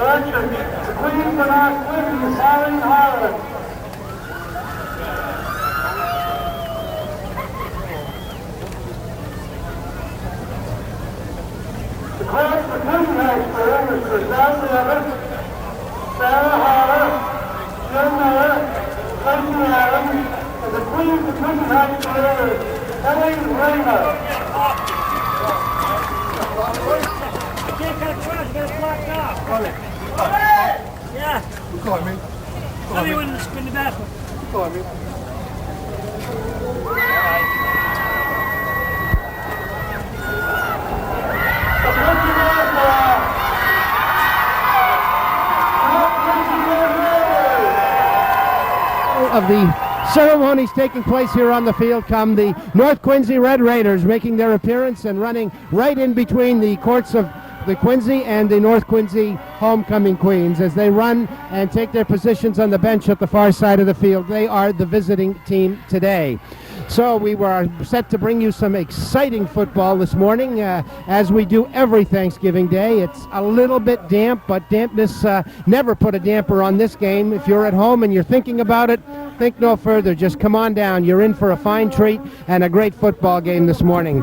The Queen of North Quincy is Harry Harlan. The Queen for Quincy High School is for Sam Levitt, Sarah Harlan, Jim Miller, Clayton Allen, and the Queen for Quincy High School is Ellie Rayner. Yeah. Go on, mate. Tell me when the bathroom. Go on, mate. Of the ceremonies taking place here on the field come the North Quincy Red Raiders making their appearance and running right in between the courts of the Quincy and the North Quincy Homecoming Queens as they run and take their positions on the bench at the far side of the field. They are the visiting team today. So we were set to bring you some exciting football this morning, as we do every Thanksgiving Day. It's a little bit damp, but dampness never put a damper on this game. If you're at home and you're thinking about it, think no further. Just come on down. You're in for a fine treat and a great football game this morning.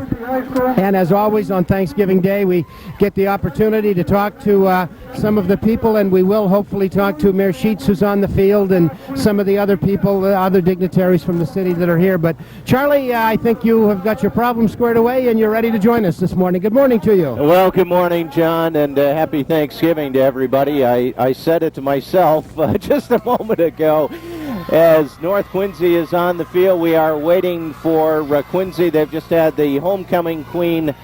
And as always on Thanksgiving Day, we get the opportunity to talk to some of the people, and we will hopefully talk to Mayor Sheets, who's on the field, and some of the other people, other dignitaries from the city that are here. But Charlie, I think you have got your problem squared away and you're ready to join us this morning. Good morning to you. Well, good morning, John, and happy Thanksgiving to everybody. I said it to myself just a moment ago. As North Quincy is on the field, we are waiting for Quincy. They've just had the homecoming queen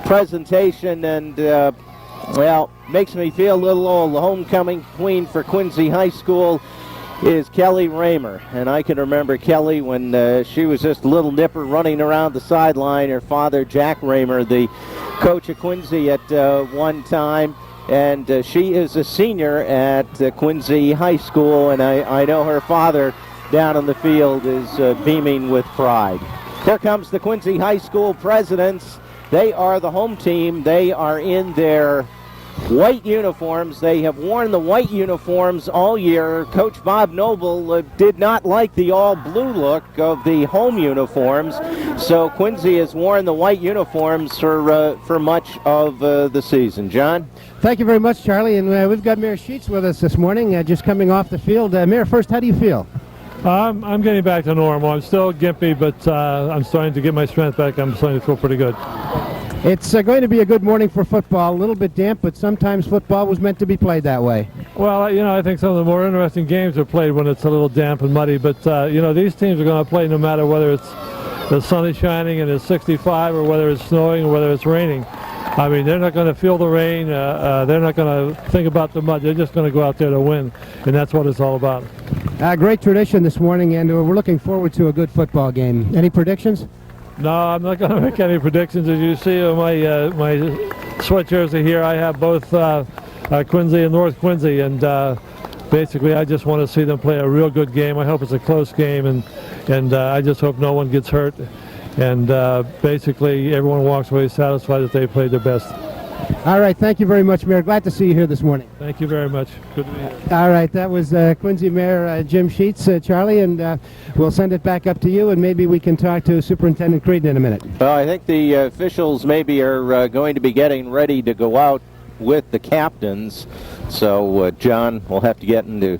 presentation, and well, makes me feel a little old. The homecoming queen for Quincy High School is Kelly Raymer, and I can remember Kelly when she was just a little nipper running around the sideline. Her father, Jack Raymer, the coach at Quincy at one time, and she is a senior at Quincy High School, and I know her father down on the field is beaming with pride. Here comes the Quincy High School Presidents. They are the home team. They are in their white uniforms. They have worn the white uniforms all year. Coach Bob Noble did not like the all-blue look of the home uniforms, so Quincy has worn the white uniforms for much of the season. John? Thank you very much, Charlie, and we've got Mayor Sheets with us this morning, just coming off the field. Mayor, first, how do you feel? I'm getting back to normal. I'm still gimpy, but I'm starting to get my strength back. I'm starting to feel pretty good. It's going to be a good morning for football. A little bit damp, but sometimes football was meant to be played that way. Well, I think some of the more interesting games are played when it's a little damp and muddy. But, these teams are going to play no matter whether it's the sun is shining and it's 65 or whether it's snowing or whether it's raining. I mean, they're not going to feel the rain. They're not going to think about the mud. They're just going to go out there to win, and that's what it's all about. Great tradition this morning, and we're looking forward to a good football game. Any predictions? No, I'm not going to make any predictions. As you see on my sweat jersey here, I have both Quincy and North Quincy, and basically I just want to see them play a real good game. I hope it's a close game, and I just hope no one gets hurt, and basically everyone walks away satisfied that they played their best. All right, thank you very much, Mayor. Glad to see you here this morning. Thank you very much. Good to be here. All right, that was Quincy Mayor Jim Sheets, Charlie, and we'll send it back up to you, and maybe we can talk to Superintendent Creedon in a minute. Well, I think the officials maybe are going to be getting ready to go out with the captains, so John will have to get into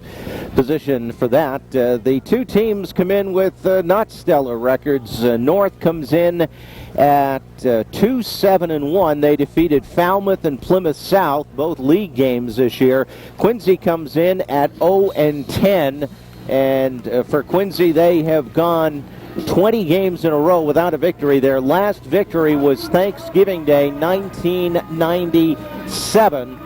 position for that. The two teams come in with not stellar records. North comes in at 2-7-1. They defeated Falmouth and Plymouth South, both league games this year. Quincy comes in at 0-10, and for Quincy, they have gone 20 games in a row without a victory. Their last victory was Thanksgiving Day, 1997.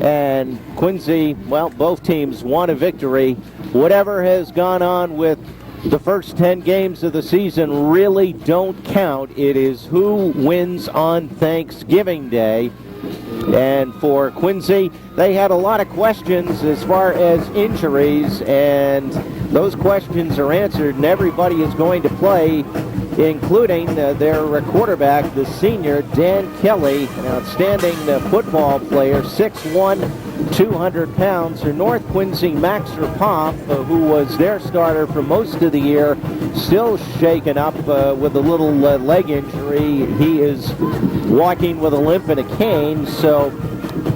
And Quincy, well, both teams won a victory. Whatever has gone on with the first 10 games of the season really don't count. It is who wins on Thanksgiving Day. And for Quincy, they had a lot of questions as far as injuries, and those questions are answered, and everybody is going to play, including their quarterback, the senior, Dan Kelly, an outstanding football player, 6'1", 200 pounds. Their North Quincy Max Rapoff, who was their starter for most of the year, still shaken up with a little leg injury. He is walking with a limp and a cane, so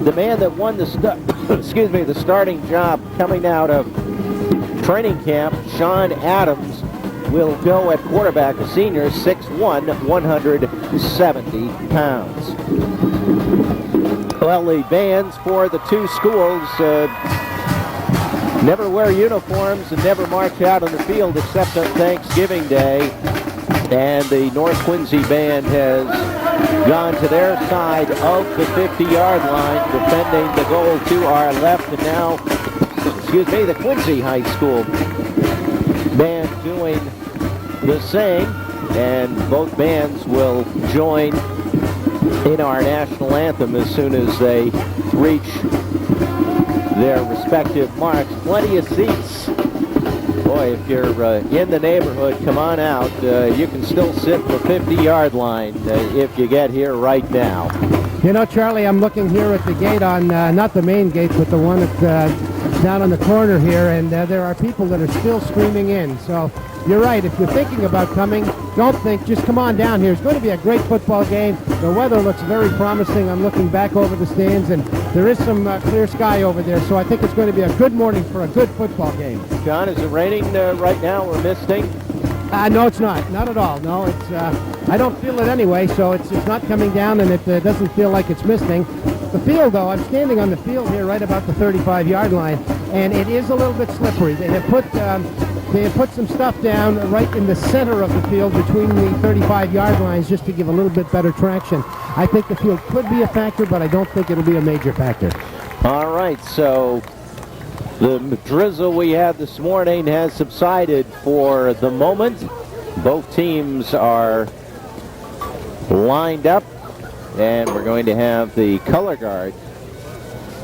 the man that won the the starting job coming out of training camp, Sean Adams, will go at quarterback, a senior, 6'1", 170 pounds. Well, the bands for the two schools never wear uniforms and never march out on the field except on Thanksgiving Day. And the North Quincy band has gone to their side of the 50-yard line, defending the goal to our left. And now, the Quincy High School band doing the same. And both bands will join in our national anthem as soon as they reach their respective marks. Plenty of seats. Boy, if you're in the neighborhood, come on out. You can still sit the 50-yard line if you get here right now. You know, Charlie, I'm looking here at the gate on, not the main gate, but the one that's down on the corner here, and there are people that are still streaming in. So you're right. If you're thinking about coming, don't think. Just come on down here. It's going to be a great football game. The weather looks very promising. I'm looking back over the stands, and there is some clear sky over there. So I think it's going to be a good morning for a good football game. John, is it raining right now or misting? No, it's not. Not at all. No, it's. I don't feel it anyway, so it's not coming down, and it doesn't feel like it's misting. The field, though, I'm standing on the field here right about the 35-yard line, and it is a little bit slippery. They have put They have put some stuff down right in the center of the field between the 35-yard lines just to give a little bit better traction. I think the field could be a factor, but I don't think it'll be a major factor. All right, so the drizzle we had this morning has subsided for the moment. Both teams are lined up, and we're going to have the color guard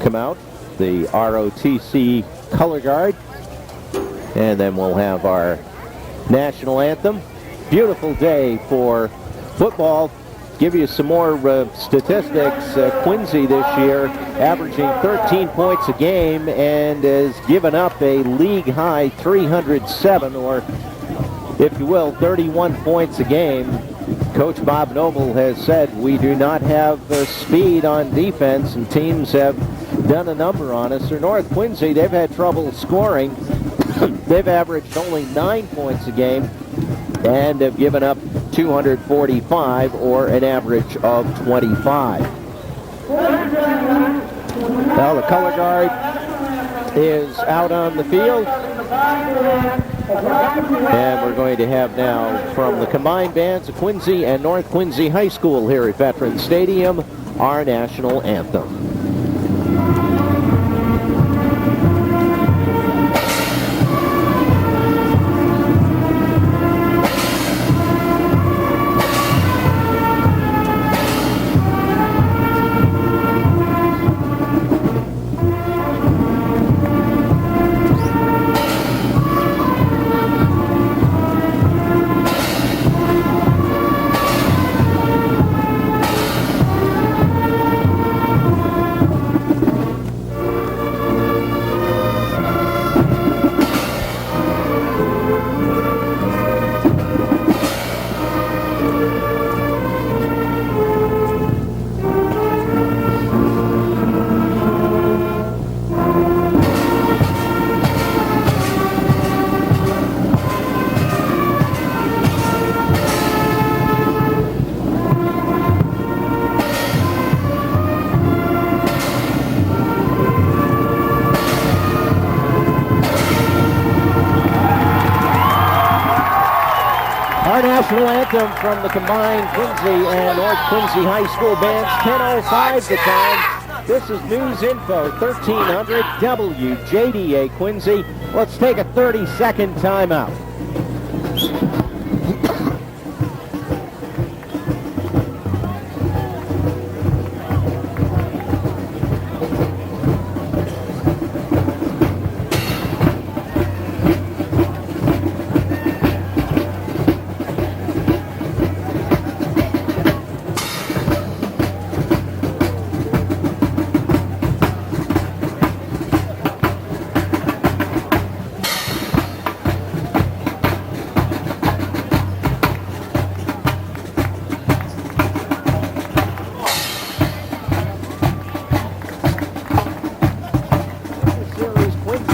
come out, the ROTC color guard, and then we'll have our national anthem. Beautiful day for football. Give you some more statistics. Quincy this year averaging 13 points a game and has given up a league-high 307, or if you will, 31 points a game. Coach Bob Noble has said we do not have speed on defense, and teams have done a number on us. For North Quincy, they've had trouble scoring. They've averaged only 9 points a game and have given up 245, or an average of 25. Well, the color guard is out on the field. And we're going to have now from the combined bands of Quincy and North Quincy High School here at Veterans Stadium, our national anthem. National anthem from the combined Quincy and North Quincy High School bands. 10:05 the time. This is News Info 1300 WJDA Quincy. Let's take a 30-second timeout.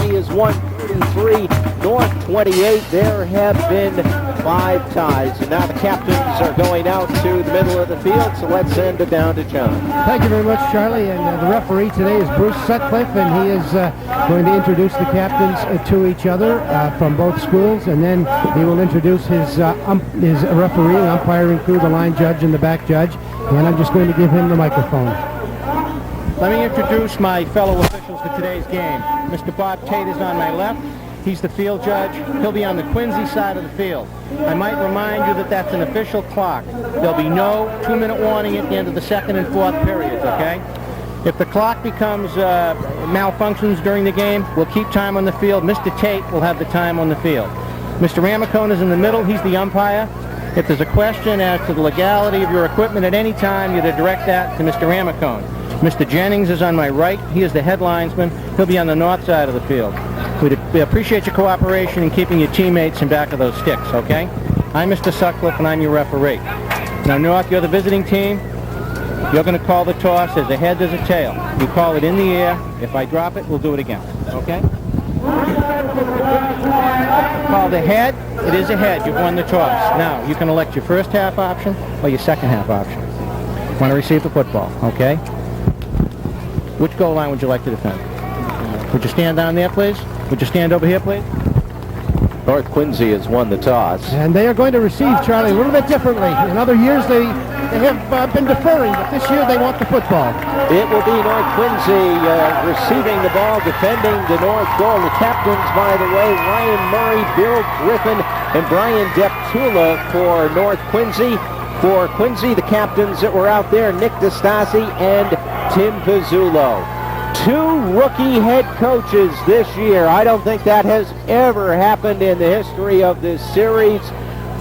Is 133, North 28. There have been 5 ties, and now the captains are going out to the middle of the field, so let's send it down to John. Thank you very much, Charlie. And the referee today is Bruce Sutcliffe, and he is going to introduce the captains to each other from both schools, and then he will introduce his referee and umpiring crew, the line judge and the back judge, and I'm just going to give him the microphone. Let me introduce my fellow officials for today's game. Mr. Bob Tate is on my left. He's the field judge. He'll be on the Quincy side of the field. I might remind you that that's an official clock. There'll be no 2-minute warning at the end of the second and fourth periods, okay? If the clock becomes malfunctions during the game, we'll keep time on the field. Mr. Tate will have the time on the field. Mr. Ramacone is in the middle. He's the umpire. If there's a question as to the legality of your equipment at any time, you're to direct that to Mr. Ramacone. Mr. Jennings is on my right. He is the head linesman. He'll be on the north side of the field. We appreciate your cooperation in keeping your teammates in back of those sticks, okay? I'm Mr. Sutcliffe, and I'm your referee. Now, North, you're the visiting team. You're going to call the toss. There's a head, there's a tail. You call it in the air. If I drop it, we'll do it again, okay? Call the head. It is a head. You've won the toss. Now, you can elect your first half option or your second half option. Want to receive the football, okay? Which goal line would you like to defend? Would you stand down there, please? Would you stand over here, please? North Quincy has won the toss. And they are going to receive, Charlie, a little bit differently. In other years, they have been deferring, but this year they want the football. It will be North Quincy receiving the ball, defending the north goal. The captains, by the way, Ryan Murray, Bill Griffin, and Brian Deptula for North Quincy. For Quincy, the captains that were out there, Nick DeStasi and Tim Pizzulo. 2 rookie head coaches this year. I don't think that has ever happened in the history of this series.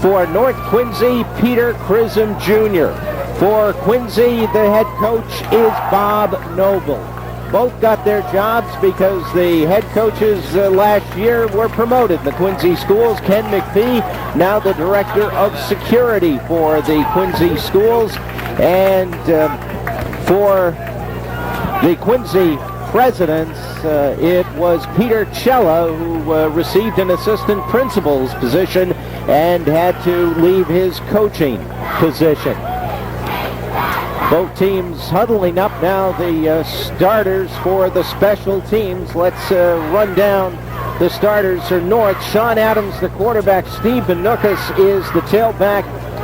For North Quincy, Peter Chisholm Jr. For Quincy, the head coach is Bob Noble. Both got their jobs because the head coaches last year were promoted in the Quincy schools. Ken McPhee, now the director of security for the Quincy schools. And for the Quincy presidents, it was Peter Cella who received an assistant principal's position and had to leave his coaching position. Both teams huddling up now, the starters for the special teams. Let's run down the starters for North. Sean Adams, the quarterback. Steve Benukas is the tailback.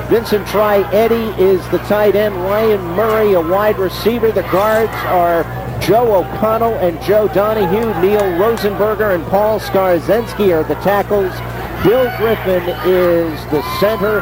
Vincent Tri-Eddy is the tight end. Ryan Murray, a wide receiver. The guards are Joe O'Connell and Joe Donahue. Neil Rosenberger and Paul Skarzensky are the tackles. Bill Griffin is the center.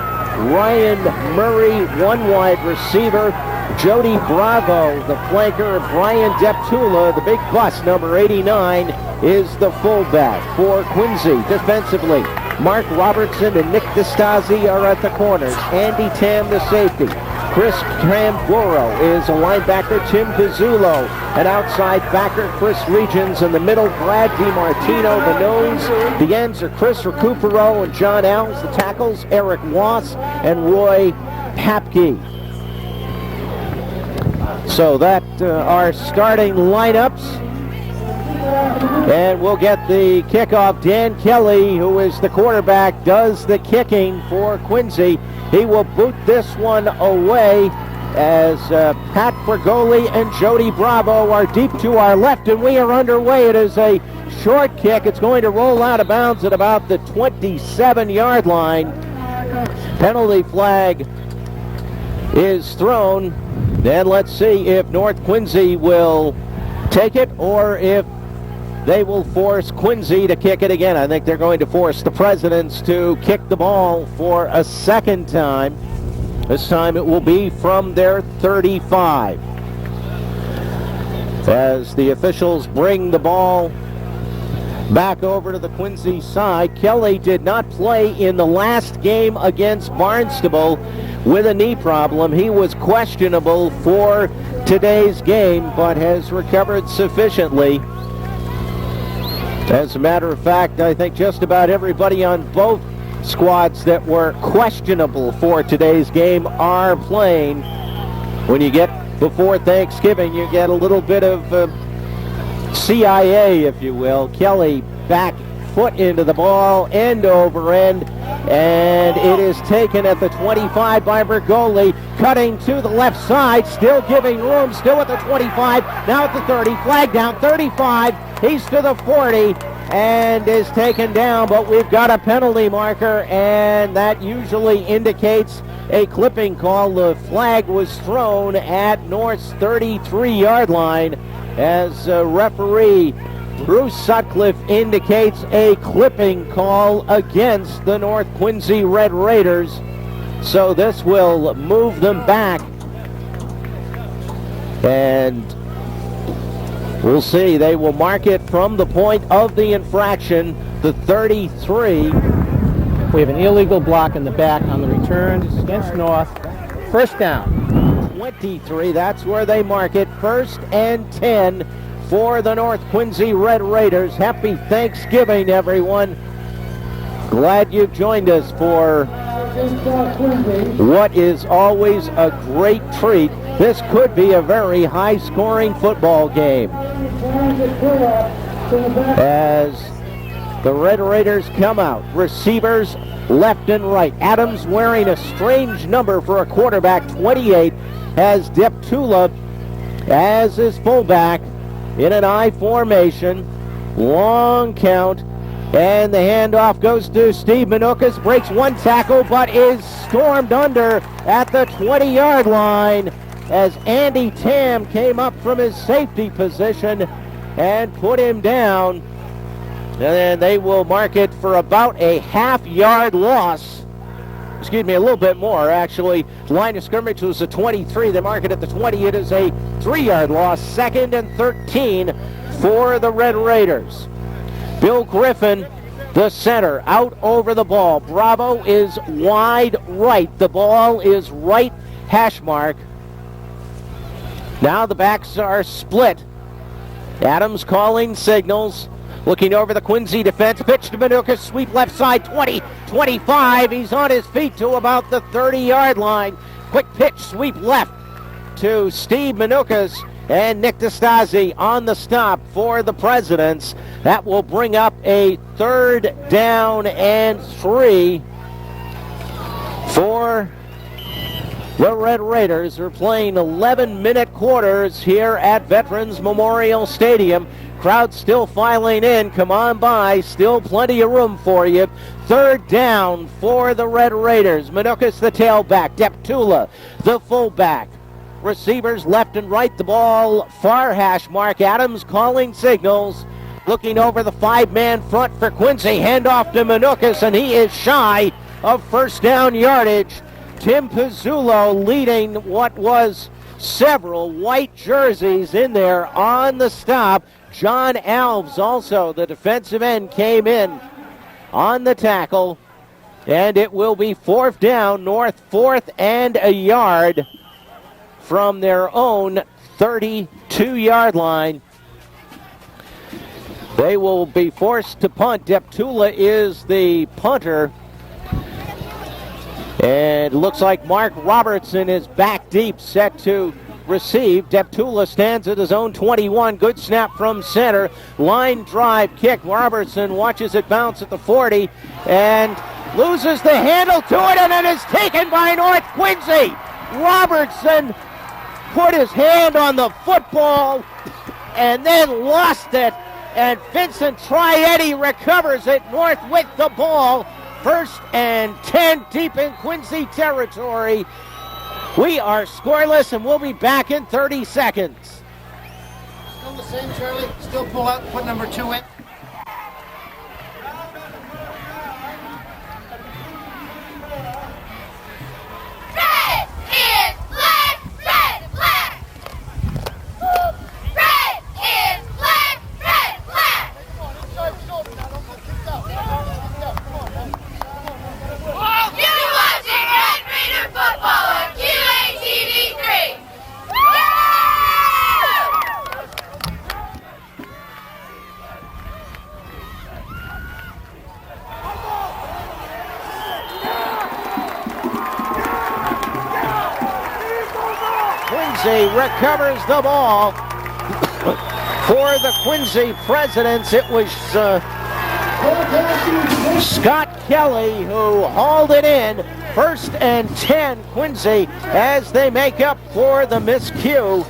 Ryan Murray, one wide receiver. Jody Bravo, the flanker. Brian Deptula, the big bus, number 89, is the fullback. For Quincy, defensively, Mark Robertson and Nick DeStasi are at the corners. Andy Tam, the safety. Chris Tamburo is a linebacker. Tim Pizzulo, an outside backer. Chris Regions in the middle. Brad DiMartino, the nose. The ends are Chris Recupero and John Alves. The tackles, Eric Wass and Roy Papke. So that our starting lineups. And we'll get the kickoff. Dan Kelly, who is the quarterback, does the kicking for Quincy. He will boot this one away as Pat Bergoli and Jody Bravo are deep to our left, and we are underway. It is a short kick. It's going to roll out of bounds at about the 27-yard line. Penalty flag is thrown. Then let's see if North Quincy will take it or if they will force Quincy to kick it again. I think they're going to force the Presidents to kick the ball for a second time. This time it will be from their 35. As the officials bring the ball back over to the Quincy side. Kelly did not play in the last game against Barnstable with a knee problem. He was questionable for today's game, but has recovered sufficiently. As a matter of fact, I think just about everybody on both squads that were questionable for today's game are playing. When you get before Thanksgiving, you get a little bit of CIA, if you will. Kelly back foot into the ball, end over end, and it is taken at the 25 by Bergoli, cutting to the left side, still giving room, still at the 25, now at the 30, flag down, 35, he's to the 40, and is taken down, but we've got a penalty marker, and that usually indicates a clipping call. The flag was thrown at North's 33-yard line as referee Bruce Sutcliffe indicates a clipping call against the North Quincy Red Raiders. So this will move them back. And we'll see. They will mark it from the point of the infraction, the 33. We have an illegal block in the back on the return against North. First down. 23, that's where they mark it. 1st and 10 for the North Quincy Red Raiders. Happy Thanksgiving, everyone. Glad you've joined us for what is always a great treat. This could be a very high-scoring football game. As the Red Raiders come out, receivers left and right. Adams wearing a strange number for a quarterback, 28, has Deptula as his fullback in an I formation. Long count. And the handoff goes to Steve Manukas, breaks one tackle, but is stormed under at the 20-yard line as Andy Tam came up from his safety position and put him down. And then they will mark it for about a half-yard loss. Excuse me, a little bit more, actually. Line of scrimmage was a 23. They mark it at the 20. It is a 3-yard loss. 2nd and 13 for the Red Raiders. Bill Griffin, the center, out over the ball. Bravo is wide right. The ball is right hash mark. Now the backs are split. Adams calling signals. Looking over the Quincy defense. Pitch to Manukas. Sweep left side. 20, 25. He's on his feet to about the 30-yard line. Quick pitch. Sweep left to Steve Manukas. And Nick DeStasi on the stop for the Presidents. That will bring up a 3rd down and 3 for the Red Raiders. Are playing 11-minute quarters here at Veterans Memorial Stadium. Crowd still filing in. Come on by. Still plenty of room for you. 3rd down for the Red Raiders. Manukas, the tailback. Deptula, the fullback. Receivers left and right. The ball far hash mark. Adams calling signals. Looking over the 5-man front for Quincy. Handoff to Manukas, and he is shy of 1st down yardage. Tim Pizzullo leading what was several white jerseys in there on the stop. John Alves also, the defensive end, came in on the tackle. And it will be 4th down, North 4th and a yard from their own 32-yard line. They will be forced to punt. Deptula is the punter. And it looks like Mark Robertson is back deep, set to receive. Deptula stands at his own 21. Good snap from center. Line drive kick. Robertson watches it bounce at the 40 and loses the handle to it, and it is taken by North Quincy. Robertson put his hand on the football and then lost it, and Vincent Trietti recovers it. North with the ball. 1st and 10 deep in Quincy territory. We are scoreless, and we'll be back in 30 seconds. Still the same, Charlie? Still pull out, put number 2 in? Recovers the ball for the Quincy Presidents. It was Scott Kelly who hauled it in. 1st and 10 Quincy as they make up for the miscue,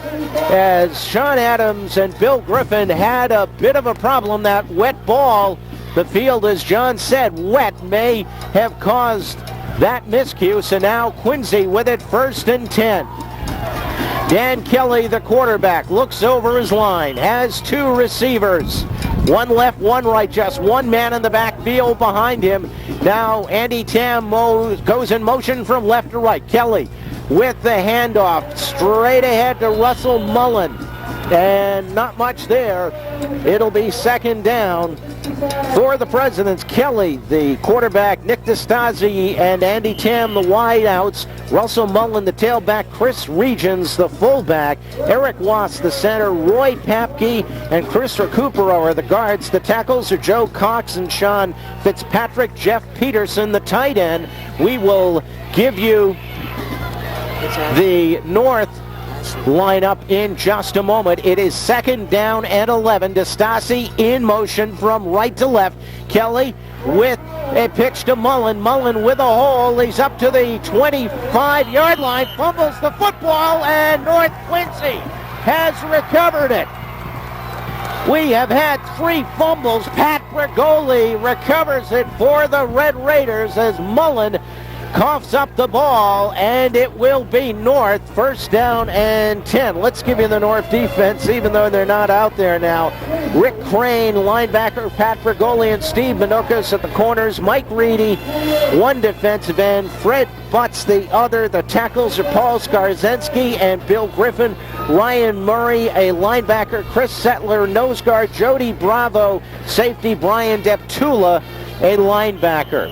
as Sean Adams and Bill Griffin had a bit of a problem. That wet ball, the field, as John said, wet, may have caused that miscue. So now Quincy with it, 1st and 10. Dan Kelly, the quarterback, looks over his line, has 2 receivers. One left, one right, just one man in the backfield behind him. Now Andy Tam goes in motion from left to right. Kelly with the handoff straight ahead to Russell Mullen. And not much there. It'll be 2nd down for the Presidents. Kelly, the quarterback, Nick DeStasi and Andy Tam, the wideouts. Russell Mullen, the tailback. Chris Regions, the fullback. Eric Watts, the center. Roy Papke and Chris Recupero are the guards. The tackles are Joe Cox and Sean Fitzpatrick. Jeff Peterson, the tight end. We will give you the North lineup in just a moment. It is 2nd down and 11. DeStasi in motion from right to left. Kelly with a pitch to Mullen. Mullen with a hole. He's up to the 25-yard line. Fumbles the football, and North Quincy has recovered it. We have had 3 fumbles. Pat Bergoli recovers it for the Red Raiders as Mullen coughs up the ball, and it will be North, first down and 10. Let's give you the North defense, even though they're not out there now. Rick Crane, linebacker, Pat Bergoli, and Steve Manukas at the corners. Mike Reedy, one defensive end. Fred Butts, the other. The tackles are Paul Skarzensky and Bill Griffin. Ryan Murray, a linebacker. Chris Settler, nose guard. Jody Bravo, safety. Brian Deptula, a linebacker.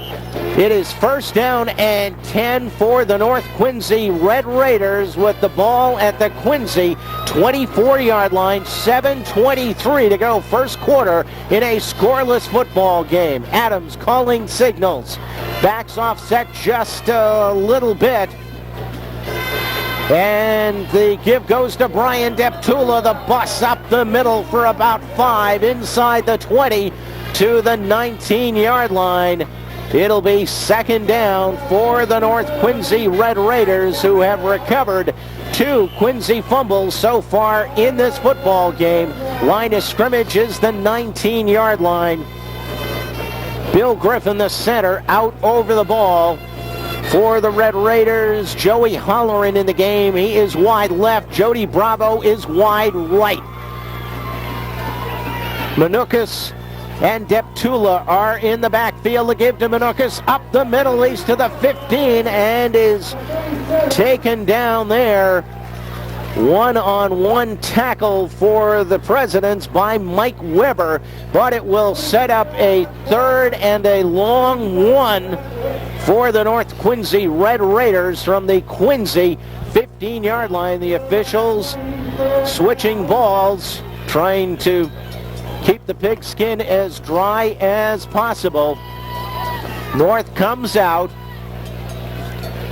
It is first down and 10 for the North Quincy Red Raiders with the ball at the Quincy 24-yard line. 7:23 to go, first quarter in a scoreless football game. Adams calling signals. Backs offset just a little bit. And the give goes to Brian Deptula. The bus up the middle for about 5 inside the 20 to the 19-yard line. It'll be second down for the North Quincy Red Raiders, who have recovered 2 Quincy fumbles so far in this football game. Line of scrimmage is the 19-yard line. Bill Griffin, the center, out over the ball for the Red Raiders. Joey Holleran in the game. He is wide left. Jody Bravo is wide right. Manukas and Deptula are in the backfield to give to Manukas. Up the middle, he's to the 15 and is taken down there. One-on-one tackle for the Presidents by Mike Weber, but it will set up a third and a long one for the North Quincy Red Raiders from the Quincy 15-yard line. The officials switching balls, trying to keep the pigskin as dry as possible. North comes out.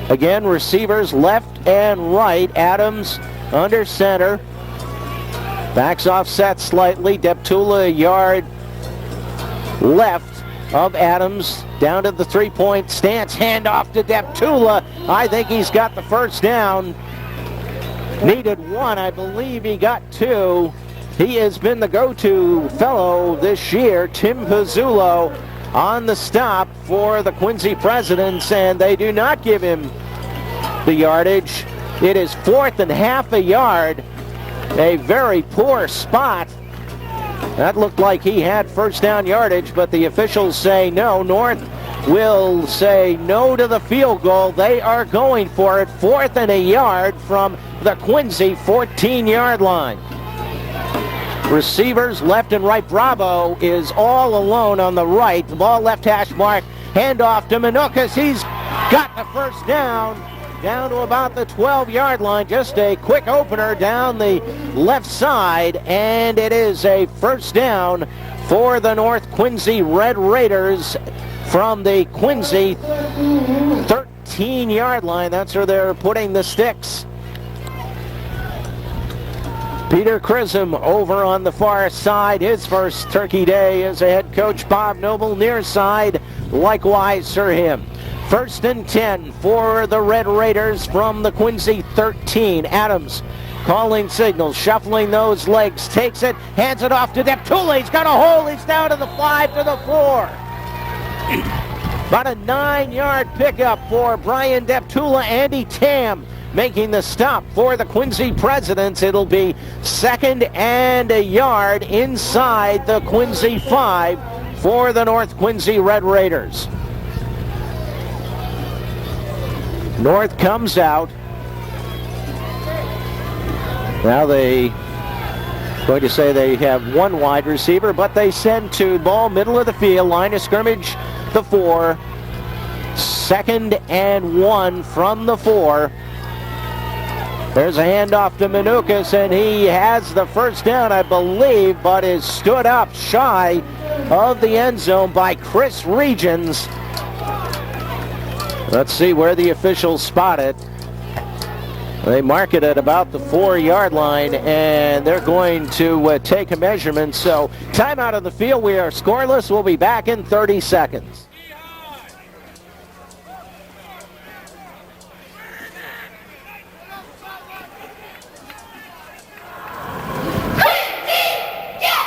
Again, receivers left and right. Adams under center. Backs offset slightly. Deptula a yard left of Adams. Down to the 3-point stance. Handoff to Deptula. I think he's got the first down. Needed 1. I believe he got 2. He has been the go-to fellow this year. Tim Pizzulo on the stop for the Quincy Presidents, and they do not give him the yardage. It is 4th and half a yard. A very poor spot. That looked like he had first down yardage, but the officials say no. North will say no to the field goal. They are going for it. 4th and a yard from the Quincy 14-yard line. Receivers left and right. Bravo is all alone on the right. The ball left hash mark. Handoff to Manukas. He's got the first down to about the 12-yard line. Just a quick opener down the left side, and it is a first down for the North Quincy Red Raiders from the Quincy 13-yard line. That's where they're putting the sticks. Peter Chisholm over on the far side. His first turkey day as a head coach. Bob Noble near side, likewise for him. First and 10 for the Red Raiders from the Quincy 13. Adams calling signals, shuffling those legs, takes it, hands it off to Deptula. He's got a hole. He's down to the 5 to the 4. About a 9-yard pickup for Brian Deptula. Andy Tam making the stop for the Quincy Presidents. It'll be 2nd and a yard inside the Quincy 5 for the North Quincy Red Raiders. North comes out. Now they going to say they have 1 wide receiver, but they send to ball middle of the field, line of scrimmage, the 4. 2nd and 1 from the 4. There's a handoff to Manukas, and he has the first down, I believe, but is stood up shy of the end zone by Chris Regions. Let's see where the officials spot it. They mark it at about the 4-yard line, and they're going to take a measurement. So timeout on the field. We are scoreless. We'll be back in 30 seconds. Quincy, get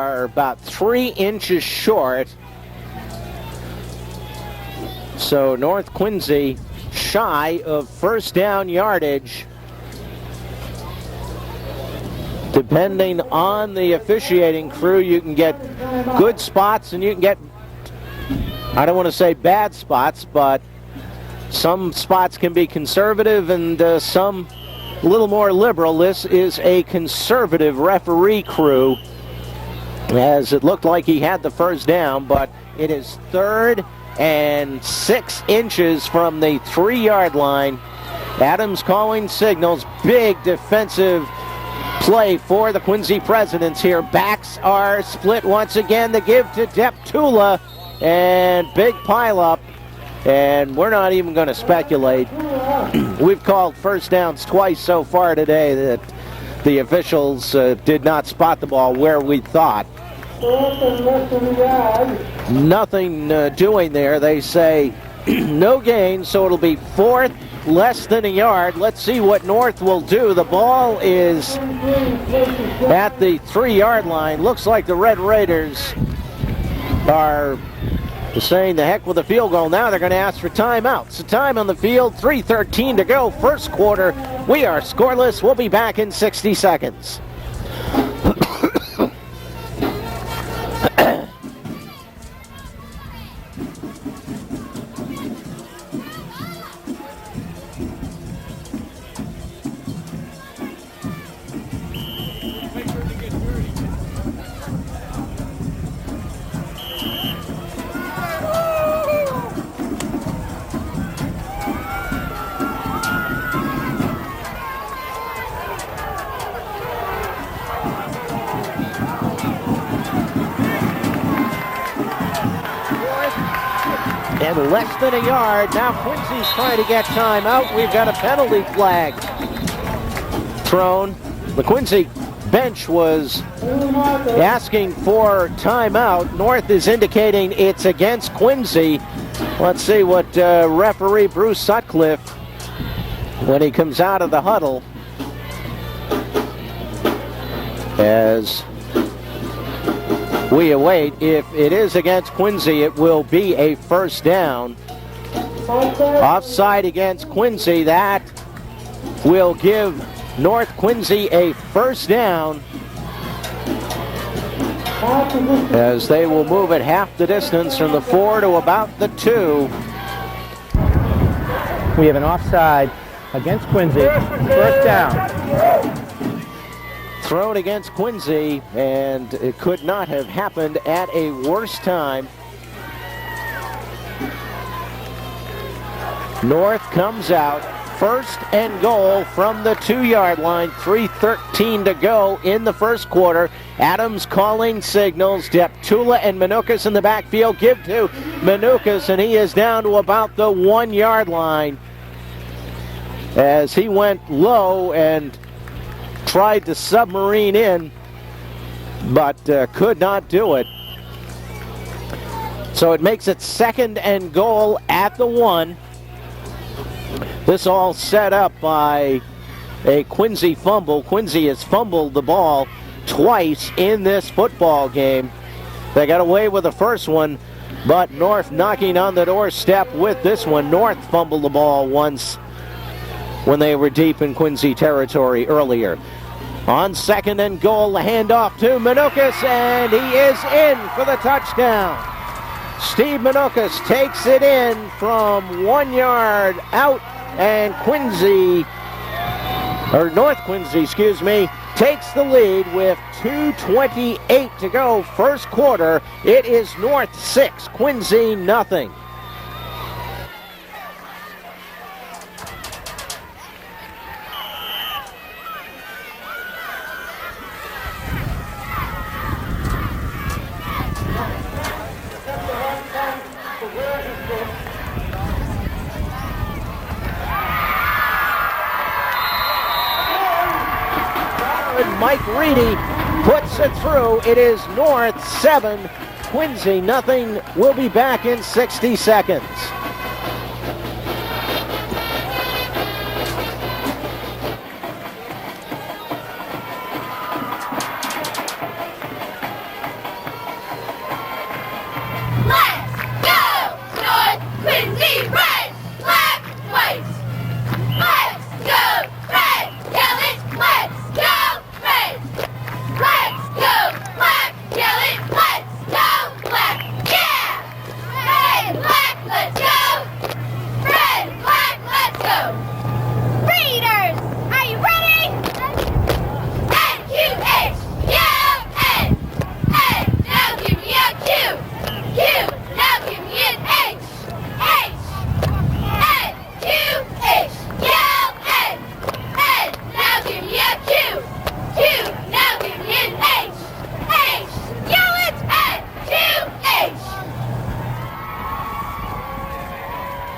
are about 3 inches short. So North Quincy shy of first down yardage. Depending on the officiating crew, you can get good spots and you can get, I don't want to say bad spots, but some spots can be conservative and some a little more liberal. This is a conservative referee crew, as it looked like he had the first down, but it is 3rd and 6 inches from the 3-yard line. Adams calling signals. Big defensive play for the Quincy Presidents here. Backs are split once again. The give to Deptula, and big pileup. And we're not even going to speculate. We've called first downs twice so far today that the officials did not spot the ball where we thought. Nothing doing there. They say no gain, so it'll be 4th, less than a yard. Let's see what North will do. The ball is at the 3-yard line. Looks like the Red Raiders are saying the heck with the field goal. Now they're going to ask for timeout. So time on the field, 3:13 to go, first quarter. We are scoreless. We'll be back in 60 seconds. And less than a yard. Now Quincy's trying to get time out. We've got a penalty flag thrown. The Quincy bench was asking for timeout. North is indicating it's against Quincy. Let's see what referee Bruce Sutcliffe, when he comes out of the huddle, as we await. If it is against Quincy, it will be a first down. Offside against Quincy. That will give North Quincy a first down, as they will move it half the distance from the 4 to about the 2. We have an offside against Quincy. First down. Thrown against Quincy, and it could not have happened at a worse time. North comes out, 1st and goal from the 2-yard line, 3:13 to go in the first quarter. Adams calling signals. Deptula and Manukas in the backfield. Give to Manukas, and he is down to about the 1-yard line, as he went low and tried to submarine in, but could not do it. So it makes it 2nd and goal at the 1. This all set up by a Quincy fumble. Quincy has fumbled the ball twice in this football game. They got away with the first one, but North knocking on the doorstep with this one. North fumbled the ball once when they were deep in Quincy territory earlier. On 2nd and goal, the handoff to Manukas, and he is in for the touchdown. Steve Manukas takes it in from 1 yard out, and North Quincy, takes the lead with 2:28 to go, first quarter. It is North 6, Quincy nothing. Mike Reedy puts it through. It is North 7, Quincy nothing. We'll be back in 60 seconds.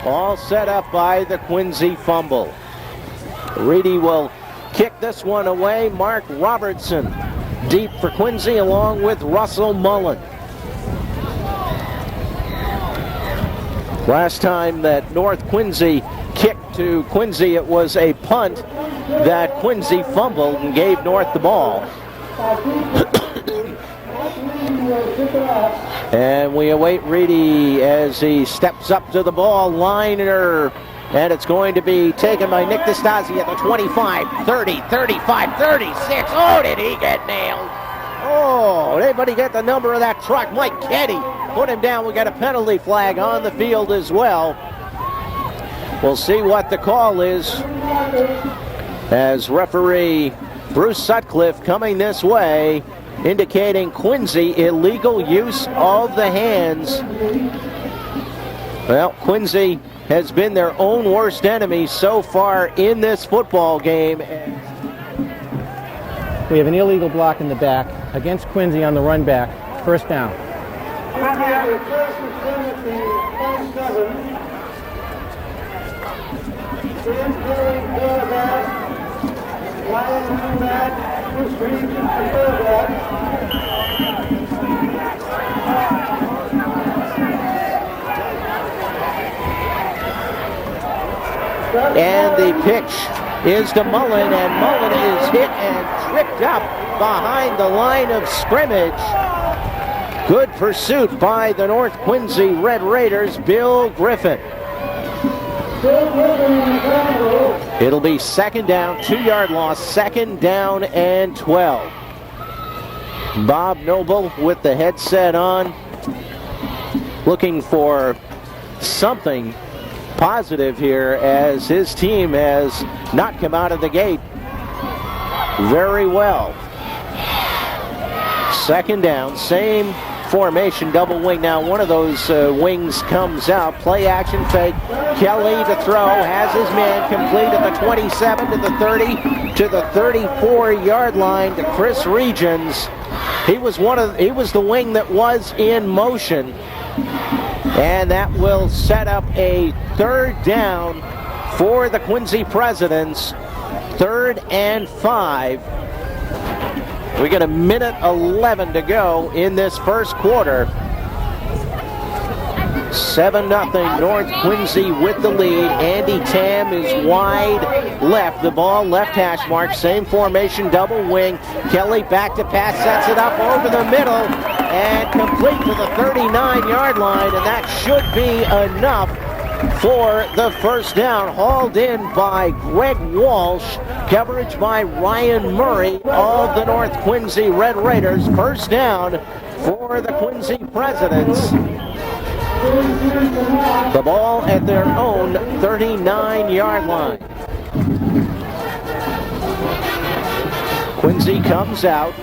all set up by the Quincy fumble. Reedy will kick this one away. Mark Robertson deep for Quincy along with Russell Mullen. Last time that North Quincy kicked to Quincy, it was a punt that Quincy fumbled and gave North the ball. And we await Reedy as he steps up to the ball. Liner, and it's going to be taken by Nick DeStasi at the 25, 30, 35, 36. Oh, did he get nailed? Oh, anybody get the number of that truck? Mike Kenny put him down. We got a penalty flag on the field as well. We'll see what the call is as referee Bruce Sutcliffe coming this way, indicating Quincy illegal use of the hands. Well, Quincy has been their own worst enemy so far in this football game. We have an illegal block in the back against Quincy on the run back. First down. And the pitch is to Mullen, and Mullen is hit and tripped up behind the line of scrimmage. Good pursuit by the North Quincy Red Raiders, Bill Griffin. It'll be second down, 2-yard loss, second down and 12. Bob Noble with the headset on, looking for something positive here as his team has not come out of the gate very well. Second down, same formation, double wing. Now one of those wings comes out. Play action fake. Kelly to throw, has his man complete at the 27 to the 30 to the 34-yard line to Chris Regions. He was the wing that was in motion. And that will set up a third down for the Quincy Presidents. 3rd and 5. We got a minute 11 to go in this first quarter. 7-0 North Quincy with the lead. Andy Tam is wide left. The ball left hash mark. Same formation, double wing. Kelly back to pass, sets it up over the middle and complete to the 39-yard line. And that should be enough for the first down. Hauled in by Greg Walsh. Coverage by Ryan Murray of the North Quincy Red Raiders. First down for the Quincy Presidents. The ball at their own 39-yard line. Quincy comes out.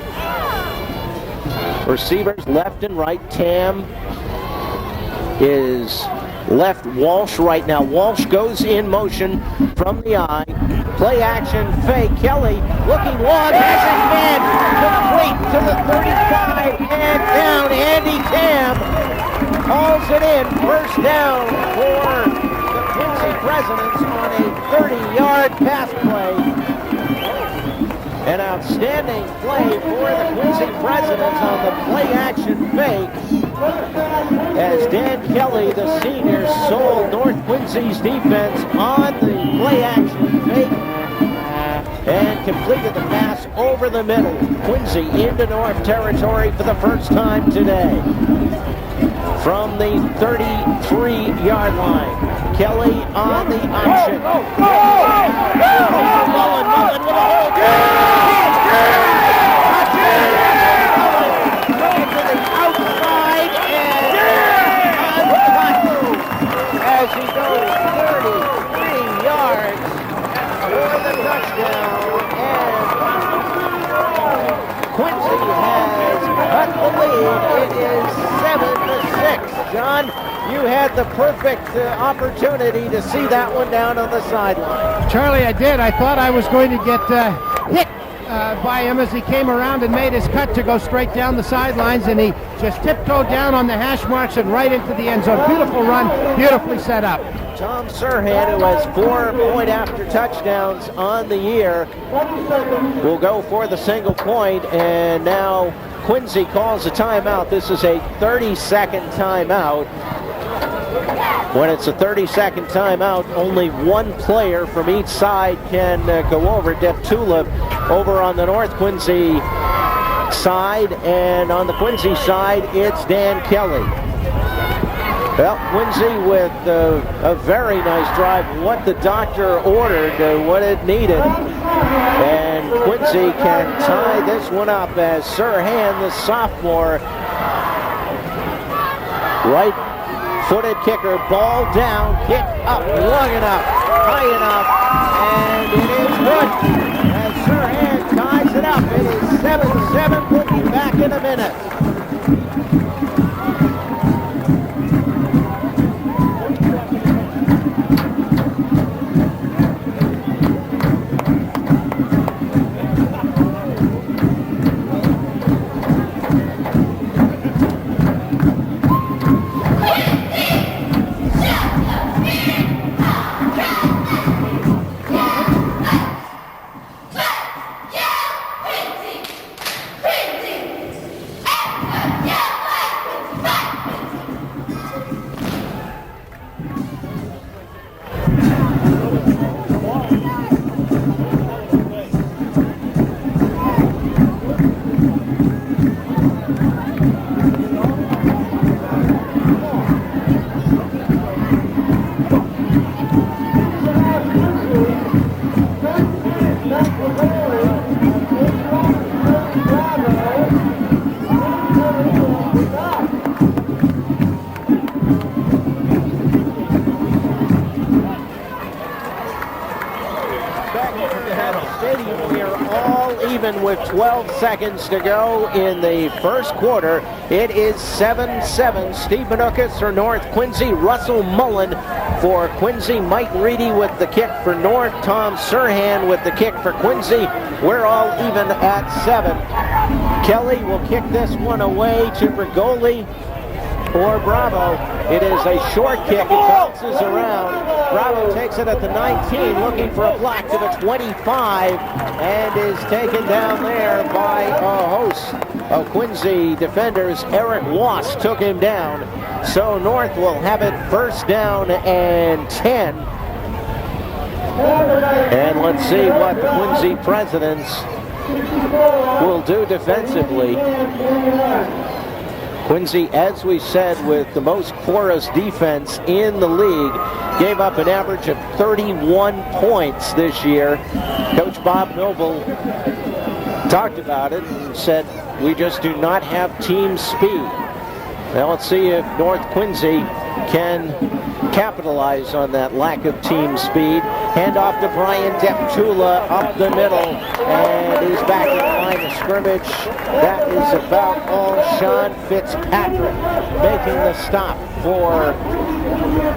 Receivers left and right. Tam is left, Walsh right now. Walsh goes in motion from the eye. Play action fake. Kelly looking long, has his man complete to the 35 and down. Andy Tam hauls it in. First down for the Quincy Presidents on a 30-yard pass play. An outstanding play for the Quincy Presidents on the play action fake. As Dan Kelly, the senior, sold North Quincy's defense on the play action fake and completed the pass over the middle. Quincy into North territory for the first time today. From the 33-yard line. Kelly on the option. Mullen with a hold. Going to the outside and as he goes 33 yards for the touchdown. And Quincy has cut the lead. It is 7-6. John, you had the perfect opportunity to see that one down on the sideline. Charlie, I did. I thought I was going to get hit by him as he came around and made his cut to go straight down the sidelines, and he just tiptoed down on the hash marks and right into the end zone. Beautiful run, beautifully set up. Tom Sirhan, who has 4 point-after touchdowns on the year, will go for the single point, and now Quincy calls a timeout. This is a 30-second timeout. When it's a 30-second timeout, only one player from each side can go over. Deptula over on the North Quincy side, and on the Quincy side, it's Dan Kelly. Well, Quincy with a very nice drive, what the doctor ordered, what it needed. And Quincy can tie this one up as Sirhan, the sophomore, right-footed kicker, ball down, kick up, long enough, high enough, and it is good. As Sirhan ties it up, it is 7-7. We'll be back in a minute. With 12 seconds to go in the first quarter. It is 7-7. Steve Manukas for North Quincy. Russell Mullen for Quincy. Mike Reedy with the kick for North. Tom Sirhan with the kick for Quincy. We're all even at 7. Kelly will kick this one away to Rigoli or Bravo. It is a short kick. It bounces around. Bravo takes it at the 19, looking for a block to the 25, and is taken down there by a host of Quincy defenders. Eric Wass took him down. So North will have it first down and 10. And let's see what the Quincy Presidents will do defensively. Quincy, as we said, with the most porous defense in the league, gave up an average of 31 points this year. Coach Bob Noble talked about it and said, we just do not have team speed. Now let's see if North Quincy can capitalize on that lack of team speed. Hand off to Brian Deptula up the middle, and he's back in the line of scrimmage. That is about all. Sean Fitzpatrick making the stop for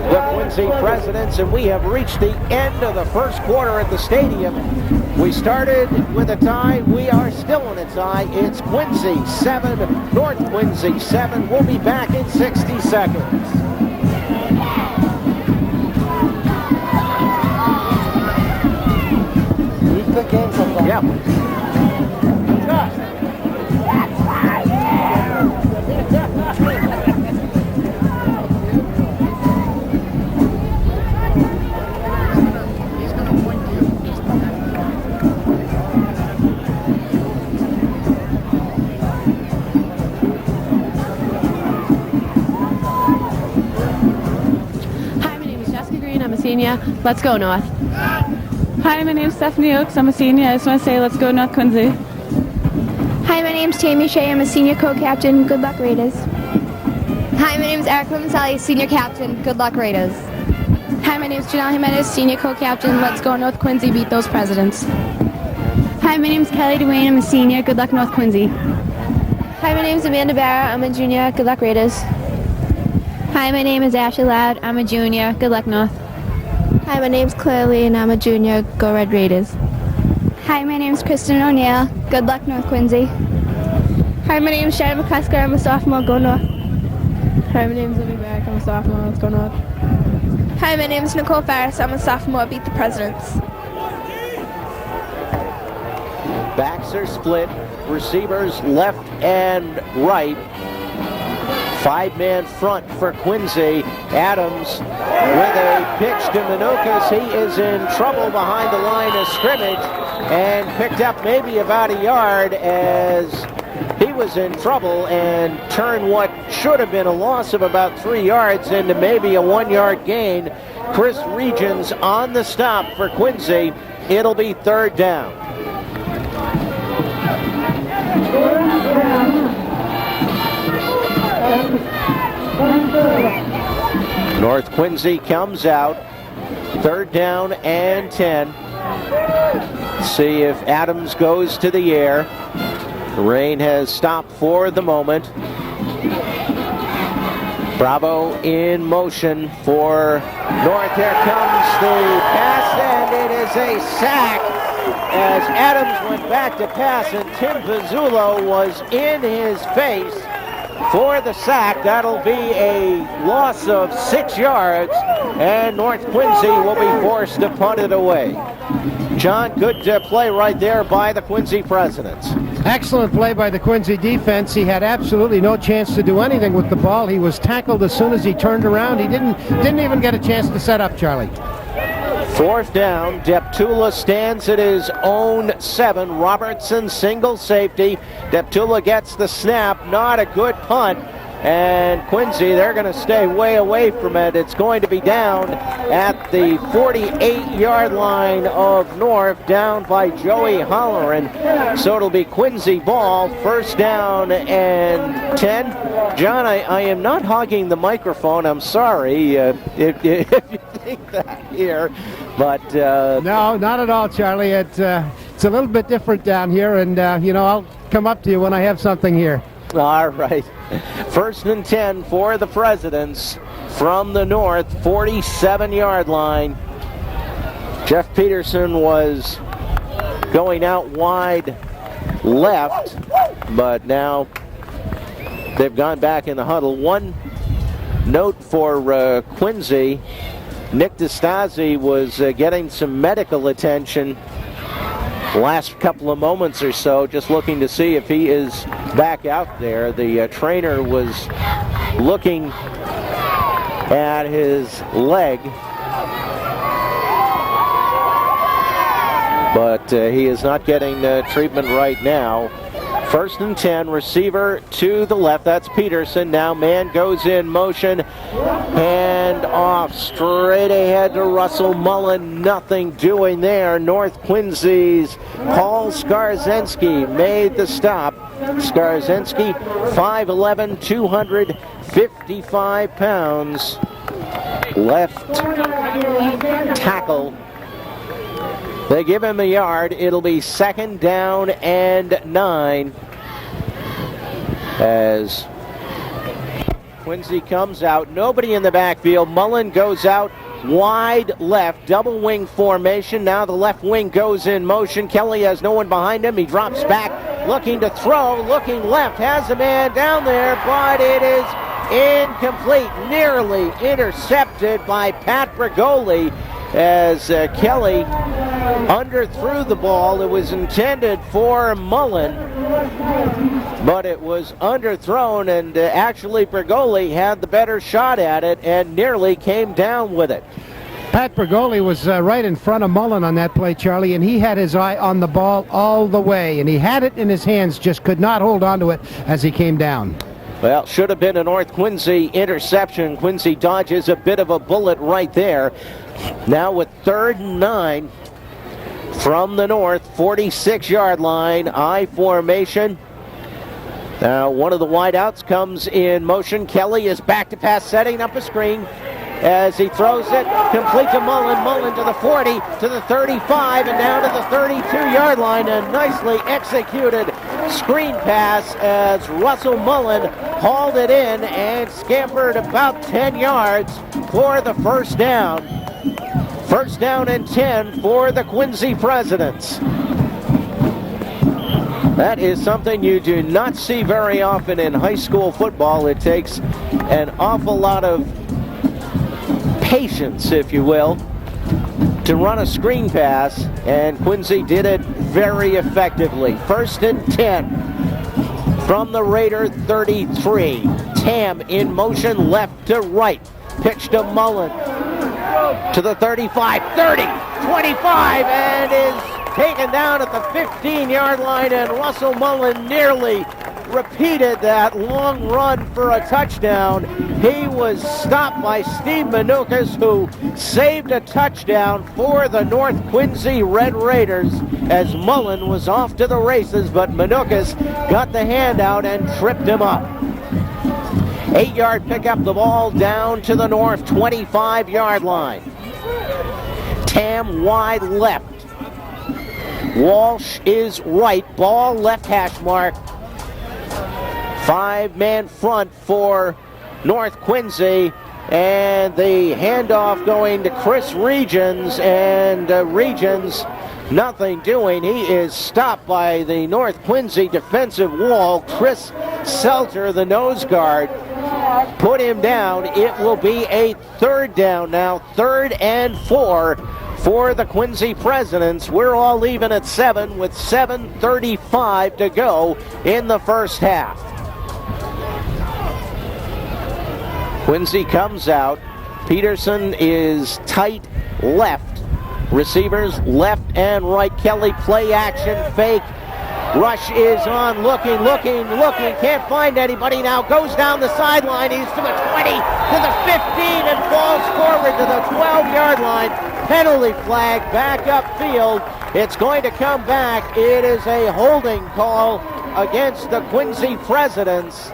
the Quincy Presidents, and we have reached the end of the first quarter at the stadium. We started with a tie. We are still in a tie. It's Quincy 7, North Quincy 7. We'll be back in 60 seconds. Yeah. Senior. Let's go North. Hi, my name's Stephanie Oakes. I'm a senior. I just want to say let's go North Quincy. Hi, my name's Tammy Shea. I'm a senior co-captain. Good luck Raiders. Hi, my name's Erica Maselli, senior captain. Good luck Raiders. Hi, my name's Janelle Jimenez, senior co-captain. Let's go North Quincy, beat those Presidents. Hi, my name's Kelly Duane. I'm a senior. Good luck North Quincy. Hi, my name's Amanda Barra. I'm a junior. Good luck Raiders. Hi, my name is Ashley Loud. I'm a junior. Good luck North. Hi, my name's Claire Lee, and I'm a junior. Go Red Raiders. Hi, my name is Kristen O'Neill. Good luck, North Quincy. Hi, my name is Shannon McCusker. I'm a sophomore. Go North. Hi, my name is Libby Back. I'm a sophomore. Let's go North. Hi, my name is Nicole Farris. I'm a sophomore. Beat the Presidents. Backs are split. Receivers left and right. 5-man front for Quincy. Adams with a pitch to Manukas. He is in trouble behind the line of scrimmage and picked up maybe about a yard as he was in trouble and turned what should have been a loss of about 3 yards into maybe a 1-yard gain. Chris Regions on the stop for Quincy. It'll be 3rd down. North Quincy comes out. 3rd down and 10. See if Adams goes to the air. The rain has stopped for the moment. Bravo in motion for North. Here comes the pass, and it is a sack as Adams went back to pass, and Tim Pizzulo was in his face for the sack. That'll be a loss of 6 yards, and North Quincy will be forced to punt it away. John, good play right there by the Quincy Presidents. Excellent play by the Quincy defense. He had absolutely no chance to do anything with the ball. He was tackled as soon as he turned around. He didn't even get a chance to set up, Charlie. 4th down. Deptula stands at his own 7. Robertson single safety. Deptula gets the snap. Not a good punt. And Quincy, they're going to stay way away from it. It's going to be down at the 48-yard line of North, down by Joey Holleran. So it'll be Quincy ball, 1st down and 10. John, I am not hogging the microphone. I'm sorry if you think that here. But no, not at all, Charlie. It's a little bit different down here, and I'll come up to you when I have something here. All right. 1st and 10 for the Presidents from the North, 47-yard line. Jeff Peterson was going out wide left, but now they've gone back in the huddle. One note for Quincy, Nick DeStasi was getting some medical attention last couple of moments or so, just looking to see if he is back out there. The trainer was looking at his leg, but he is not getting treatment right now. 1st and 10, receiver to the left. That's Peterson. Now man goes in motion. Hand off straight ahead to Russell Mullen. Nothing doing there. North Quincy's Paul Skarzensky made the stop. Skarzensky, 5'11", 255 pounds. Left tackle. They give him a yard. It'll be 2nd down and 9 as Quincy comes out. Nobody in the backfield. Mullen goes out wide left. Double wing formation. Now the left wing goes in motion. Kelly has no one behind him. He drops back, looking to throw, looking left. Has a man down there, but it is incomplete. Nearly intercepted by Pat Bergoli as Kelly underthrew the ball. It was intended for Mullen, but it was underthrown, and actually Bergoli had the better shot at it and nearly came down with it. Pat Bergoli was right in front of Mullen on that play, Charlie, and he had his eye on the ball all the way, and he had it in his hands, just could not hold on to it as he came down. Well, should have been a North Quincy interception. Quincy dodges a bit of a bullet right there. Now with 3rd and 9 from the North, 46-yard line, I formation. Now one of the wideouts comes in motion. Kelly is back to pass, setting up a screen as he throws it complete to Mullen. Mullen to the 40, to the 35, and now to the 32-yard line. A nicely executed screen pass as Russell Mullen hauled it in and scampered about 10 yards for the 1st down. 1st down and 10 for the Quincy Presidents. That is something you do not see very often in high school football. It takes an awful lot of patience, if you will, to run a screen pass, and Quincy did it very effectively. 1st and 10 from the Raider 33. Tam in motion left to right. Pitch to Mullen to the 35, 30, 25, and is taken down at the 15-yard line, and Russell Mullen nearly repeated that long run for a touchdown. He was stopped by Steve Manukas, who saved a touchdown for the North Quincy Red Raiders as Mullen was off to the races, but Manukas got the handout and tripped him up. 8-yard pickup, the ball down to the North 25-yard line. Tam wide left. Walsh is right, ball left hash mark. 5-man front for North Quincy, and the handoff going to Chris Regions, and Regions nothing doing. He is stopped by the North Quincy defensive wall. Chris Selter, the nose guard, put him down. It will be a 3rd down now, 3rd and 4 for the Quincy Presidents. We're all even at 7 with 7:35 to go in the first half. Quincy comes out. Peterson is tight left. Receivers left and right. Kelly play action fake. Rush is on, looking. Can't find anybody now. Goes down the sideline. He's to the 20, to the 15, and falls forward to the 12-yard line. Penalty flag back upfield. It's going to come back. It is a holding call against the Quincy Presidents,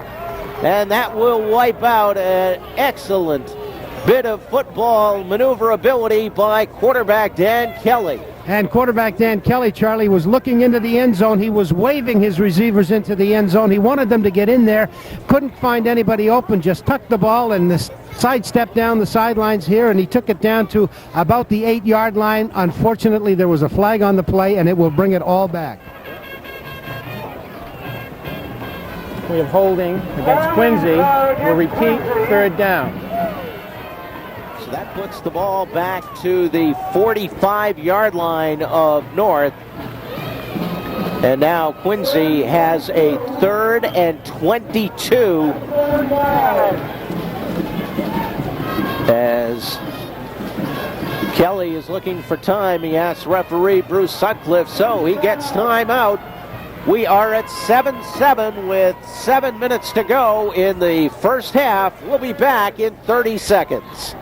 and that will wipe out an excellent bit of football maneuverability by quarterback Dan Kelly. And quarterback Dan Kelly, Charlie, was looking into the end zone. He was waving his receivers into the end zone. He wanted them to get in there. Couldn't find anybody open. Just tucked the ball and sidestepped down the sidelines here, and he took it down to about the 8-yard line. Unfortunately, there was a flag on the play, and it will bring it all back. We have holding against Quincy. We'll repeat 3rd down. So that puts the ball back to the 45-yard line of North. And now Quincy has a 3rd and 22 as Kelly is looking for time. He asks referee Bruce Sutcliffe, so he gets time out. We are at 7-7 with 7 minutes to go in the first half. We'll be back in 30 seconds.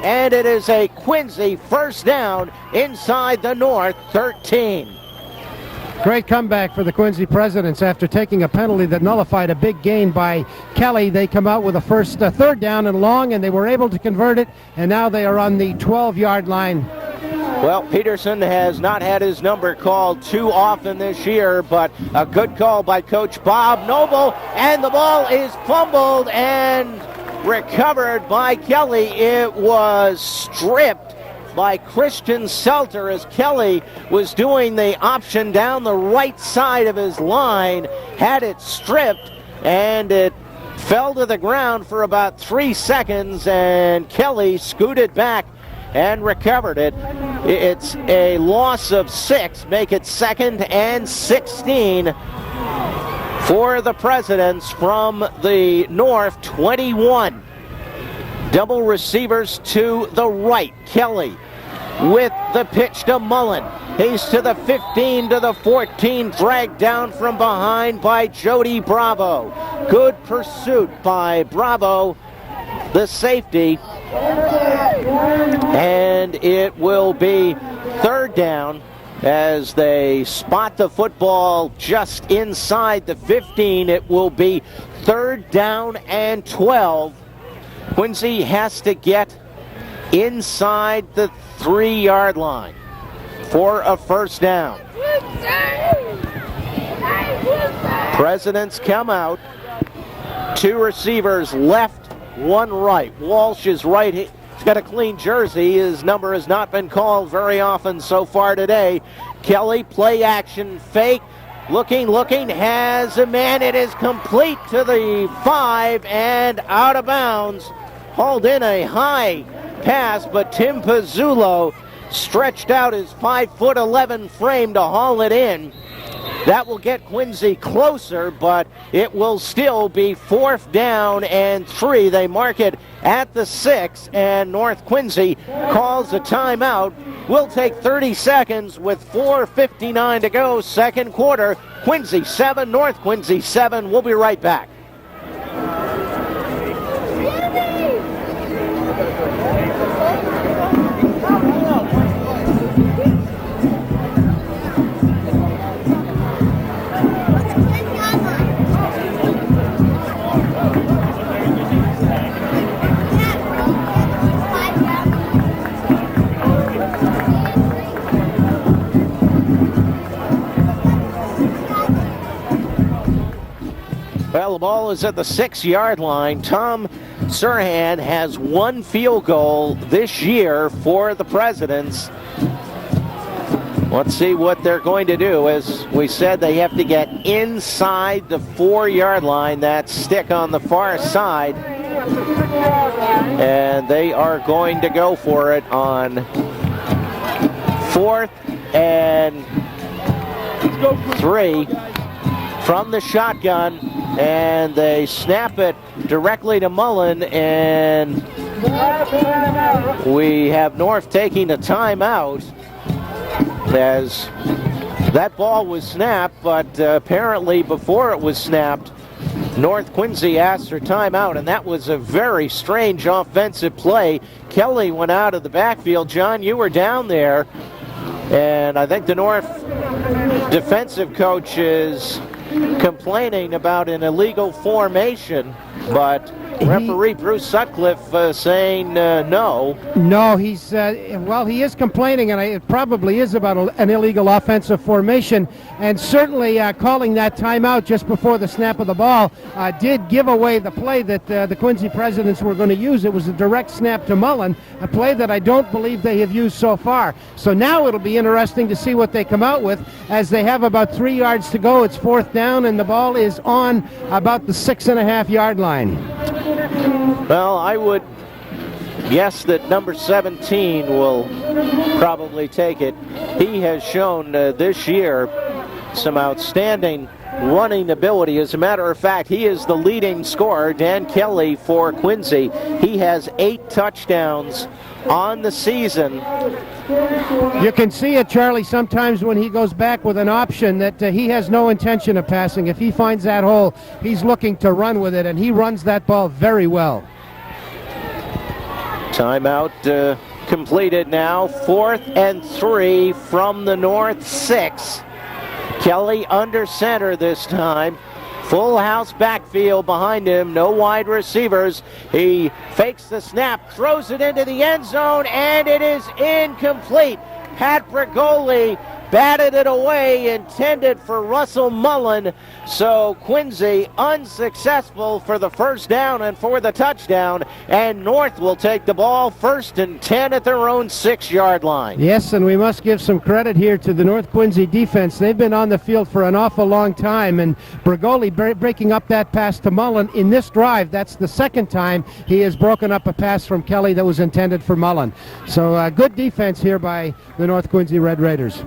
And it is a Quincy first down inside the North 13. Great comeback for the Quincy Presidents after taking a penalty that nullified a big gain by Kelly. They come out with a third down and long, and they were able to convert it, and now they are on the 12-yard line. Well, Peterson has not had his number called too often this year, but a good call by Coach Bob Noble, and the ball is fumbled and recovered by Kelly. It was stripped by Christian Selter as Kelly was doing the option down the right side of his line, had it stripped, and it fell to the ground for about 3 seconds, and Kelly scooted back and recovered it. It's a loss of 6, make it 2nd and 16 for the Presidents from the North 21. Double receivers to the right. Kelly with the pitch to Mullen. He's to the 15, to the 14, dragged down from behind by Jody Bravo. Good pursuit by Bravo, the safety. And it will be 3rd down as they spot the football just inside the 15. It will be 3rd down and 12. Quincy has to get inside the 3-yard line for a 1st down. Presidents come out. 2 receivers left, 1 right. Walsh is right. He's got a clean jersey. His number has not been called very often so far today. Kelly, play action, fake. Looking, has a man. It is complete to the 5 and out of bounds. Hauled in a high pass, but Tim Pizzulo stretched out his 5'11" frame to haul it in. That will get Quincy closer, but it will still be 4th down and 3. They mark it at the 6, and North Quincy calls a timeout. We'll take 30 seconds with 4:59 to go, 2nd quarter. Quincy 7, North Quincy 7. We'll be right back. Well, the ball is at the 6-yard line. Tom Serhan has 1 field goal this year for the Presidents. Let's see what they're going to do. As we said, they have to get inside the 4-yard line, that stick on the far side. And they are going to go for it on 4th and 3 from the shotgun. And they snap it directly to Mullen, and we have North taking a timeout as that ball was snapped, but apparently before it was snapped, North Quincy asked for timeout, and that was a very strange offensive play. Kelly went out of the backfield. John, you were down there, and I think the North defensive coach is complaining about an illegal formation, but referee Bruce Sutcliffe saying no. No, he's, he is complaining, and it probably is about an illegal offensive formation, and certainly calling that timeout just before the snap of the ball did give away the play that the Quincy Presidents were going to use. It was a direct snap to Mullen, a play that I don't believe they have used so far. So now it'll be interesting to see what they come out with as they have about 3 yards to go. It's 4th down, and the ball is on about the 6.5-yard line. Well, I would guess that number 17 will probably take it. He has shown this year some outstanding running ability. As a matter of fact, he is the leading scorer, Dan Kelly, for Quincy. He has 8 touchdowns on the season. You can see it, Charlie, sometimes when he goes back with an option that he has no intention of passing. If he finds that hole, he's looking to run with it, and he runs that ball very well. Timeout completed now. 4th and 3 from the North 6. Kelly under center this time. Full house backfield behind him, no wide receivers. He fakes the snap, throws it into the end zone, and it is incomplete. Pat Brigoli batted it away, intended for Russell Mullen. So Quincy unsuccessful for the first down and for the touchdown. And North will take the ball 1st and 10 at their own 6-yard line. Yes, and we must give some credit here to the North Quincy defense. They've been on the field for an awful long time, and Brigoli breaking up that pass to Mullen in this drive. That's the second time he has broken up a pass from Kelly that was intended for Mullen. So good defense here by the North Quincy Red Raiders.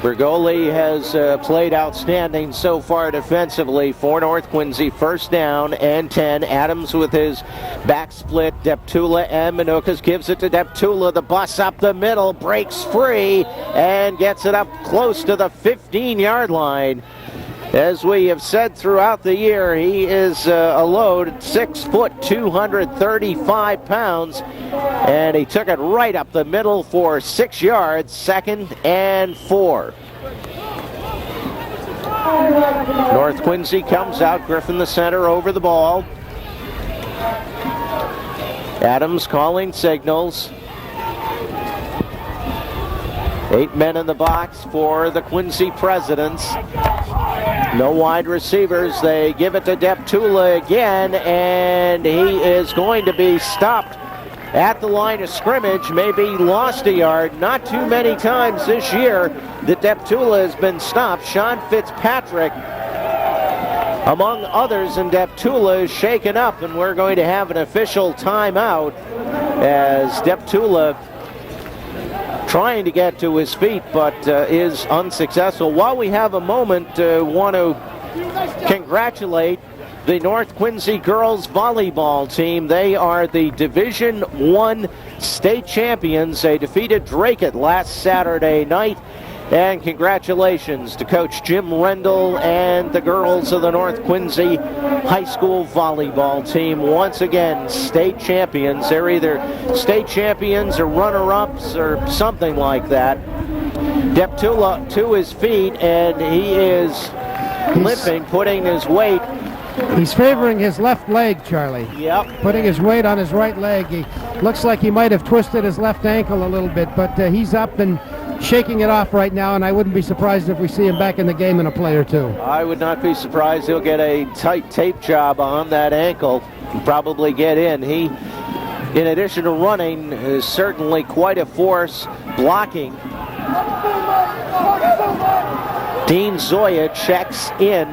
Brigoli has played outstanding so far defensively for North Quincy. 1st down and 10. Adams with his back split. Deptula and Manukas gives it to Deptula. The bus up the middle, breaks free, and gets it up close to the 15-yard line. As we have said throughout the year, he is a load, 6 foot, 235 pounds, and he took it right up the middle for 6 yards, 2nd and 4. North Quincy comes out, Griffin the center over the ball. Adams calling signals. 8 men in the box for the Quincy Presidents. No wide receivers. They give it to Deptula again, and he is going to be stopped at the line of scrimmage. Maybe lost a yard. Not too many times this year that Deptula has been stopped. Sean Fitzpatrick, among others, and Deptula is shaken up, and we're going to have an official timeout as Deptula trying to get to his feet, but is unsuccessful. While we have a moment, want to congratulate the North Quincy girls volleyball team. They are the Division I state champions. They defeated Dracut last Saturday night. And congratulations to Coach Jim Rendell and the girls of the North Quincy High School volleyball team. Once again, state champions. They're either state champions or runner-ups or something like that. Deptula to his feet, and he is limping, putting his weight. He's favoring his left leg, Charlie. Yep. Putting his weight on his right leg. He looks like he might have twisted his left ankle a little bit, but he's up and shaking it off right now, and I wouldn't be surprised if we see him back in the game in a play or two. I would not be surprised. He'll get a tight tape job on that ankle. Probably get in. He, in addition to running, is certainly quite a force blocking. Dean Zoya checks in,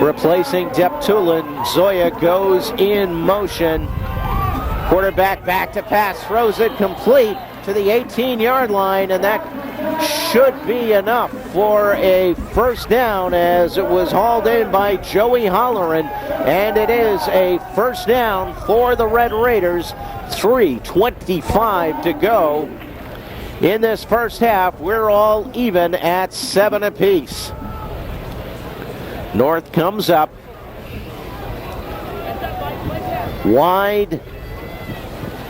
replacing Deptula. Zoya goes in motion. Quarterback back to pass, throws it complete to the 18-yard line, and that should be enough for a first down as it was hauled in by Joey Holleran, and it is a first down for the Red Raiders. 3:25 to go in this first half. We're all even at 7 apiece. North comes up wide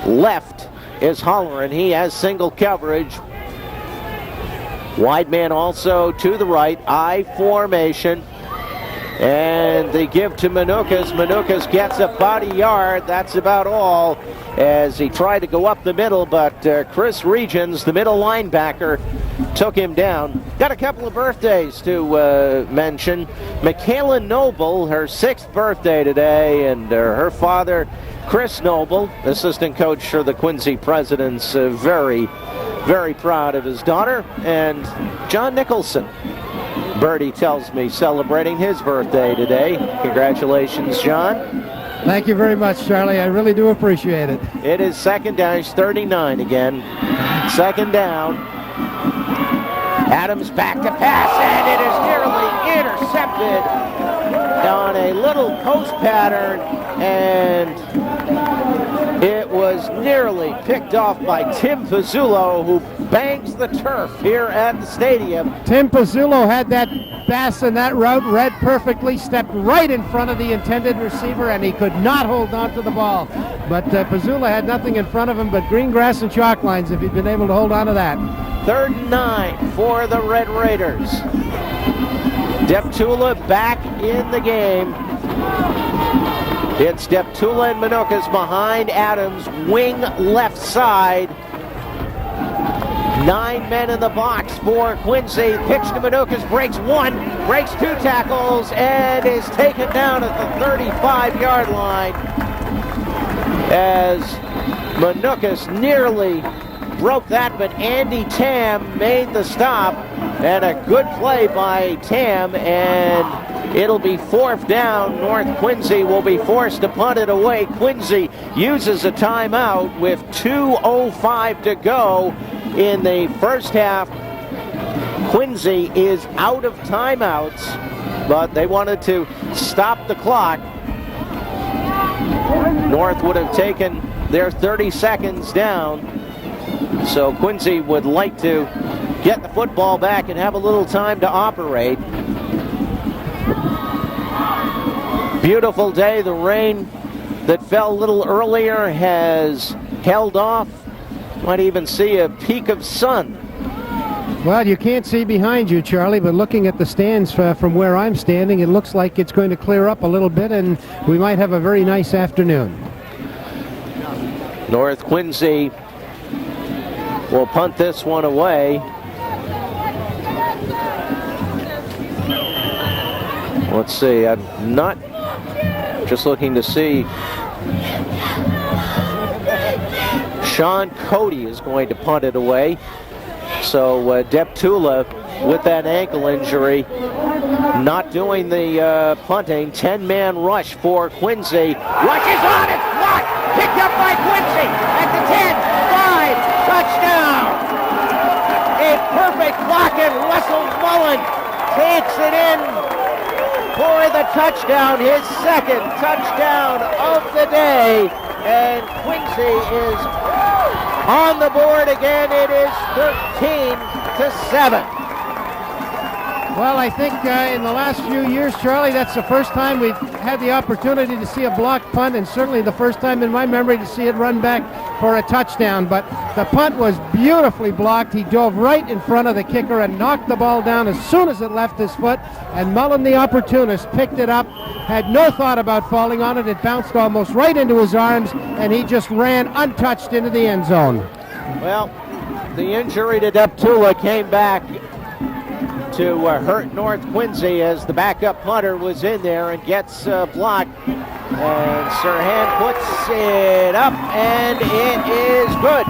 left is Holleran. He has single coverage. Wide man also to the right. I formation. And they give to Manukas. Manukas gets about a yard. That's about all as he tried to go up the middle, but Chris Regions, the middle linebacker, took him down. Got a couple of birthdays to mention. Michaela Noble, her 6th birthday today, and her father, Chris Noble, assistant coach for the Quincy Presidents, very, very proud of his daughter. And John Nicholson, Bertie tells me, celebrating his birthday today. Congratulations, John. Thank you very much, Charlie. I really do appreciate it. It is second down. He's 39 again. Second down. Adams back to pass, and it is nearly intercepted on a little post pattern, and It was nearly picked off by Tim Pizzullo, who bangs the turf here at the stadium. Tim Pizzullo had that pass and that route read perfectly, stepped right in front of the intended receiver, and he could not hold on to the ball. But Pizzullo had nothing in front of him but green grass and chalk lines if he'd been able to hold on to that. 3rd and 9 for the Red Raiders. Deptula back in the game. It's Deptula and Manukas behind Adams, wing left side. 9 men in the box for Quincy. Pitch to Manukas, breaks 1, breaks 2 tackles, and is taken down at the 35-yard line as Manukas nearly broke that, but Andy Tam made the stop, and a good play by Tam, and it'll be 4th down. North Quincy will be forced to punt it away. Quincy uses a timeout with 2:05 to go in the first half. Quincy is out of timeouts, but they wanted to stop the clock. North would have taken their 30 seconds down. So Quincy would like to get the football back and have a little time to operate. Beautiful day. The rain that fell a little earlier has held off. Might even see a peak of sun. Well, you can't see behind you, Charlie, but looking at the stands from where I'm standing, it looks like it's going to clear up a little bit, and we might have a very nice afternoon. North Quincy will punt this one away. Let's see, I'm not just looking to see. Sean Cody is going to punt it away. So Deptula with that ankle injury not doing the punting. 10-man rush for Quincy. Rushes on it, blocked, picked up by Quincy at the 10, 5, touchdown. A perfect block, and Russell Mullen takes it in for the touchdown, his 2nd touchdown of the day, and Quincy is on the board again. It is 13-7. Well, I think in the last few years, Charlie, that's the first time we've had the opportunity to see a blocked punt, and certainly the first time in my memory to see it run back for a touchdown. But the punt was beautifully blocked. He dove right in front of the kicker and knocked the ball down as soon as it left his foot, and Mullen, the opportunist, picked it up, had no thought about falling on it. It bounced almost right into his arms, and he just ran untouched into the end zone. Well, the injury to Deptula came back to hurt North Quincy as the backup punter was in there and gets blocked. And Sirhan puts it up, and it is good.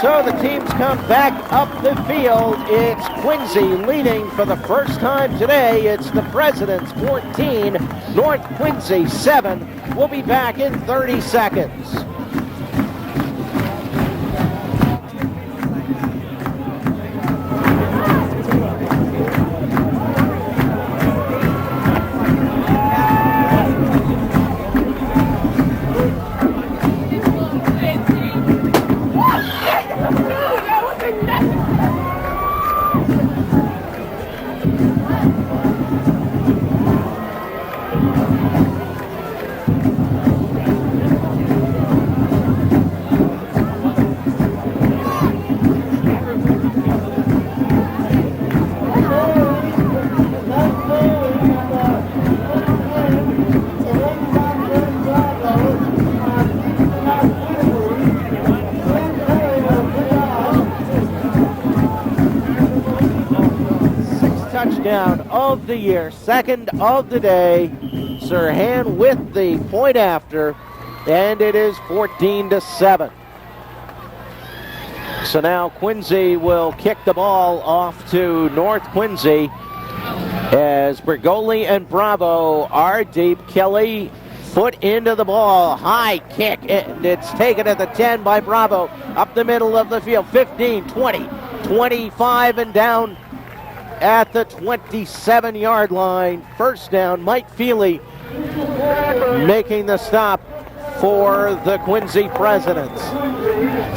So the teams come back up the field. It's Quincy leading for the first time today. It's the Presidents 14, North Quincy 7. We'll be back in 30 seconds. Touchdown of the year, 2nd of the day. Sirhan with the point after, and it is 14-7. So now Quincy will kick the ball off to North Quincy as Bergoli and Bravo are deep. Kelly foot into the ball, high kick, and it's taken at the 10 by Bravo, up the middle of the field, 15, 20, 25, and down at the 27-yard line. First down. Mike Feely making the stop for the Quincy Presidents.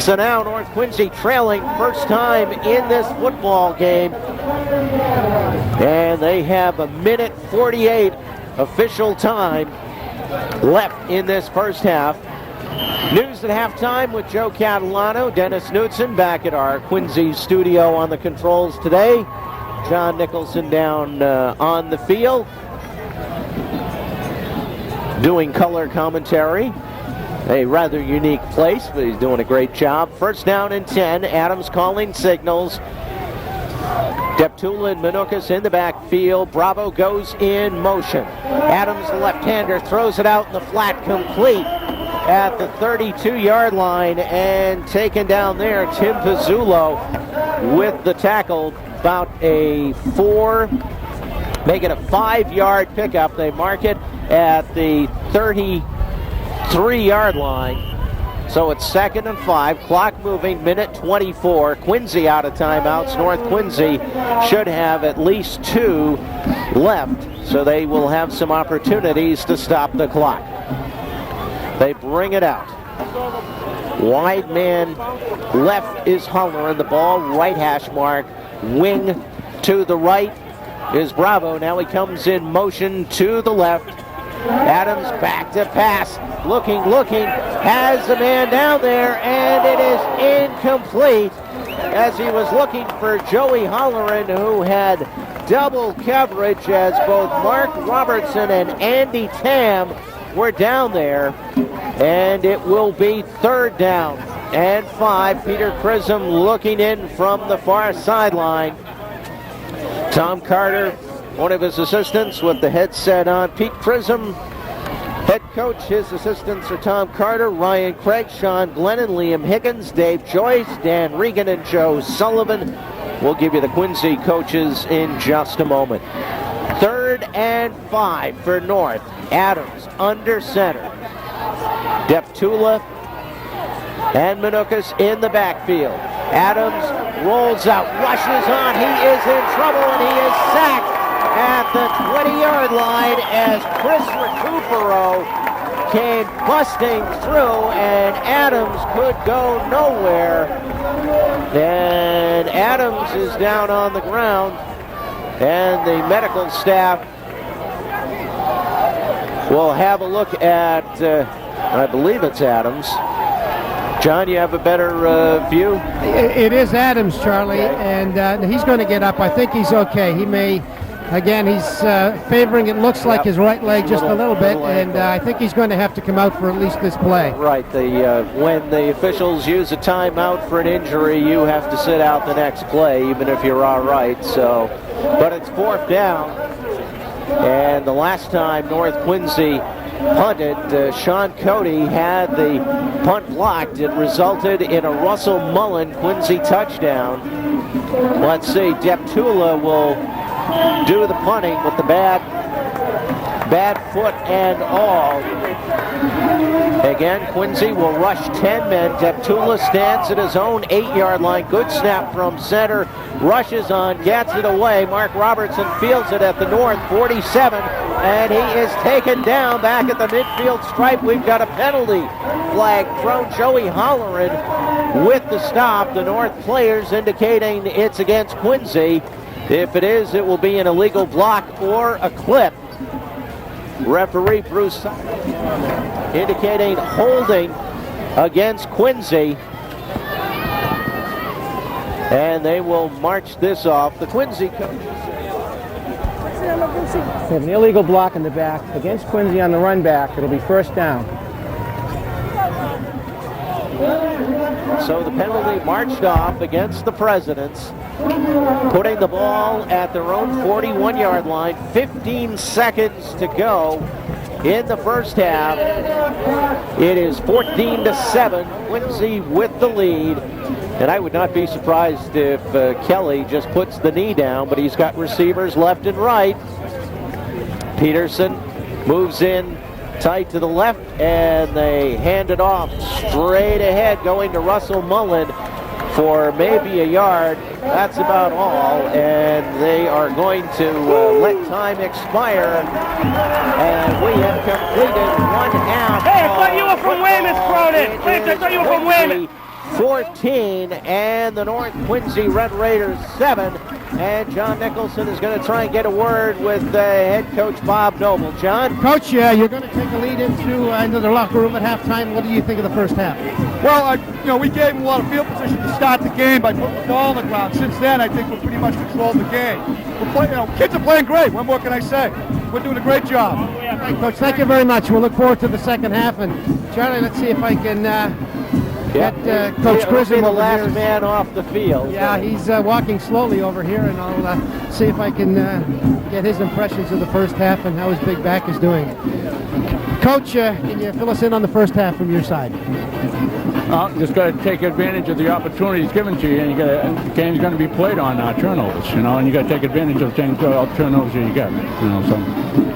So now North Quincy trailing first time in this football game. And they have a minute 48 official time left in this first half. News at halftime with Joe Catalano, Dennis Knudsen back at our Quincy studio on the controls today. John Nicholson down on the field doing color commentary. A rather unique place, but he's doing a great job. First down and 10. Adams calling signals. Deptula and Manukas in the backfield. Bravo goes in motion. Adams, the left-hander, throws it out in the flat, complete at the 32-yard line, and taken down there. Tim Pizzullo with the tackle. About a 4, make it a 5-yard pickup. They mark it at the 33-yard line. So it's 2nd and 5. Clock moving, minute 24. Quincy out of timeouts. North Quincy should have at least 2 left, so they will have some opportunities to stop the clock. They bring it out. Wide man left is Holler, the ball right hash mark. Wing to the right is Bravo. Now he comes in motion to the left. Adams back to pass. Looking, has a man down there, and it is incomplete as he was looking for Joey Holleran, who had double coverage as both Mark Robertson and Andy Tam were down there. And it will be 3rd down and 5. Peter Chisholm looking in from the far sideline. Tom Carter, one of his assistants, with the headset on. Pete Chisholm, head coach. His assistants are Tom Carter, Ryan Craig, Sean Glennon, Liam Higgins, Dave Joyce, Dan Regan, and Joe Sullivan. We'll give you the Quincy coaches in just a moment. 3rd and 5 for North. Adams under center. Deptula and Manukas in the backfield. Adams rolls out, rushes on. He is in trouble, and he is sacked at the 20-yard line as Chris Recupero came busting through, and Adams could go nowhere. And Adams is down on the ground, and the medical staff will have a look at, I believe it's Adams. John, you have a better view? It is Adams, Charlie, and he's going to get up. I think he's okay. He may, again, he's favoring, it looks like, his right leg just a little bit, and I think he's going to have to come out for at least this play. Right. When the officials use a timeout for an injury, you have to sit out the next play, even if you're all right. So, but it's 4th down, and the last time North Quincy punted, Sean Cody had the punt blocked. It resulted in a Russell Mullen Quincy touchdown. Let's see, Deptula will do the punting with the bad foot and all. Again, Quincy will rush 10 men. Deptula stands at his own 8-yard line. Good snap from center. Rushes on, gets it away. Mark Robertson fields it at the North 47, and he is taken down back at the midfield stripe. We've got a penalty flag thrown. Joey Holleran with the stop. The North players indicating it's against Quincy. If it is, it will be an illegal block or a clip. Referee Bruce indicating holding against Quincy. And they will march this off. The Quincy coaches. They have an illegal block in the back against Quincy on the run back. It'll be 1st down. So the penalty marched off against the Presidents, putting the ball at their own 41-yard line. 15 seconds to go in the first half. It is 14-7. Quincy with the lead. And I would not be surprised if Kelly just puts the knee down, but he's got receivers left and right. Peterson moves in tight to the left, and they hand it off straight ahead, going to Russell Mullen for maybe a yard. That's about all, and they are going to let time expire, and we have completed 1 half of thought you were from Weymouth, Cronin. Lance, I thought you were from Weymouth. 14 and the North Quincy Red Raiders 7. And John Nicholson is going to try and get a word with head coach Bob Noble. John? Coach, you're going to take a lead into the locker room at halftime. What do you think of the first half? Well, we gave them a lot of field position to start the game by putting the ball on the ground. Since then, I think we pretty much controlled the game. Kids are playing great. What more can I say? We're doing a great job. All right, Coach, thank you very much. We'll look forward to the second half. And Charlie, let's see if I can get Coach Grissom the over last here. man off the field. Yeah, he's walking slowly over here, and I'll see if I can get his impressions of the first half and how his big back is doing. Coach, can you fill us in on the first half from your side? Just got to take advantage of the opportunities given to you, and the game's going to be played on turnovers, and you got to take advantage of the turnovers that you get, So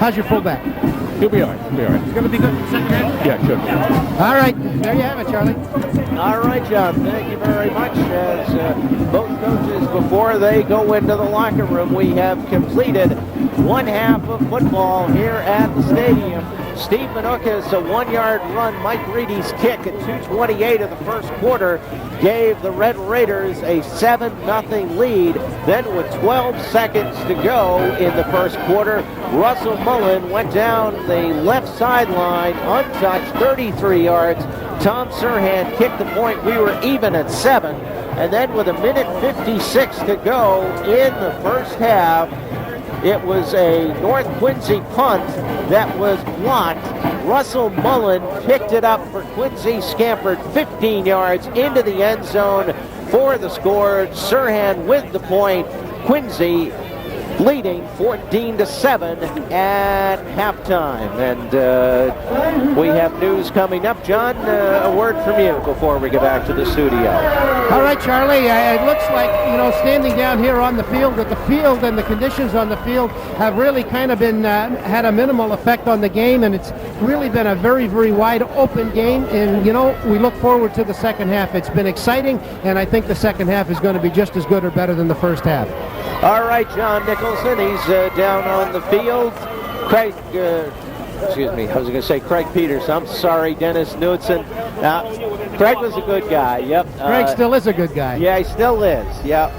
how's your fullback? He'll be all right. He's going to be good in the second half? Yeah, sure. All right, there you have it, Charlie. All right, John, thank you very much. As both coaches, before they go into the locker room, we have completed one half of football here at the stadium. Steve Manukas, a 1-yard run. Mike Reedy's kick at 2:28 of the first quarter gave the Red Raiders a 7-0 lead. Then with 12 seconds to go in the first quarter, Russell Mullen went down the left sideline, untouched, 33 yards. Tom Serhan kicked the point. We were even at 7. And then with 1:56 to go in the first half, it was a North Quincy punt that was blocked. Russell Mullen picked it up for Quincy, scampered 15 yards into the end zone for the score. Serhan with the point. Quincy leading 14-7 at halftime. And we have news coming up. John, a word from you before we get back to the studio. All right, Charlie, it looks like, standing down here on the field, that the field and the conditions on the field have really kind of been, had a minimal effect on the game, and it's really been a very, very wide open game. And, we look forward to the second half. It's been exciting, and I think the second half is going to be just as good or better than the first half. All right, John Nicholson, he's down on the field. Craig Peters. I'm sorry, Dennis Knudsen. Craig was a good guy, yep. Craig still is a good guy. Yeah, he still is, yep.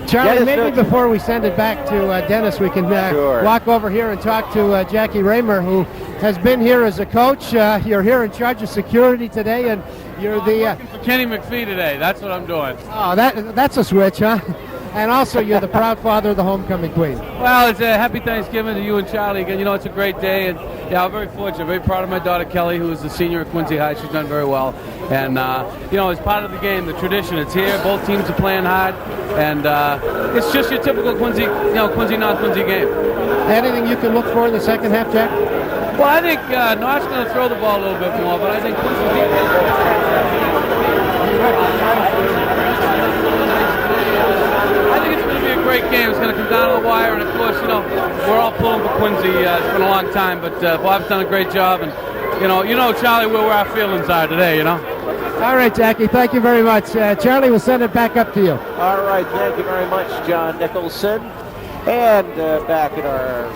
Charlie, Dennis maybe Knudsen. Before we send it back to Dennis, we can Sure. walk over here and talk to Jackie Raymer, who has been here as a coach. You're here in charge of security today, and you're the... Kenny McPhee today. That's what I'm doing. Oh, that's a switch, huh? And also, you're the proud father of the homecoming queen. Well, it's a happy Thanksgiving to you and Charlie again. It's a great day, and I'm very fortunate, very proud of my daughter Kelly, who is the senior at Quincy High. She's done very well, and it's part of the game, the tradition. It's here. Both teams are playing hard, and it's just your typical Quincy, Quincy North Quincy game. Anything you can look for in the second half, Jack? Well, I think North's going to throw the ball a little bit more, but I think great game. It's going to come down to the wire, and of course, we're all pulling for Quincy. It's been a long time, but Bob's done a great job, and Charlie, where our feelings are today. All right, Jackie. Thank you very much. Charlie, will send it back up to you. All right, thank you very much, John Nicholson. And back at our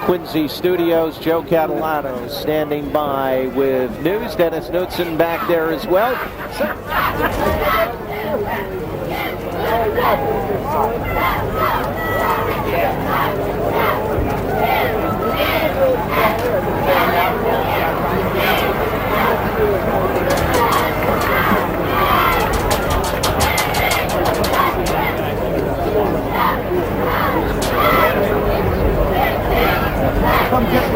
Quincy studios, Joe Catalano standing by with news. Dennis Knudsen back there as well. Come get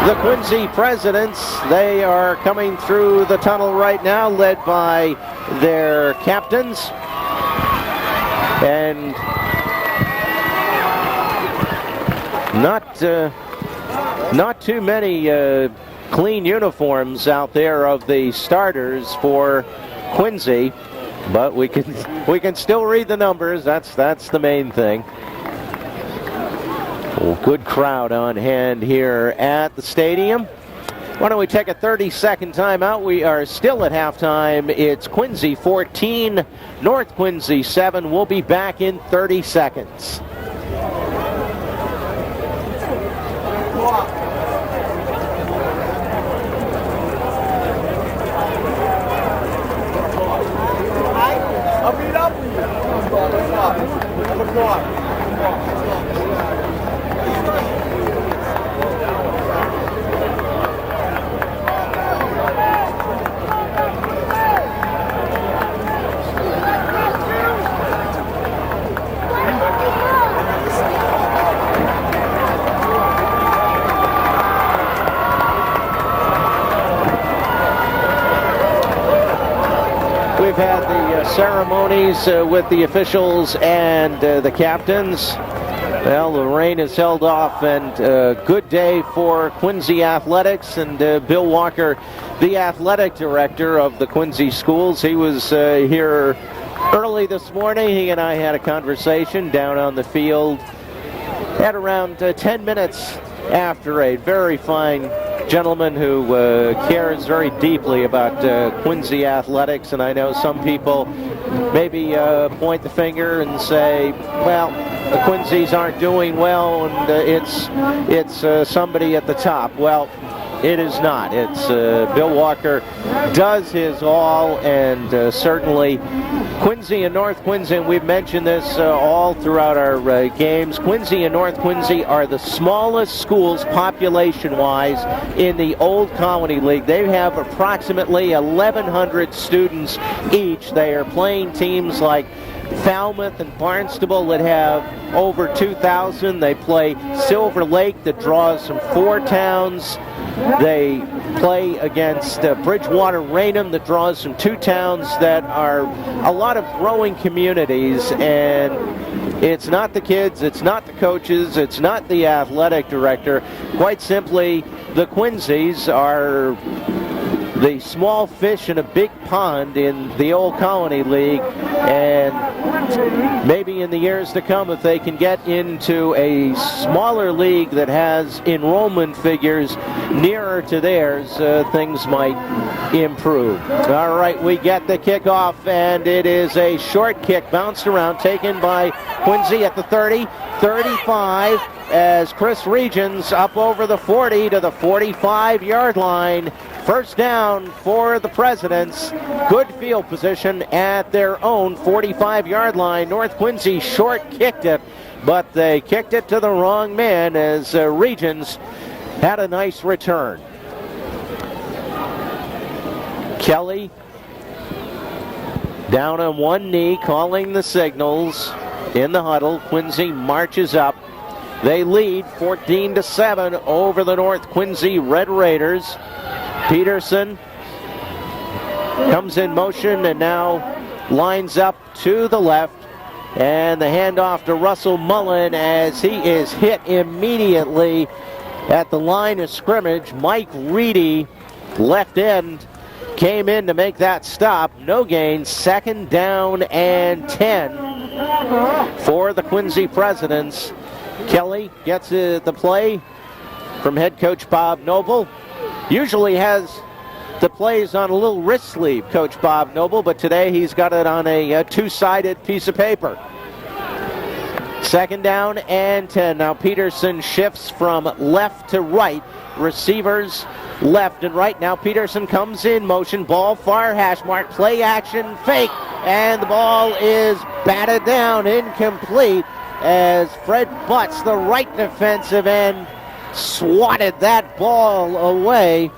The Quincy Presidents, they are coming through the tunnel right now, led by their captains. And not too many clean uniforms out there of the starters for Quincy, but we can still read the numbers. That's the main thing. Good crowd on hand here at the stadium. Why don't we take a 30-second timeout? We are still at halftime. It's Quincy 14, North Quincy 7. We'll be back in 30 seconds. I'll beat up. We've had the ceremonies with the officials and the captains. Well, the rain has held off, and good day for Quincy Athletics. And Bill Walker, the athletic director of the Quincy schools, he was here early this morning. He and I had a conversation down on the field at around 10 minutes after. A very fine gentleman who cares very deeply about Quincy athletics, and I know some people maybe point the finger and say, well, the Quincy's aren't doing well, and it's somebody at the top. Well, it is not. It's Bill Walker does his all, and certainly Quincy and North Quincy, and we've mentioned this all throughout our games, Quincy and North Quincy are the smallest schools population-wise in the Old Colony League. They have approximately 1,100 students each. They are playing teams like Falmouth and Barnstable that have over 2,000. They play Silver Lake that draws from 4 towns. They play against Bridgewater Raynham that draws from 2 towns that are a lot of growing communities. And it's not the kids, it's not the coaches, it's not the athletic director. Quite simply, the Quincy's are the small fish in a big pond in the Old Colony League, and maybe in the years to come, if they can get into a smaller league that has enrollment figures nearer to theirs, things might improve. All right, we get the kickoff, and it is a short kick bounced around, taken by Quincy at the 30, 35, as Chris Regions up over the 40 to the 45-yard line. First down for the Presidents. Good field position at their own 45-yard line. North Quincy short kicked it, but they kicked it to the wrong man as Regions had a nice return. Kelly down on one knee, calling the signals in the huddle. Quincy marches up. They lead 14-7 over the North Quincy Red Raiders. Peterson comes in motion and now lines up to the left, and the handoff to Russell Mullen as he is hit immediately at the line of scrimmage. Mike Reedy, left end, came in to make that stop. No gain. Second down and 10 for the Quincy Presidents. Kelly gets the play from head coach Bob Noble. Usually has the plays on a little wrist sleeve, Coach Bob Noble, but today he's got it on a two-sided piece of paper. Second down and 10. Now Peterson shifts from left to right. Receivers left and right. Now Peterson comes in motion, ball far hash mark, play action, fake, and the ball is batted down, incomplete, as Fred Butts, the right defensive end, swatted that ball away.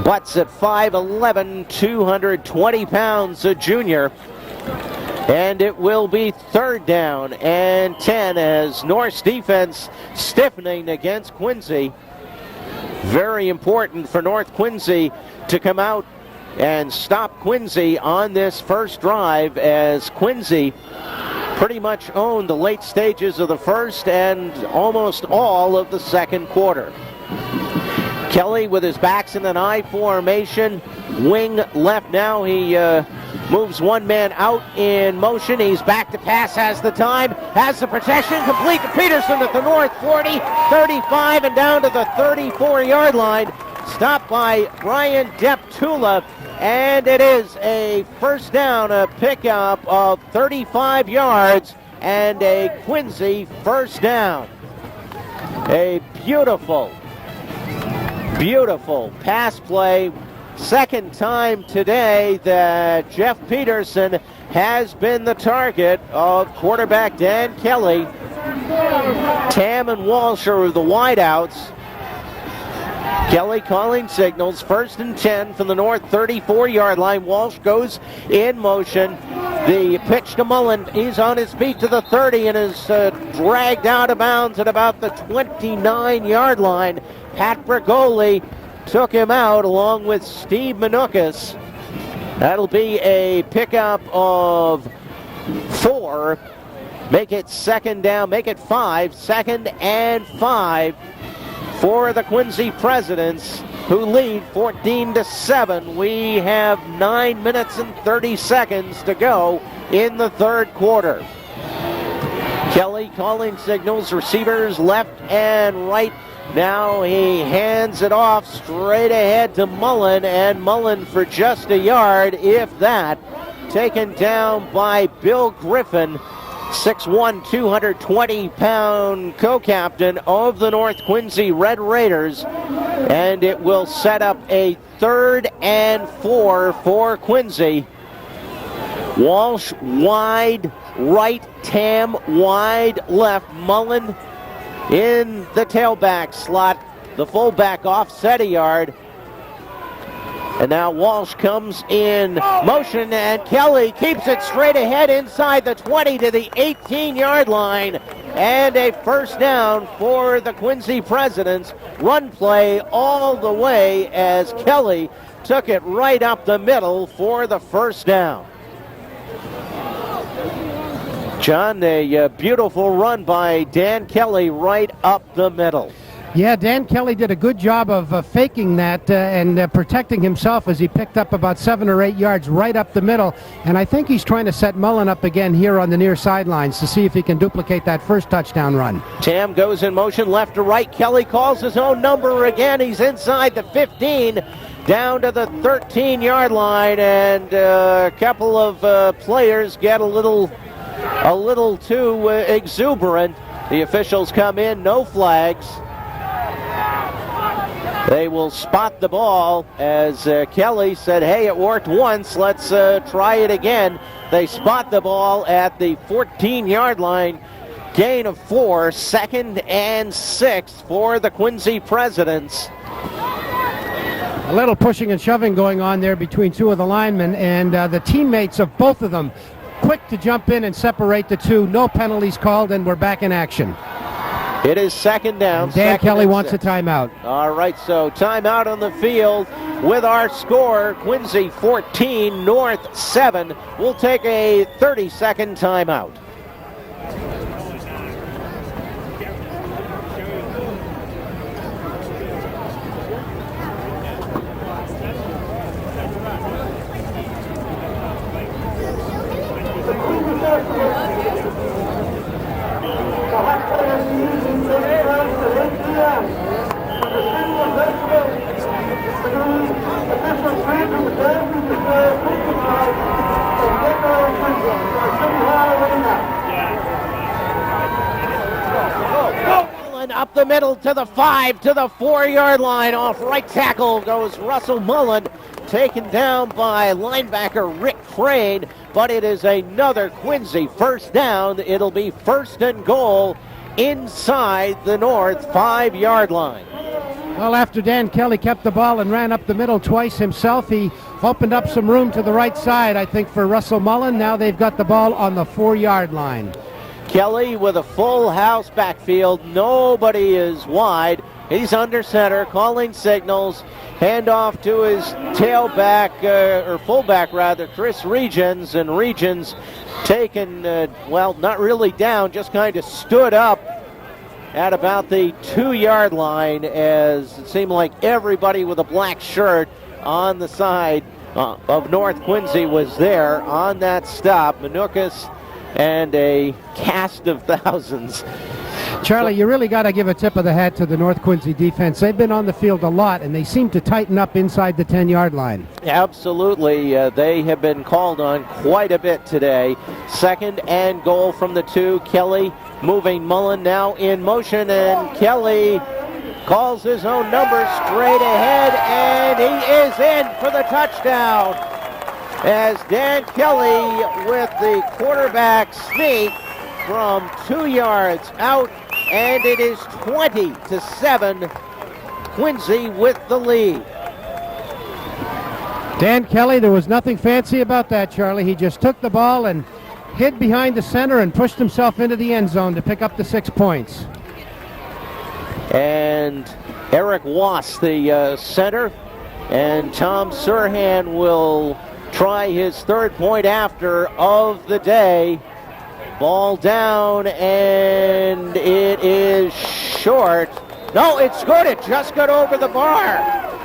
Butts at 5'11", 220 pounds, a junior. And it will be 3rd down and 10 as North's defense stiffening against Quincy. Very important for North Quincy to come out and stop Quincy on this first drive, as Quincy pretty much owned the late stages of the first and almost all of the second quarter. Kelly with his backs in an I formation, wing left now. He moves one man out in motion. He's back to pass, has the time, has the protection, complete to Peterson at the North 40, 35, and down to the 34-yard line. Stopped by Brian Deptula, and it is a first down, a pickup of 35 yards, and a Quincy first down. A beautiful pass play. Second time today that Jeff Peterson has been the target of quarterback Dan Kelly. Tam and Walsh are the wideouts. Kelly calling signals, 1st and 10 from the North 34-yard line. Walsh goes in motion. The pitch to Mullen. He's on his feet to the 30 and is dragged out of bounds at about the 29-yard line. Pat Bergoli took him out along with Steve Manukas. That'll be a pickup of 4. Make it 2nd down, make it 5. 2nd and 5 for the Quincy Presidents, who lead 14-7. We have 9 minutes and 30 seconds to go in the third quarter. Kelly calling signals, receivers left and right. Now he hands it off straight ahead to Mullen, and Mullen for just a yard, if that. Taken down by Bill Griffin, 6'1", 220-pound co-captain of the North Quincy Red Raiders. And it will set up a 3rd and 4 for Quincy. Walsh wide right, Tam wide left, Mullen in the tailback slot, the fullback offset a yard. And now Walsh comes in motion, and Kelly keeps it straight ahead inside the 20 to the 18-yard line. And a first down for the Quincy Presidents. Run play all the way as Kelly took it right up the middle for the first down. John, a beautiful run by Dan Kelly right up the middle. Yeah, Dan Kelly did a good job of faking that and protecting himself as he picked up about 7 or 8 yards right up the middle. And I think he's trying to set Mullen up again here on the near sidelines to see if he can duplicate that first touchdown run. Tam goes in motion left to right. Kelly calls his own number again. He's inside the 15, down to the 13-yard line, and a couple of players get a little too exuberant. The officials come in, no flags. They will spot the ball as Kelly said, hey, it worked once, let's try it again. They spot the ball at the 14-yard line. Gain of 4, 2nd and 6 for the Quincy Presidents. A little pushing and shoving going on there between two of the linemen, and the teammates of both of them quick to jump in and separate the two. No penalties called, and we're back in action. It is 2nd down. Dan Kelly wants a timeout. All right, so timeout on the field with our score, Quincy 14, North 7. We'll take a 30-second timeout. Mullen up the middle to the 5, to the 4-yard line. Off right tackle goes Russell Mullen, taken down by linebacker Rick Crane, but it is another Quincy first down. It'll be 1st and goal inside the North 5-yard line. Well, after Dan Kelly kept the ball and ran up the middle twice himself, he opened up some room to the right side, I think, for Russell Mullen. Now they've got the ball on the 4-yard line. Kelly with a full house backfield. Nobody is wide. He's under center, calling signals. Handoff to his tailback, or fullback rather, Chris Regions. And Regions taken, well, not really down, just kind of stood up at about the 2-yard line, as it seemed like everybody with a black shirt on the side of North Quincy was there on that stop. Manukas and a cast of thousands. Charlie, you really got to give a tip of the hat to the North Quincy defense. They've been on the field a lot, and they seem to tighten up inside the 10-yard line. Absolutely. They have been called on quite a bit today. 2nd and goal from the 2. Kelly moving Mullen now in motion, and Kelly calls his own number straight ahead, and he is in for the touchdown. As Dan Kelly with the quarterback sneak from 2 yards out, and it is 20-7. Quincy with the lead. Dan Kelly, there was nothing fancy about that, Charlie. He just took the ball and hid behind the center and pushed himself into the end zone to pick up the 6 points. And Eric Wass, the center, and Tom Surhan will try his 3rd point after of the day. Ball down, and it is short. No, it's good. It just got over the bar.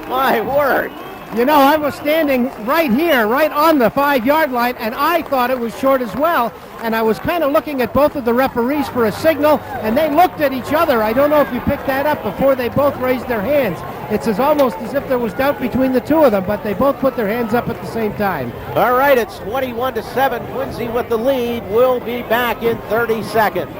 My word. You know, I was standing right here, right on the 5-yard line, and I thought it was short as well. And I was kind of looking at both of the referees for a signal, and they looked at each other. I don't know if you picked that up before they both raised their hands. It's almost as if there was doubt between the two of them, but they both put their hands up at the same time. All right, it's 21-7. Quincy with the lead. We'll be back in 30 seconds.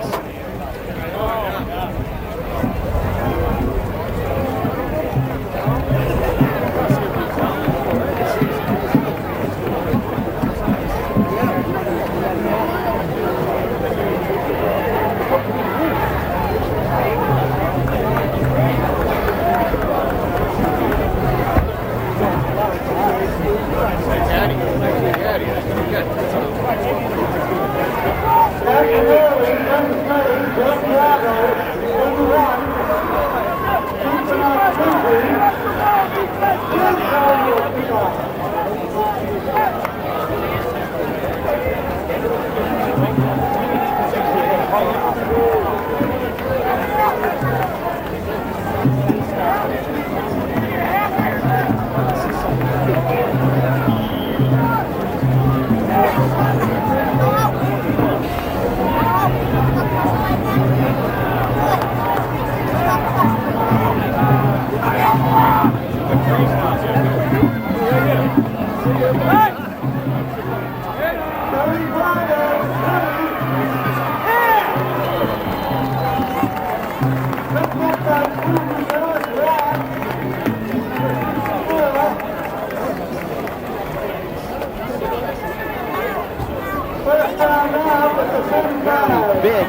Big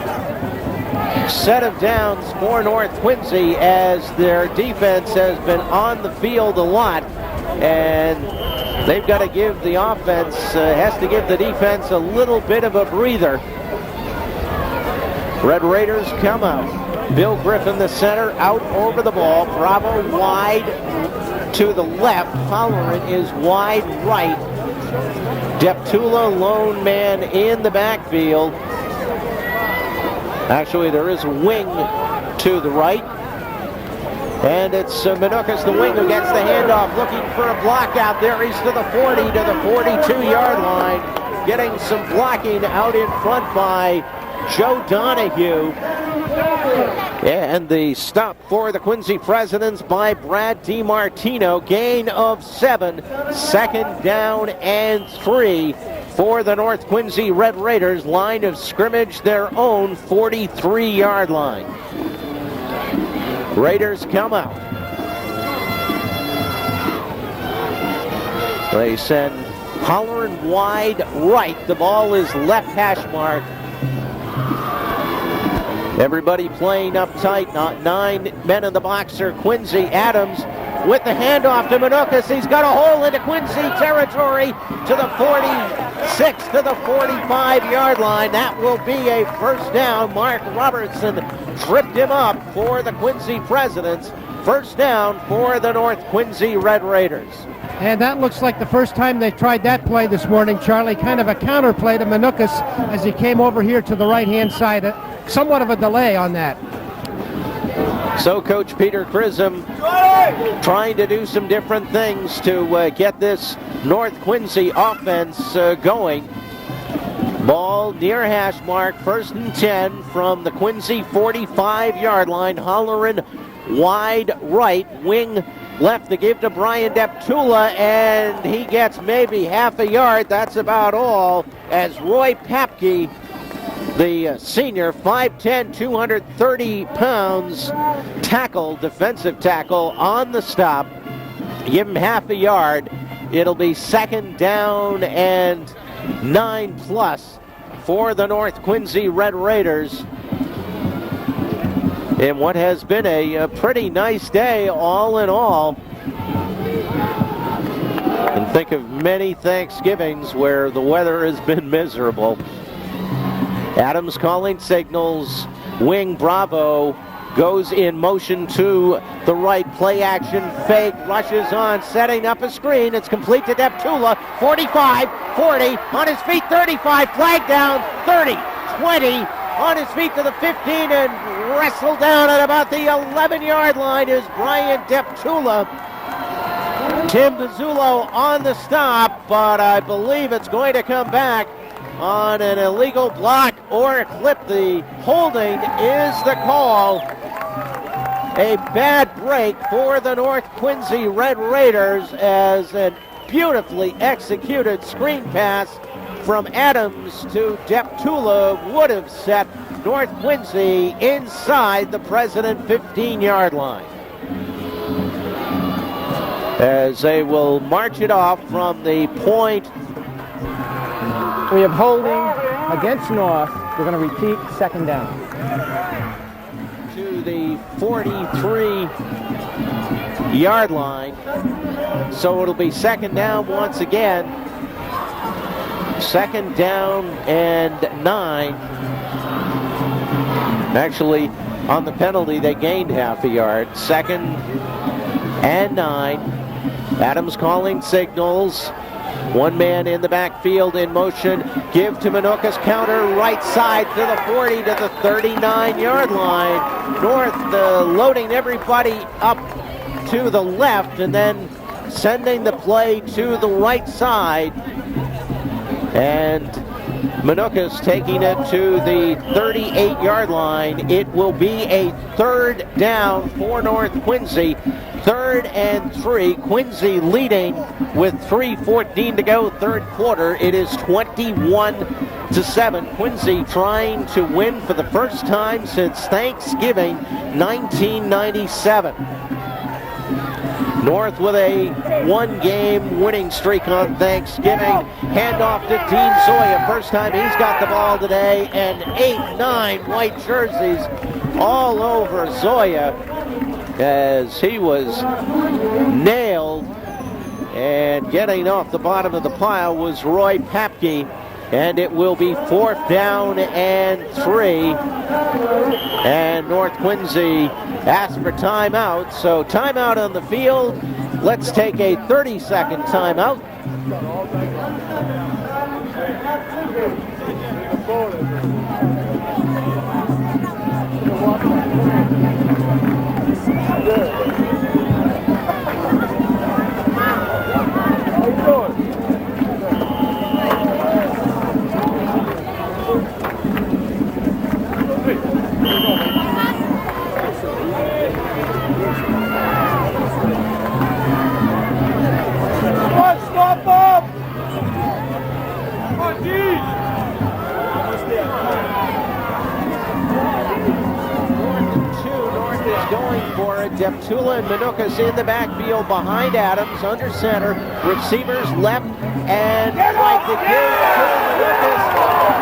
set of downs for North Quincy, as their defense has been on the field a lot, and they've got to give the offense, has to give the defense a little bit of a breather. Red Raiders come out. Bill Griffin, the center, out over the ball. Bravo wide to the left. Halloran is wide right. Deptula, lone man in the backfield. Actually, there is a wing to the right. And it's Manukas, the wing, who gets the handoff, looking for a block out there. He's to the 40, to the 42-yard line. Getting some blocking out in front by Joe Donahue. And the stop for the Quincy Presidents by Brad DiMartino. Gain of 7. 2nd down and 3 for the North Quincy Red Raiders. Line of scrimmage, their own 43-yard line. Raiders come out. They send Holleran wide right. The ball is left hash mark. Everybody playing up tight. Not 9 men in the box are Quincy. Adams with the handoff to Manukas. He's got a hole into Quincy territory to the 46 to the 45-yard line. That will be a first down. Mark Robertson tripped him up for the Quincy Presidents. First down for the North Quincy Red Raiders. And that looks like the first time they tried that play this morning, Charlie. Kind of a counter play to Manukas as he came over here to the right-hand side. Somewhat of a delay on that. So Coach Peter Chisholm trying to do some different things to get this North Quincy offense going. Ball near hash mark, 1st and 10 from the Quincy 45-yard line. Holleran wide right, wing left to give to Brian Deptula, and he gets maybe half a yard. That's about all, as Roy Papke, the senior, 5'10", 230 pounds, defensive tackle on the stop. Give him half a yard. It'll be 2nd down and 9+ for the North Quincy Red Raiders. In what has been a pretty nice day, all in all. And think of many Thanksgivings where the weather has been miserable. Adams calling signals. Wing Bravo goes in motion to the right. Play action fake. Rushes on. Setting up a screen. It's complete to Deptula. 45, 40. On his feet. 35. Flag down. 30, 20. On his feet to the 15 and wrestled down at about the 11-yard line is Brian Deptula. Tim Pizzullo on the stop, but I believe it's going to come back on an illegal block or a clip. The holding is the call. A bad break for the North Quincy Red Raiders as a beautifully executed screen pass from Adams to Deptula would have set North Quincy inside the President 15-yard line. As they will march it off from the point. We have holding against North. We're going to repeat 2nd down. To the 43-yard line. So it'll be 2nd down once again. 2nd down and 9. Actually, on the penalty, they gained half a yard. 2nd and 9. Adams calling signals. One man in the backfield in motion. Give to Manukas. Counter right side to the 40 to the 39-yard line. North loading everybody up to the left and then sending the play to the right side. And Manukas taking it to the 38-yard line. It will be a 3rd down for North Quincy. 3rd and 3. Quincy leading with 3:14 to go, 3rd quarter. It is 21-7. Quincy trying to win for the first time since Thanksgiving 1997. North with a 1-game winning streak on Thanksgiving. Handoff to Dean Zoya. First time he's got the ball today. And 8-9 white jerseys all over Zoya as he was nailed. And getting off the bottom of the pile was Roy Papke. And it will be 4th down and 3. And North Quincy asked for timeout. So timeout on the field. Let's take a 30-second timeout. Stop up! Come on, D! it. Deptula and Manukas in the backfield behind Adams, under center. Receivers left and right. The give to Manukas.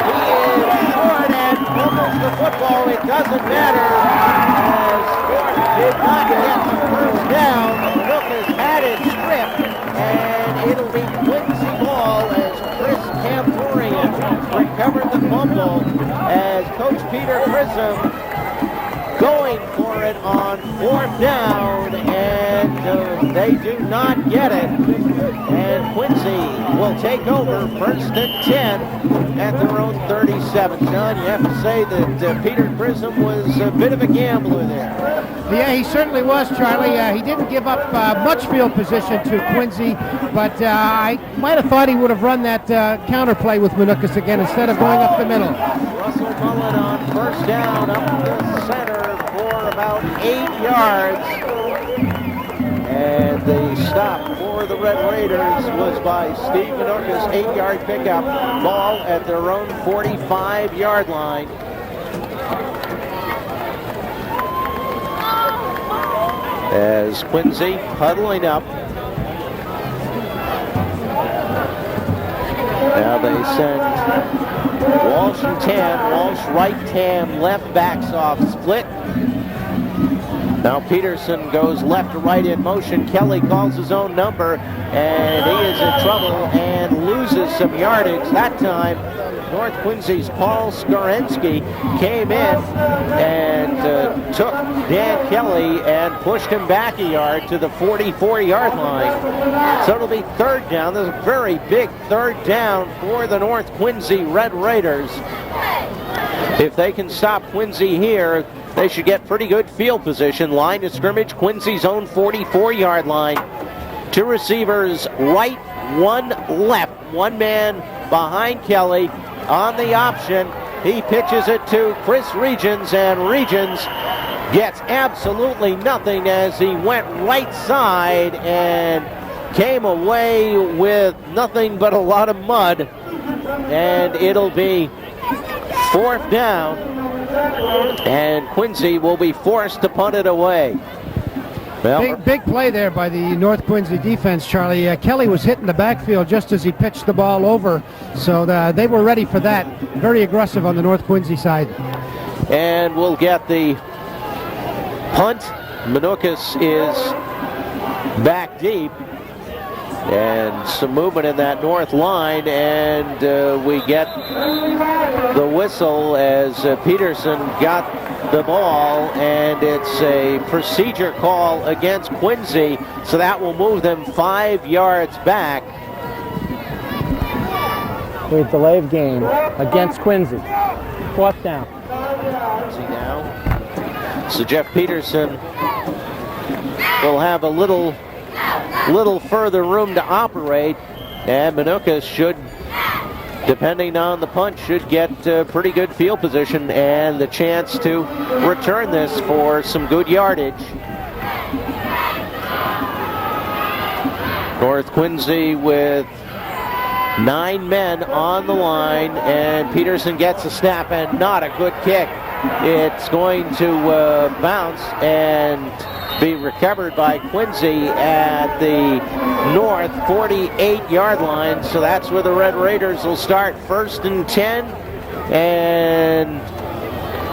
He is short and fumbles the football. It doesn't matter as Ford did not get the first down. Manukas had it stripped, and it'll be Quincy ball as Chris Camporian recovered the fumble as Coach Peter Grissom going for it on 4th down, and they do not get it. And Quincy will take over 1st and 10 at their own 37. John, you have to say that Peter Grissom was a bit of a gambler there. Yeah, he certainly was, Charlie. He didn't give up much field position to Quincy, but I might have thought he would have run that counterplay with Manukas again instead of going up the middle. Russell Mullen on 1st down up the center for about 8 yards. And the stop for the Red Raiders was by Steve Manukas, 8-yard pickup. Ball at their own 45-yard line. As Quincy huddling up. Now they send Walsh and Tam. Walsh right, Tam left, backs off split. Now Peterson goes left to right in motion. Kelly calls his own number, and he is in trouble and loses some yardage. That time, North Quincy's Paul Skorensky came in and took Dan Kelly and pushed him back a yard to the 44-yard line. So it'll be 3rd down. This is a very big 3rd down for the North Quincy Red Raiders. If they can stop Quincy here, they should get pretty good field position. Line of scrimmage, Quincy's own 44-yard line. 2 receivers right, 1 left. 1 man behind Kelly on the option. He pitches it to Chris Regions, and Regions gets absolutely nothing as he went right side and came away with nothing but a lot of mud. And it'll be 4th down, and Quincy will be forced to punt it away. Well, big play there by the North Quincy defense, Charlie. Kelly was hitting the backfield just as he pitched the ball over, so they were ready for that. Very aggressive on the North Quincy side. And we'll get the punt. Manukas is back deep. And some movement in that north line, and we get the whistle as Peterson got the ball, and it's a procedure call against Quincy, so that will move them 5 yards back. With delay of game against Quincy. 4th down. See now. So Jeff Peterson will have a little further room to operate, and Manukas should, depending on the punch, should get pretty good field position and the chance to return this for some good yardage. North Quincy with 9 men on the line, and Peterson gets a snap, and not a good kick. It's going to bounce and be recovered by Quincy at the north 48-yard line. So that's where the Red Raiders will start, 1st and 10. And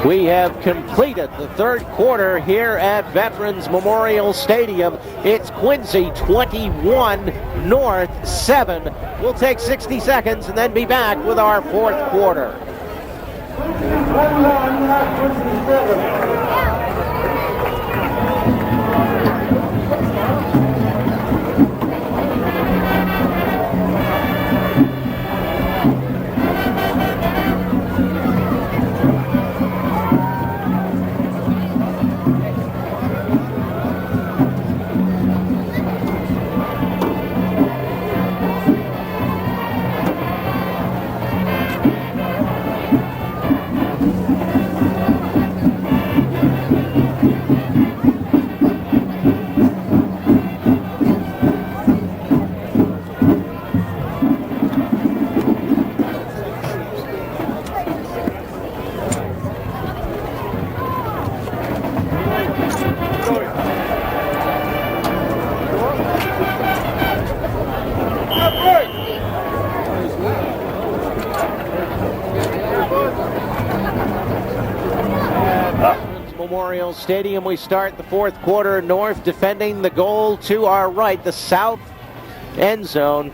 we have completed the 3rd quarter here at Veterans Memorial Stadium. It's Quincy 21, North 7. We'll take 60 seconds and then be back with our 4th quarter. Memorial Stadium. We start the fourth quarter. North defending the goal to our right, the south end zone.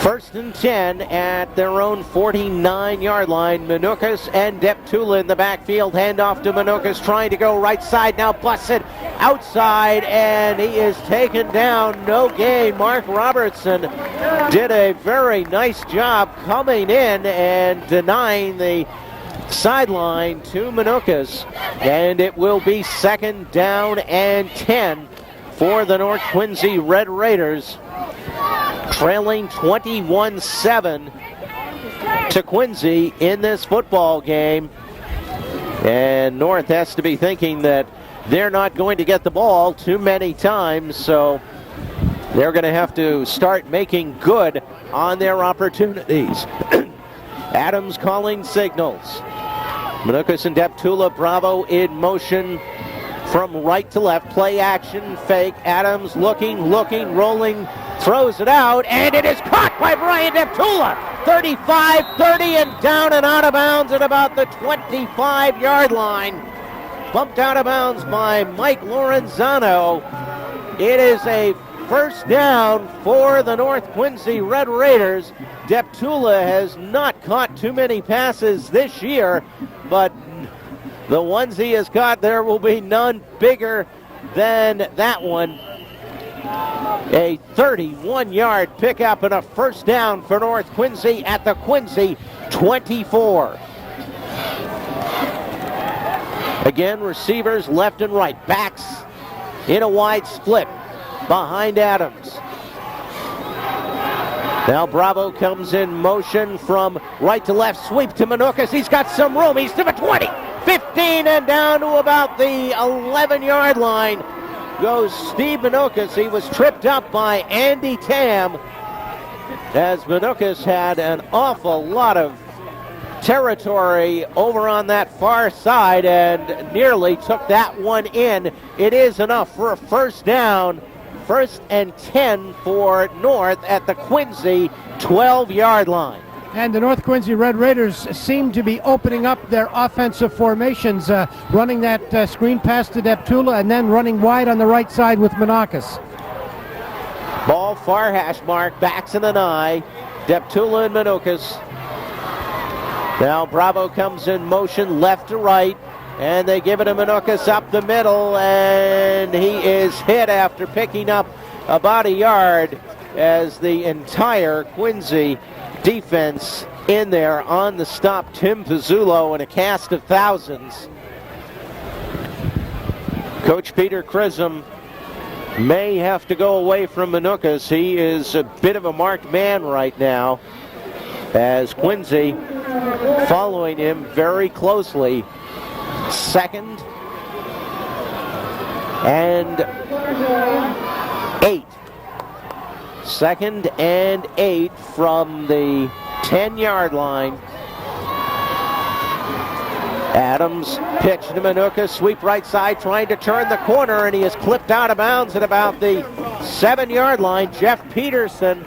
1st and 10 at their own 49-yard line. Manukas and Deptula in the backfield. Handoff to Manukas, trying to go right side. Now busted outside, and he is taken down. No gain. Mark Robertson did a very nice job coming in and denying the sideline to Manukas. And it will be 2nd down and 10 for the North Quincy Red Raiders, trailing 21-7 to Quincy in this football game. And North has to be thinking that they're not going to get the ball too many times, so they're going to have to start making good on their opportunities. Adams calling signals. Manukas and Deptula, Bravo in motion from right to left. Play action, fake. Adams looking, rolling, throws it out, and it is caught by Brian Deptula. 35-30 and down and out of bounds at about the 25-yard line. Bumped out of bounds by Mike Lorenzano. It is a first down for the North Quincy Red Raiders. Deptula has not caught too many passes this year, but the ones he has caught, there will be none bigger than that one. A 31-yard pickup and a first down for North Quincy at the Quincy 24. Again, receivers left and right. Backs in a wide split behind Adams. Now Bravo comes in motion from right to left. Sweep to Manukas. He's got some room. He's to the 20, 15, and down to about the 11-yard line goes Steve Manukas. He was tripped up by Andy Tam, as Manukas had an awful lot of territory over on that far side and nearly took that one in. It is enough for a first down. 1st and 10 for North at the Quincy 12-yard line. And the North Quincy Red Raiders seem to be opening up their offensive formations, running that screen pass to Deptula and then running wide on the right side with Manukas. Ball far hash mark, backs in an eye. Deptula and Manukas. Now Bravo comes in motion left to right, and they give it to Manukas up the middle, and he is hit after picking up about a yard as the entire Quincy defense in there on the stop. Tim Pizzullo and a cast of thousands. Coach Peter Chisholm may have to go away from Manukas. He is a bit of a marked man right now, as Quincy following him very closely. 2nd and 8. 2nd and 8 from the 10-yard line. Adams pitch to Manukas, sweep right side, trying to turn the corner, and he is clipped out of bounds at about the 7-yard line. Jeff Peterson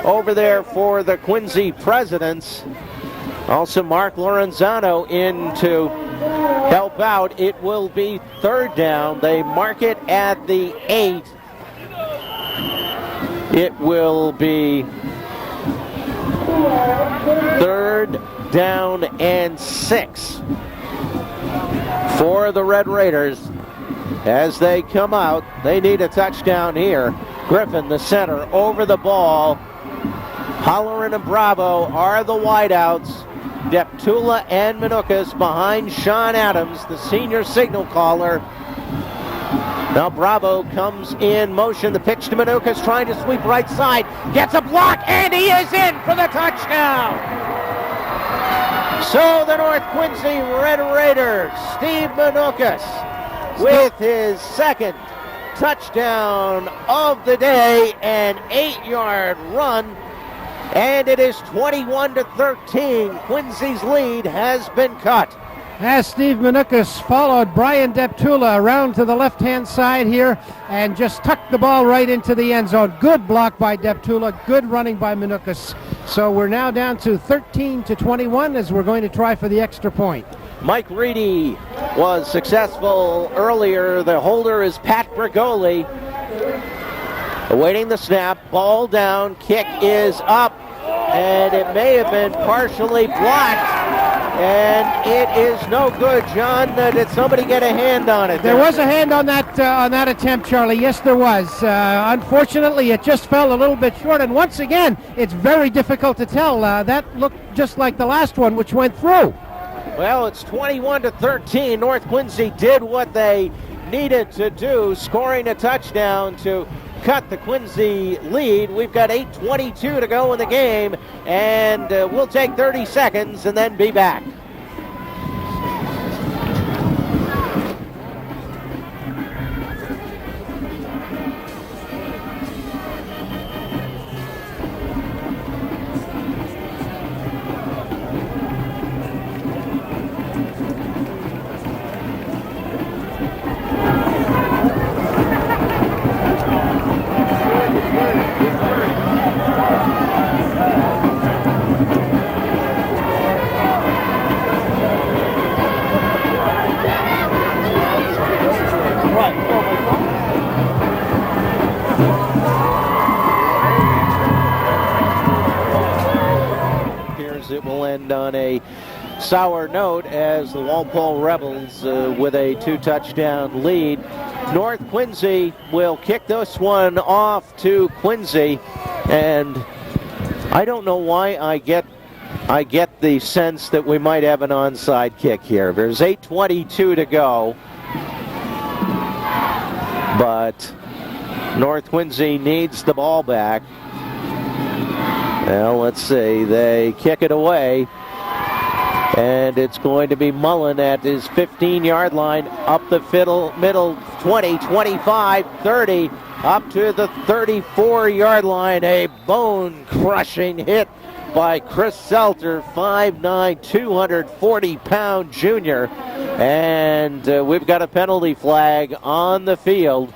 over there for the Quincy Presidents. Also Mark Lorenzano in to help out. It will be 3rd down. They mark it at the 8. It will be 3rd down and 6 for the Red Raiders. As they come out, they need a touchdown here. Griffin, the center, over the ball. Holleran and Bravo are the wideouts. Deptula and Manukas behind Sean Adams, the senior signal caller. Now Bravo comes in motion. The pitch to Manukas, trying to sweep right side. Gets a block, and he is in for the touchdown. So the North Quincy Red Raiders, Steve Manukas, with his 2nd touchdown of the day, an 8-yard run. And it is 21-13. Quincy's lead has been cut. As Steve Manukas followed Brian Deptula around to the left-hand side here and just tucked the ball right into the end zone. Good block by Deptula, good running by Manukas. So we're now down to 13-21 as we're going to try for the extra point. Mike Reedy was successful earlier. The holder is Pat Brigoli. Awaiting the snap, ball down, kick is up, and it may have been partially blocked. And it is no good, John. Did somebody get a hand on it? There was a hand on that attempt, Charlie. Yes, there was. Unfortunately, it just fell a little bit short. And once again, it's very difficult to tell. That looked just like the last one, which went through. Well, it's 21-13. North Quincy did what they needed to do, scoring a touchdown to cut the Quincy lead. We've got 8:22 to go in the game, and we'll take 30 seconds and then be back. It will end on a sour note as the Walpole Rebels with a 2-touchdown lead. North Quincy will kick this one off to Quincy, and I don't know why I get the sense that we might have an onside kick here. There's 8:22 to go, but North Quincy needs the ball back. Well, let's see. They kick it away, and it's going to be Mullen at his 15-yard line, up the middle 20, 25, 30, up to the 34-yard line. A bone-crushing hit by Chris Selter, 5'9", 240-pound junior. And we've got a penalty flag on the field,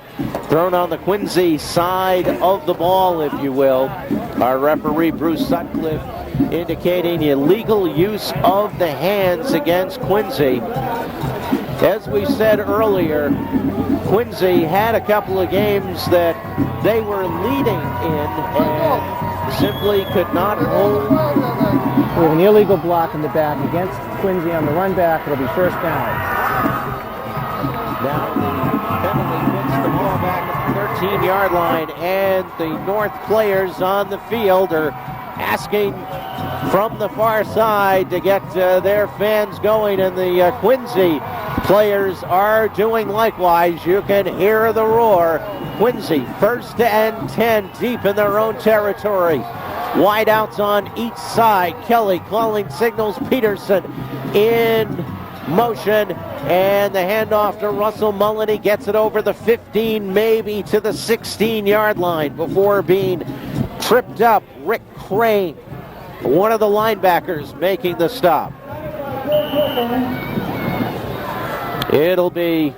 thrown on the Quincy side of the ball, if you will. Our referee, Bruce Sutcliffe, indicating illegal use of the hands against Quincy. As we said earlier, Quincy had a couple of games that they were leading in and simply could not hold. We have an illegal block in the back against Quincy on the run back. It'll be first down. Now the penalty puts the ball back at the 13-yard line, and the North players on the field are asking from the far side to get their fans going, and the Quincy players are doing likewise. You can hear the roar. Quincy, 1st and 10, deep in their own territory. Wideouts on each side. Kelly calling signals. Peterson in motion, and the handoff to Russell Mullen. He gets it over the 15, maybe to the 16-yard line before being tripped up. Rick Crane, one of the linebackers, making the stop. It'll be,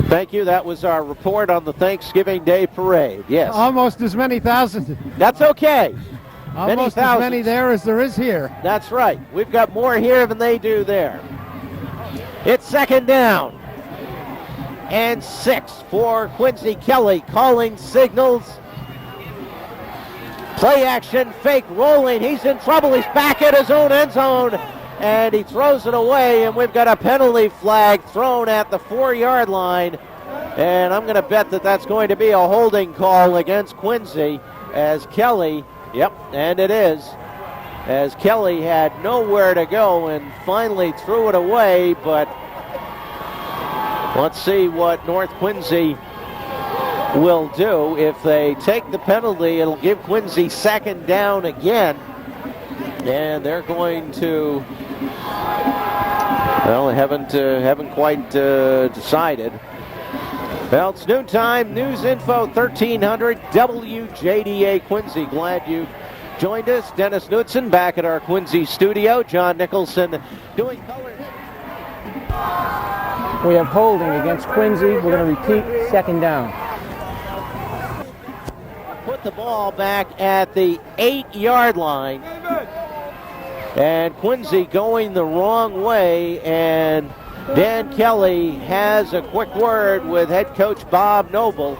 thank you, that was our report on the Thanksgiving Day Parade. Yes. Almost as many thousand. That's okay. Almost as many there as there is here. That's right. We've got more here than they do there. It's second down and 6 for Quincy. Kelly calling signals. Play action, fake rolling. He's in trouble. He's back at his own end zone, and he throws it away, and we've got a penalty flag thrown at the 4-yard line, and I'm going to bet that that's going to be a holding call against Quincy as Kelly, yep, and it is, as Kelly had nowhere to go and finally threw it away. But let's see what North Quincy will do. If they take the penalty, it'll give Quincy second down again, and they're going to, well, haven't quite decided. Well, it's noontime. News Info 1300 WJDA Quincy. Glad you joined us. Dennis Knudsen back at our Quincy studio. John Nicholson doing color. We have holding against Quincy. We're going to repeat, second down. Put the ball back at the 8-yard line. And Quincy going the wrong way, and Dan Kelly has a quick word with head coach Bob Noble.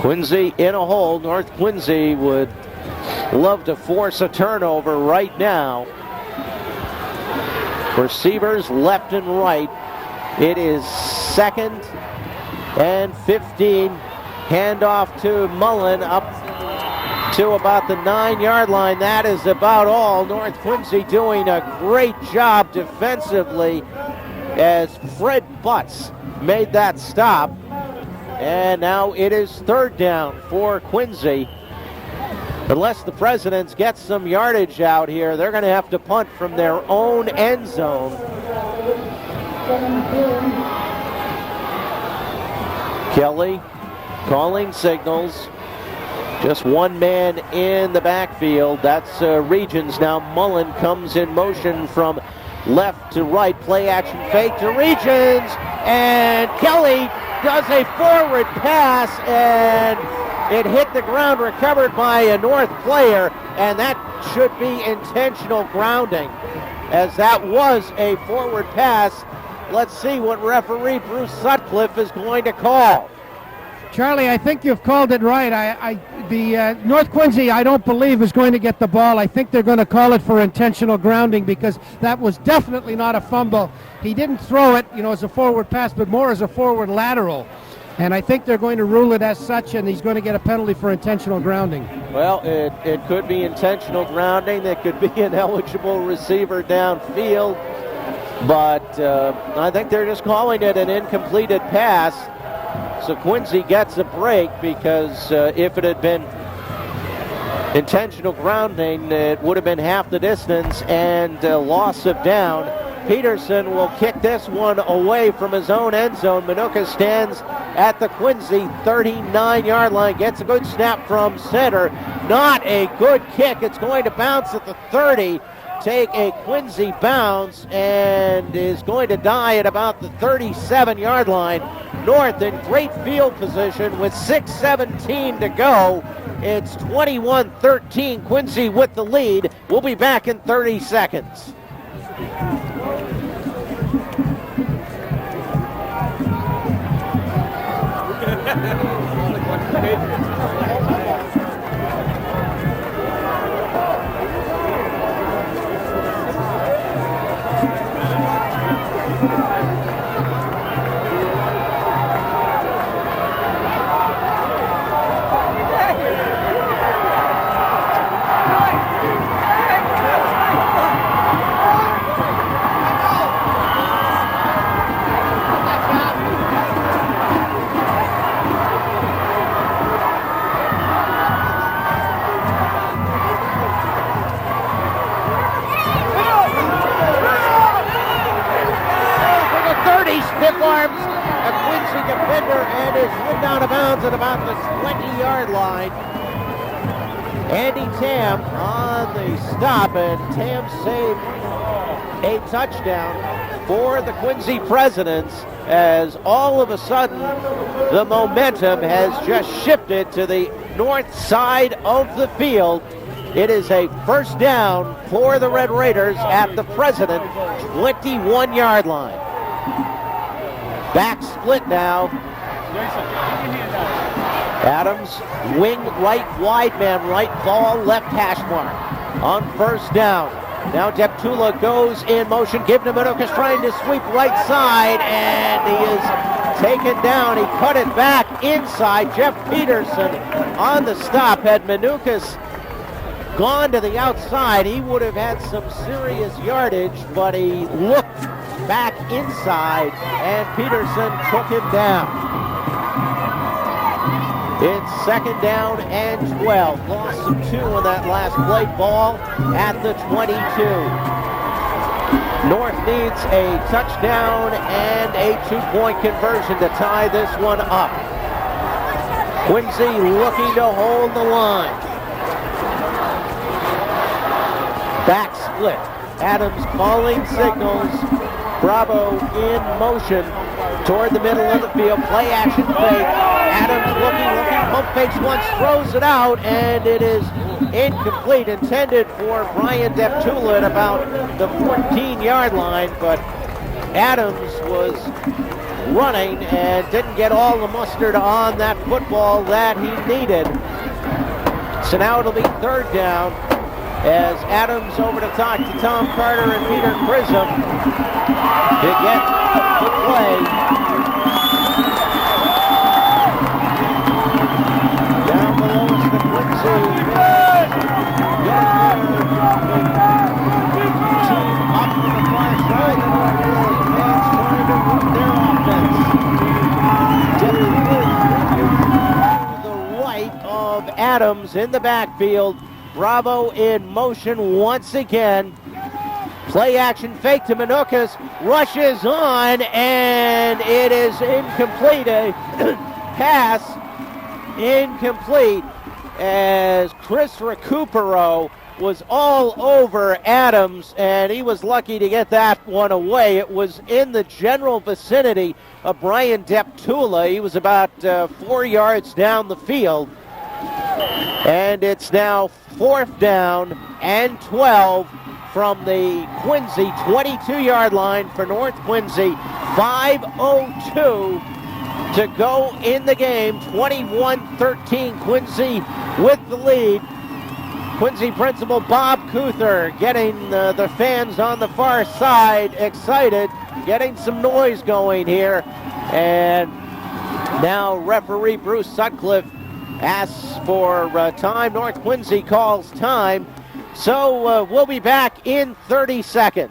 Quincy in a hole. North Quincy would love to force a turnover right now. Receivers left and right. It is 2nd and 15. Handoff to Mullen up to about the 9-yard line. That is about all. North Quincy doing a great job defensively as Fred Butts made that stop. And now it is 3rd down for Quincy. Unless the Presidents get some yardage out here, they're going to have to punt from their own end zone. Kelly calling signals. Just one man in the backfield. That's Regions. Now Mullen comes in motion from left to right. Play action fake to Regions. And Kelly does a forward pass, and it hit the ground, recovered by a North player, and that should be intentional grounding, as that was a forward pass. Let's see what referee Bruce Sutcliffe is going to call. Charlie, I think you've called it right. The North Quincy, I don't believe, is going to get the ball. I think they're going to call it for intentional grounding, because that was definitely not a fumble. He didn't throw it, as a forward pass, but more as a forward lateral. And I think they're going to rule it as such, and he's going to get a penalty for intentional grounding. Well, it could be intentional grounding. It could be an eligible receiver downfield. But I think they're just calling it an incompleted pass. So Quincy gets a break, because if it had been intentional grounding, it would have been half the distance and loss of down. Peterson will kick this one away from his own end zone. Manuka stands at the Quincy 39-yard line, gets a good snap from center. Not a good kick. It's going to bounce at the 30, take a Quincy bounce, and is going to die at about the 37-yard line. North in great field position with 6:17 to go. It's 21-13, Quincy with the lead. We'll be back in 30 seconds. Stiff arms a Quincy defender and is ripped out of bounds at about the 20-yard line. Andy Tam on the stop, and Tam saved a touchdown for the Quincy Presidents, as all of a sudden the momentum has just shifted to the north side of the field. It is a 1st down for the Red Raiders at the President 21-yard line. Back split now. Adams, wing right, wide man right, ball left hash mark on 1st down. Now Deptula goes in motion. Gibna Manukas trying to sweep right side, and he is taken down. He cut it back inside. Jeff Peterson on the stop. Had Manukas gone to the outside, he would have had some serious yardage, but he looked back inside, and Peterson took him down. It's 2nd down and 12. Loss of 2 on that last play. Ball at the 22. North needs a touchdown and a 2-point conversion to tie this one up. Quincy looking to hold the line. Back split. Adams calling signals. Bravo in motion toward the middle of the field. Play action fake. Adams looking, pump fakes once, throws it out, and it is incomplete, intended for Brian Deptula at about the 14-yard line, but Adams was running and didn't get all the mustard on that football that he needed. So now it'll be third down as Adams over to talk to Tom Carter and Peter Chisholm to get the play. Down below us, the Quincy team up on the far side. Fans trying to run their offense. To the right of Adams in the backfield. Bravo in motion once again. Play action fake to Manukas. Rushes on, and it is incomplete. A pass incomplete as Chris Recupero was all over Adams, and he was lucky to get that one away. It was in the general vicinity of Brian Deptula. He was about 4 yards down the field. And it's now fourth down and 12 from the Quincy 22-yard line for North Quincy. 5:02 to go in the game. 21-13 Quincy with the lead. Quincy principal Bob Kuther getting the fans on the far side excited, getting some noise going here. And now referee Bruce Sutcliffe asks for time. North Quincy calls time. So we'll be back in 30 seconds.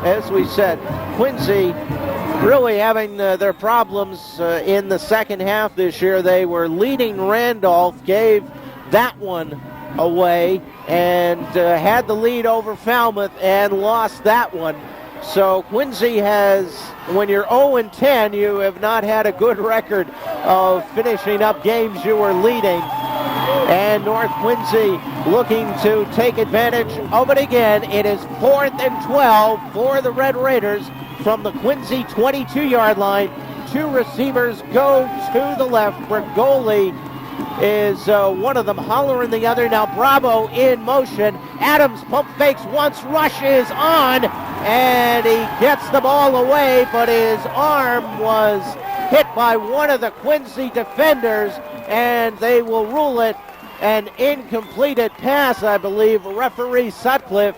As we said, Quincy really having their problems in the second half this year. They were leading Randolph, gave that one away, and had the lead over Falmouth and lost that one. So Quincy has, when you're 0-10, you have not had a good record of finishing up games you were leading. And North Quincy looking to take advantage of it again. It is 4th and 12 for the Red Raiders from the Quincy 22-yard line. Two receivers go to the left. Bergoli is one of them, hollering the other. Now Bravo in motion. Adams pump fakes once, rushes on, and he gets the ball away, but his arm was hit by one of the Quincy defenders, and they will rule it an incompleted pass, I believe. Referee Sutcliffe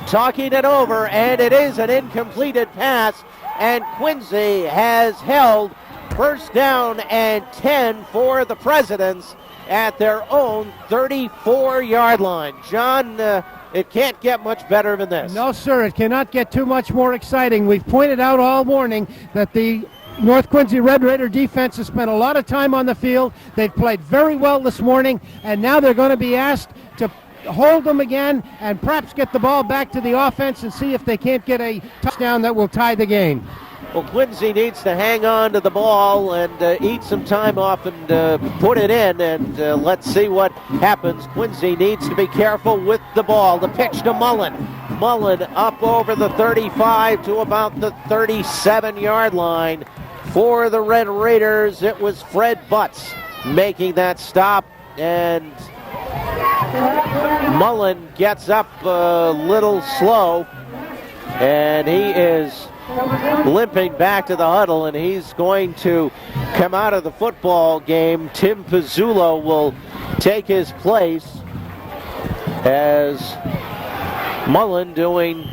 talking it over, and it is an incompleted pass, and Quincy has held first down and 10 for the Presidents at their own 34-yard line. John, it can't get much better than this. No, sir, it cannot get too much more exciting. We've pointed out all morning that the North Quincy Red Raider defense has spent a lot of time on the field. They've played very well this morning, and now they're going to be asked to hold them again and perhaps get the ball back to the offense and see if they can't get a touchdown that will tie the game. Well, Quincy needs to hang on to the ball and eat some time off and put it in, and let's see what happens. Quincy needs to be careful with the ball. The pitch to Mullen. Mullen up over the 35 to about the 37-yard line. For the Red Raiders, it was Fred Butts making that stop, and Mullen gets up a little slow, and he is limping back to the huddle, and he's going to come out of the football game. Tim Pizzulo will take his place as Mullen doing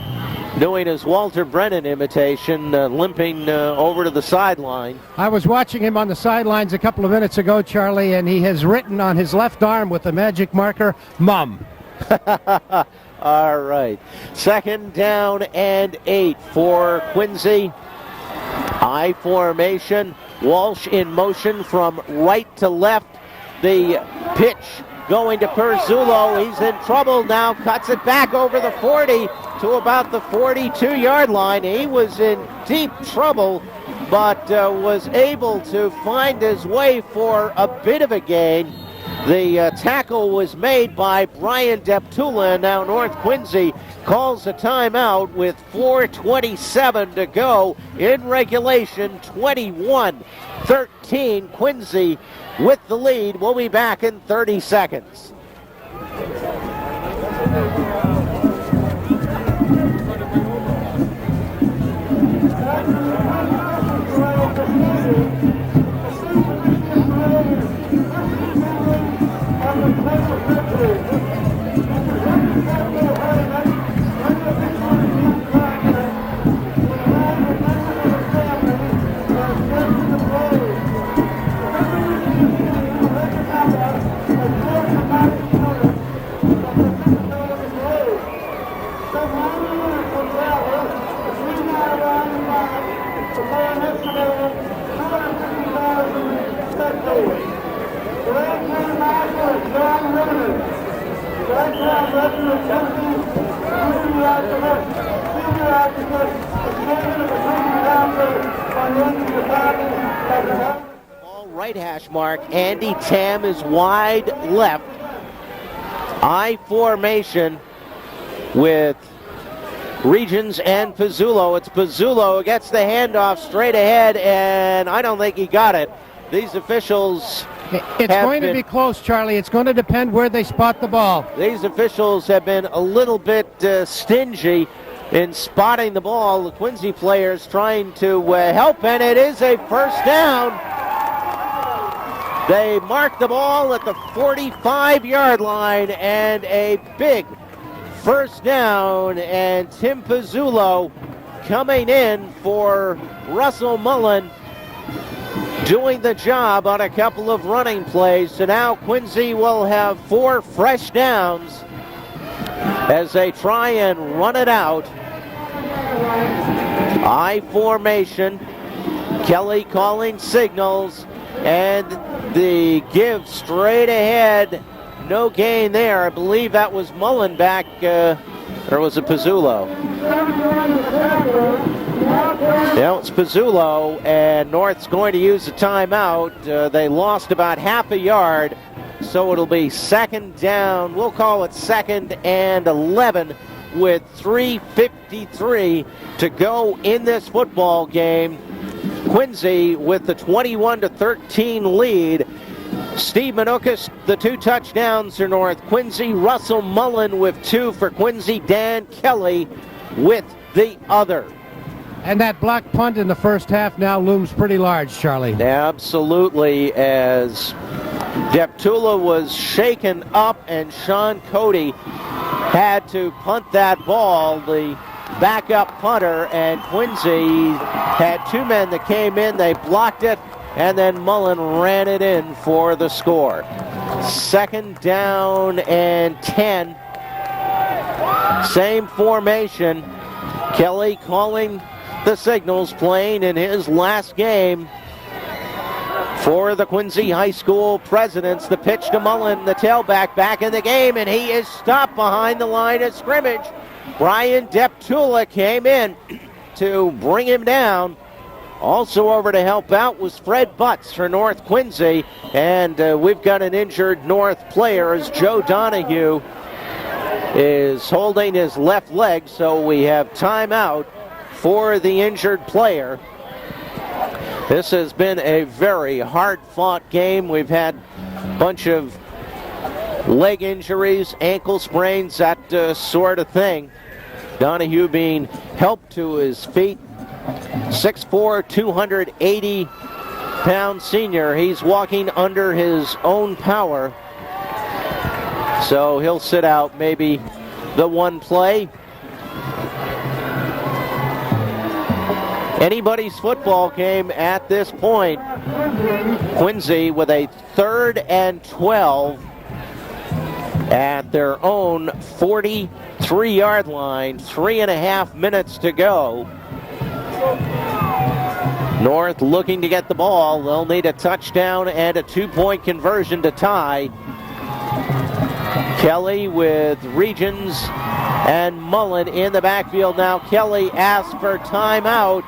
doing his Walter Brennan imitation, limping over to the sideline. I was watching him on the sidelines a couple of minutes ago, Charlie, and he has written on his left arm with a magic marker, Mum. All right. 2nd down and 8 for Quincy. I formation. Walsh in motion from right to left. The pitch going to Perzullo. He's in trouble now. Cuts it back over the 40 to about the 42-yard line. He was in deep trouble, but was able to find his way for a bit of a gain. The tackle was made by Brian Deptula, and now North Quincy calls a timeout with 4:27 to go in regulation. 21-13, Quincy with the lead. We'll be back in 30 seconds. Ball right hash mark. Andy Tam is wide left. I formation with Regions and Pizzullo. It's Pizzullo who gets the handoff straight ahead, and I don't think he got it. These officials... It's going to be close, Charlie. It's going to depend where they spot the ball. These officials have been a little bit stingy in spotting the ball. The Quincy players trying to help, and it is a first down. They mark the ball at the 45-yard line, and a big first down, and Tim Pizzullo coming in for Russell Mullen, doing the job on a couple of running plays. So now Quincy will have 4 fresh downs as they try and run it out. I formation. Kelly calling signals, and the give straight ahead. No gain there. I believe that was Mullen back, or was it Pizzullo? Yeah, it's Pizzullo, and North's going to use a timeout. They lost about half a yard, so it'll be 2nd down. We'll call it 2nd and 11 with 3:53 to go in this football game. Quincy with the 21-13 lead. Steve Manukas, the 2 touchdowns for North Quincy. Russell Mullen with 2 for Quincy. Dan Kelly with the other. And that block punt in the first half now looms pretty large, Charlie. Absolutely, as Deptula was shaken up and Sean Cody had to punt that ball, the backup punter, and Quincy had 2 men that came in. They blocked it, and then Mullen ran it in for the score. 2nd down and 10. Same formation. Kelly calling the signals, playing in his last game for the Quincy High School Presidents. The pitch to Mullen, the tailback, back in the game, and he is stopped behind the line of scrimmage. Brian Deptula came in to bring him down. Also over to help out was Fred Butts for North Quincy, and we've got an injured North player as Joe Donahue is holding his left leg, so we have timeout for the injured player. This has been a very hard-fought game. We've had a bunch of leg injuries, ankle sprains, that sort of thing. Donahue being helped to his feet. 6'4", 280-pound senior. He's walking under his own power. So he'll sit out maybe the one play. anybody's football game at this point. Quincy with a 3rd and 12 at their own 43-yard line. 3.5 minutes to go. North looking to get the ball. They'll need a touchdown and a 2-point conversion to tie. Kelly with Regions and Mullen in the backfield now. Kelly asks for timeout.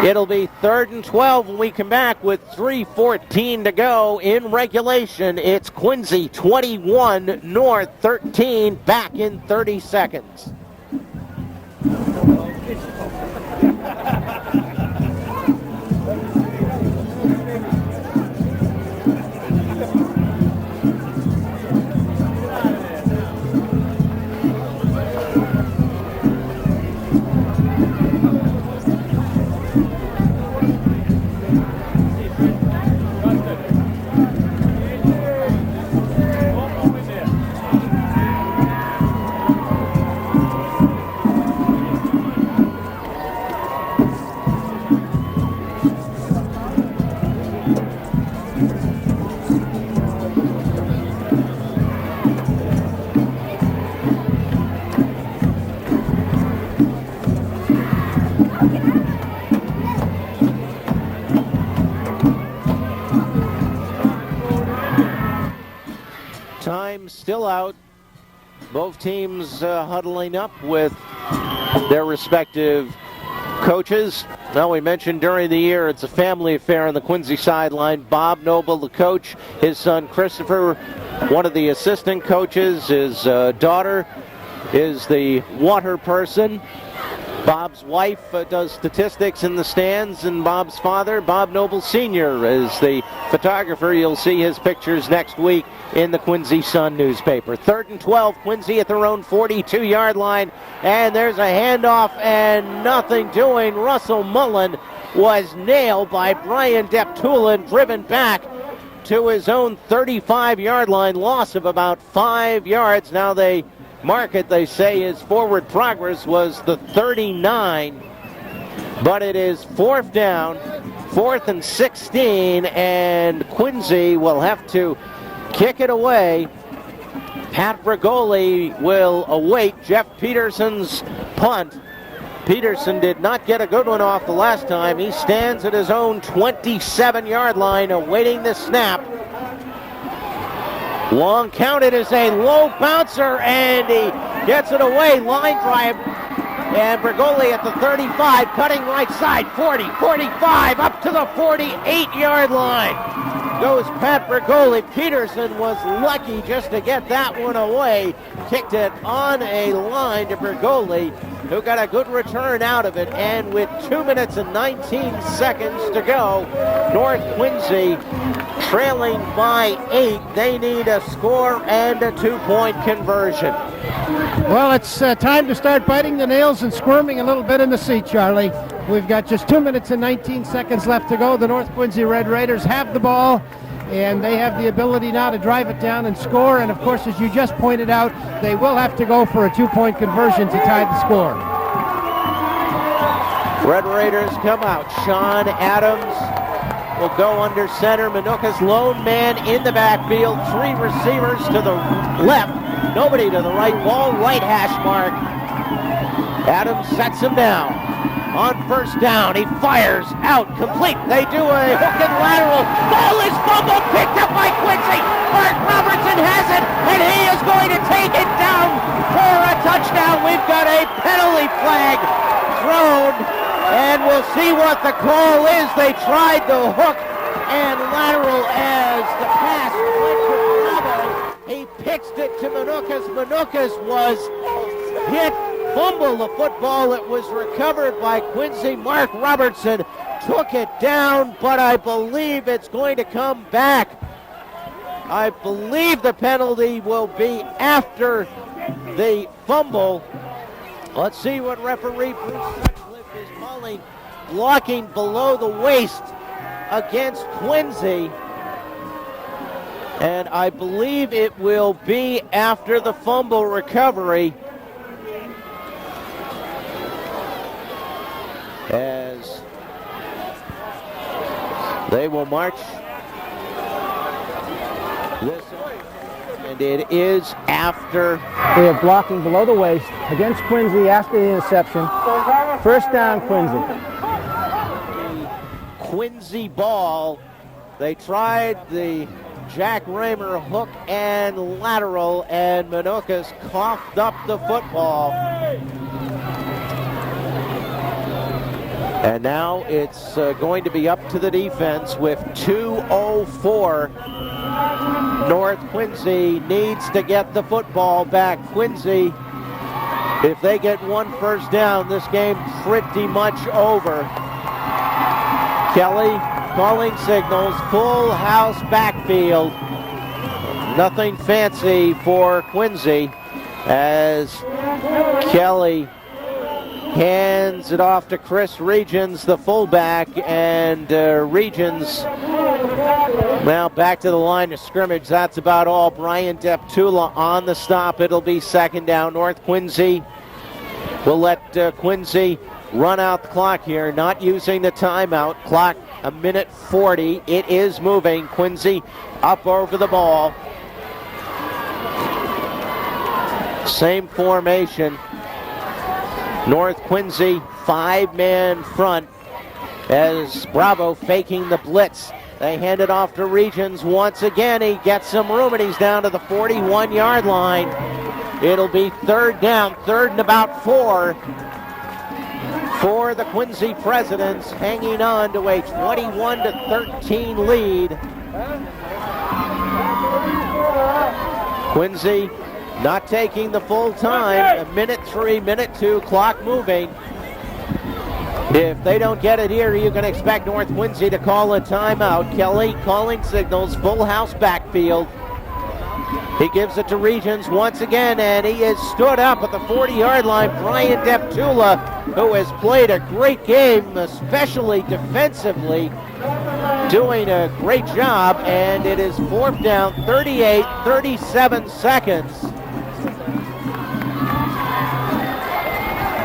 It'll be 3rd and 12 when we come back with 3:14 to go in regulation. It's Quincy 21, North 13, back in 30 seconds. Time still out. Both teams huddling up with their respective coaches. Well, we mentioned during the year it's a family affair on the Quincy sideline. Bob Noble, the coach, his son Christopher, one of the assistant coaches, his daughter is the water person. Bob's wife does statistics in the stands, and Bob's father, Bob Noble Sr., is the photographer. You'll see his pictures next week in the Quincy Sun newspaper. 3rd and 12, Quincy at their own 42-yard line, and there's a handoff and nothing doing. Russell Mullen was nailed by Brian Deptulin, driven back to his own 35-yard line, loss of about 5 yards. Now they mark it, they say his forward progress was the 39, but it is 4th down, 4th and 16, and Quincy will have to kick it away. Pat Brigoli will await Jeff Peterson's punt. Peterson did not get a good one off the last time. He stands at his own 27-yard line awaiting the snap. Long counted is a low bouncer, and he gets it away. Line drive, and Brigoli at the 35, cutting right side, 40, 45, up to the 48-yard line. Goes Pat Brigoli. Peterson was lucky just to get that one away. Kicked it on a line to Brigoli, who got a good return out of it. And with 2 minutes and 19 seconds to go, North Quincy trailing by 8. They need a score and a 2-point conversion. Well, it's time to start biting the nails and squirming a little bit in the seat, Charlie. We've got just 2 minutes and 19 seconds left to go. The North Quincy Red Raiders have the ball, and they have the ability now to drive it down and score. And, of course, as you just pointed out, they will have to go for a 2-point conversion to tie the score. Red Raiders come out. Sean Adams will go under center. Manuka's lone man in the backfield. 3 receivers to the left. Nobody to the right. Ball right hash mark. Adams sets him down. On 1st down, he fires out, complete. They do a hook and lateral. Ball is fumbled, picked up by Quincy. Mark Robertson has it, and he is going to take it down for a touchdown. We've got a penalty flag thrown, and we'll see what the call is. They tried the hook and lateral as the pass went to Bravo. He pitched it to Manukas. Manukas was hit. Fumble the football. It was recovered by Quincy. Mark Robertson took it down, but I believe it's going to come back. I believe the penalty will be after the fumble. Let's see what referee Bruce Sutcliffe is calling. Blocking below the waist against Quincy. And I believe it will be after the fumble recovery. as they will march this, and it is after. We have blocking below the waist against Quincy after the interception. First down, Quincy. Quincy ball. They tried the Jack Raymer hook and lateral, and Manukas coughed up the football. And now it's going to be up to the defense with 2:04. North Quincy needs to get the football back. Quincy, if they get one first down, this game pretty much over. Kelly calling signals, full house backfield. Nothing fancy for Quincy as Kelly hands it off to Chris Regions, the fullback, and Regions now back to the line of scrimmage. That's about all. Brian Deptula on the stop. It'll be second down. North Quincy will let Quincy run out the clock here, not using the timeout. Clock a minute 40. It is moving. Quincy up over the ball. Same formation. North Quincy, 5-man front as Bravo faking the blitz. They hand it off to Regions once again. He gets some room and he's down to the 41-yard line. It'll be third down, third and about 4 for the Quincy Presidents, hanging on to a 21-13 lead. Quincy not taking the full time, a minute 3, minute 2, clock moving. If they don't get it here, you can expect North Quincy to call a timeout. Kelly calling signals, full house backfield. He gives it to Regions once again, and he is stood up at the 40-yard line. Brian Deptula, who has played a great game, especially defensively, doing a great job, and it is fourth down, 37 seconds.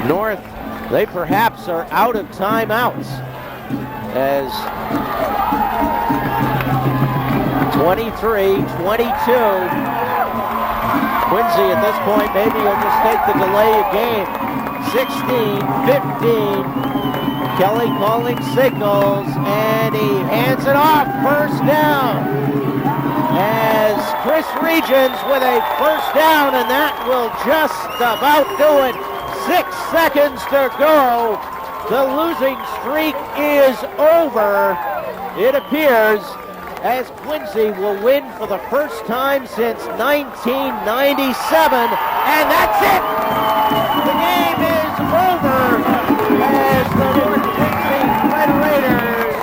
North, they perhaps are out of timeouts as 23-22. Quincy at this point, maybe he'll just take the delay of game. 16-15. Kelly calling signals, and he hands it off. First down. As Chris Regions with a first down, and that will just about do it. 6 seconds to go. The losing streak is over, it appears, as Quincy will win for the first time since 1997. And that's it! The game is over as the North Quincy Red Raiders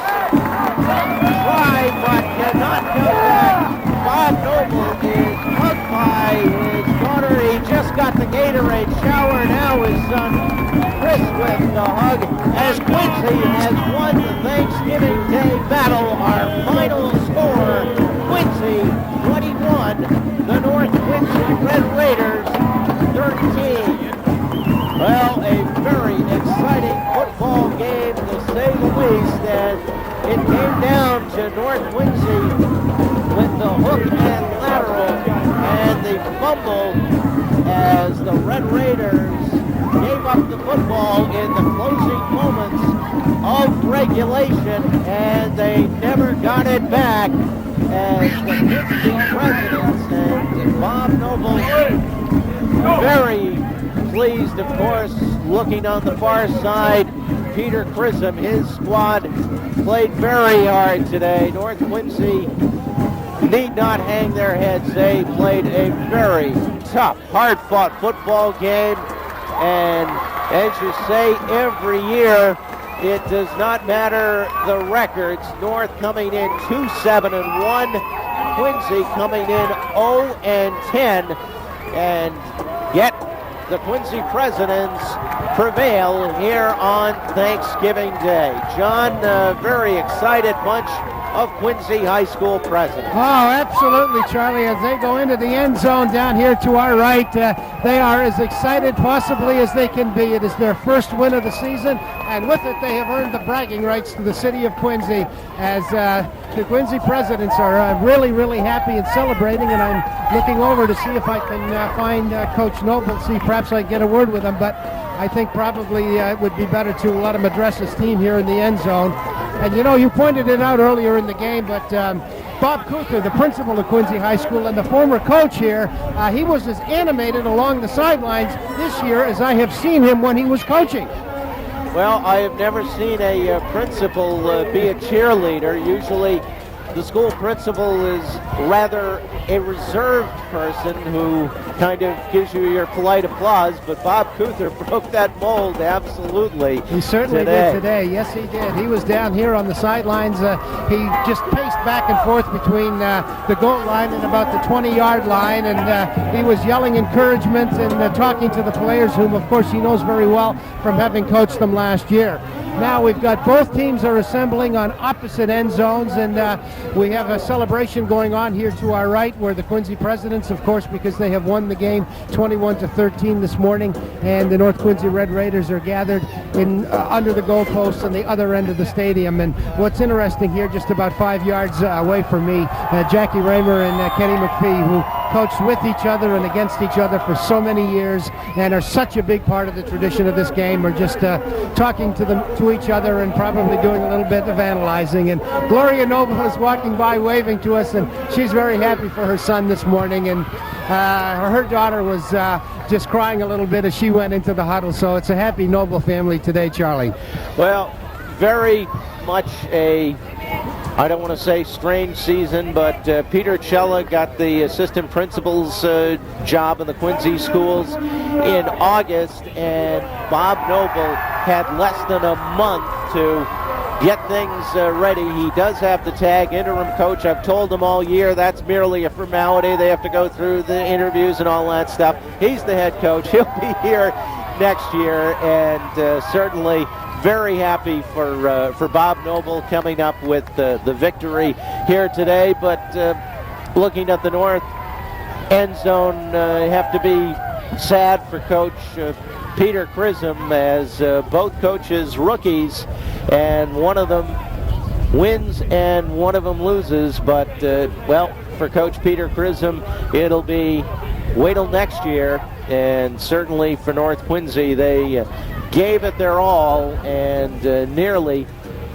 try but cannot go back. Bob Noble is hugged by his daughter. He just got the Gatorade shower. Now his son Chris with the hug as Quincy has won the Thanksgiving Day battle. Our final score, Quincy 21, the North Quincy Red Raiders 13. Well, a very exciting football game to say the least, and it came down to North Quincy with the hook and lateral and the fumble as the Red Raiders gave up the football in the closing moments of regulation, and they never got it back as the Quincy Presidents and Bob Noble very pleased, of course, looking on the far side. Peter Chisholm, his squad played very hard today. North Quincy need not hang their heads. They played a very tough, hard-fought football game. And as you say, every year, it does not matter the records. North coming in 2-7-1, Quincy coming in 0-10, and yet the Quincy Presidents prevail here on Thanksgiving Day. John, very excited bunch of Quincy High School presidents. Oh, absolutely, Charlie. As they go into the end zone down here to our right, they are as excited possibly as they can be. It is their first win of the season, and with it they have earned the bragging rights to the city of Quincy, as the Quincy presidents are really, really happy and celebrating, and I'm looking over to see if I can find Coach Noble, see perhaps I can get a word with him, but I think probably it would be better to let him address his team here in the end zone. And you know, you pointed it out earlier in the game, but Bob Kuther, the principal of Quincy High School and the former coach here, he was as animated along the sidelines this year as I have seen him when he was coaching. Well, I have never seen a principal be a cheerleader. Usually the school principal is rather a reserved person who kind of gives you your polite applause, but Bob Kuther broke that mold absolutely. He certainly did today. Yes, he did. He was down here on the sidelines. He just paced back and forth between the goal line and about the 20-yard line, and he was yelling encouragement and talking to the players, whom, of course, he knows very well from having coached them last year. Now we've got both teams are assembling on opposite end zones, and we have a celebration going on here to our right, where the Quincy presidents, of course, because they have won the game 21-13 this morning, and the North Quincy Red Raiders are gathered in under the goalposts on the other end of the stadium. And what's interesting here, just about 5 yards away from me, Jackie Raymer and Kenny McPhee, who coached with each other and against each other for so many years and are such a big part of the tradition of this game, are just talking to each other and probably doing a little bit of analyzing. And Gloria Noble is walking by waving to us, and she's very happy for her son this morning, and her daughter was just crying a little bit as she went into the huddle. So it's a happy Noble family today, Charlie. Well, very much a, I don't want to say strange season, but Peter Cella got the assistant principal's job in the Quincy schools in August, and Bob Noble had less than a month to get things ready. He does have the tag interim coach. I've told him all year that's merely a formality. They have to go through the interviews and all that stuff. He's the head coach. He'll be here next year, and certainly very happy for Bob Noble coming up with the victory here today. But looking at the north end zone, have to be sad for Coach Peter Chisholm, as both coaches rookies, and one of them wins and one of them loses. But well, for Coach Peter Chisholm, it'll be wait till next year. And certainly for North Quincy, they gave it their all and nearly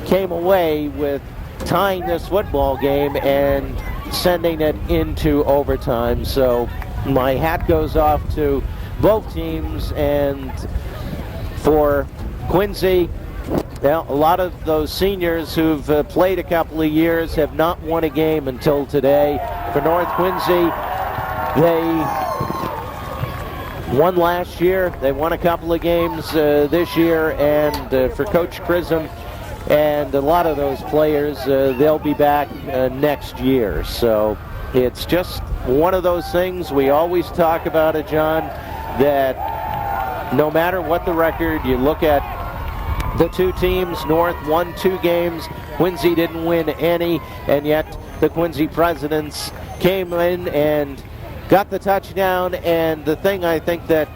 came away with tying this football game and sending it into overtime. So my hat goes off to both teams, and for Quincy, well, a lot of those seniors who've played a couple of years have not won a game until today. For North Quincy, they won last year. They won a couple of games this year, and for Coach Chisholm and a lot of those players, they'll be back next year. So it's just one of those things. We always talk about it, John, that no matter what the record, you look at the two teams. North won 2 games. Quincy didn't win any, and yet the Quincy presidents came in and got the touchdown. And the thing I think that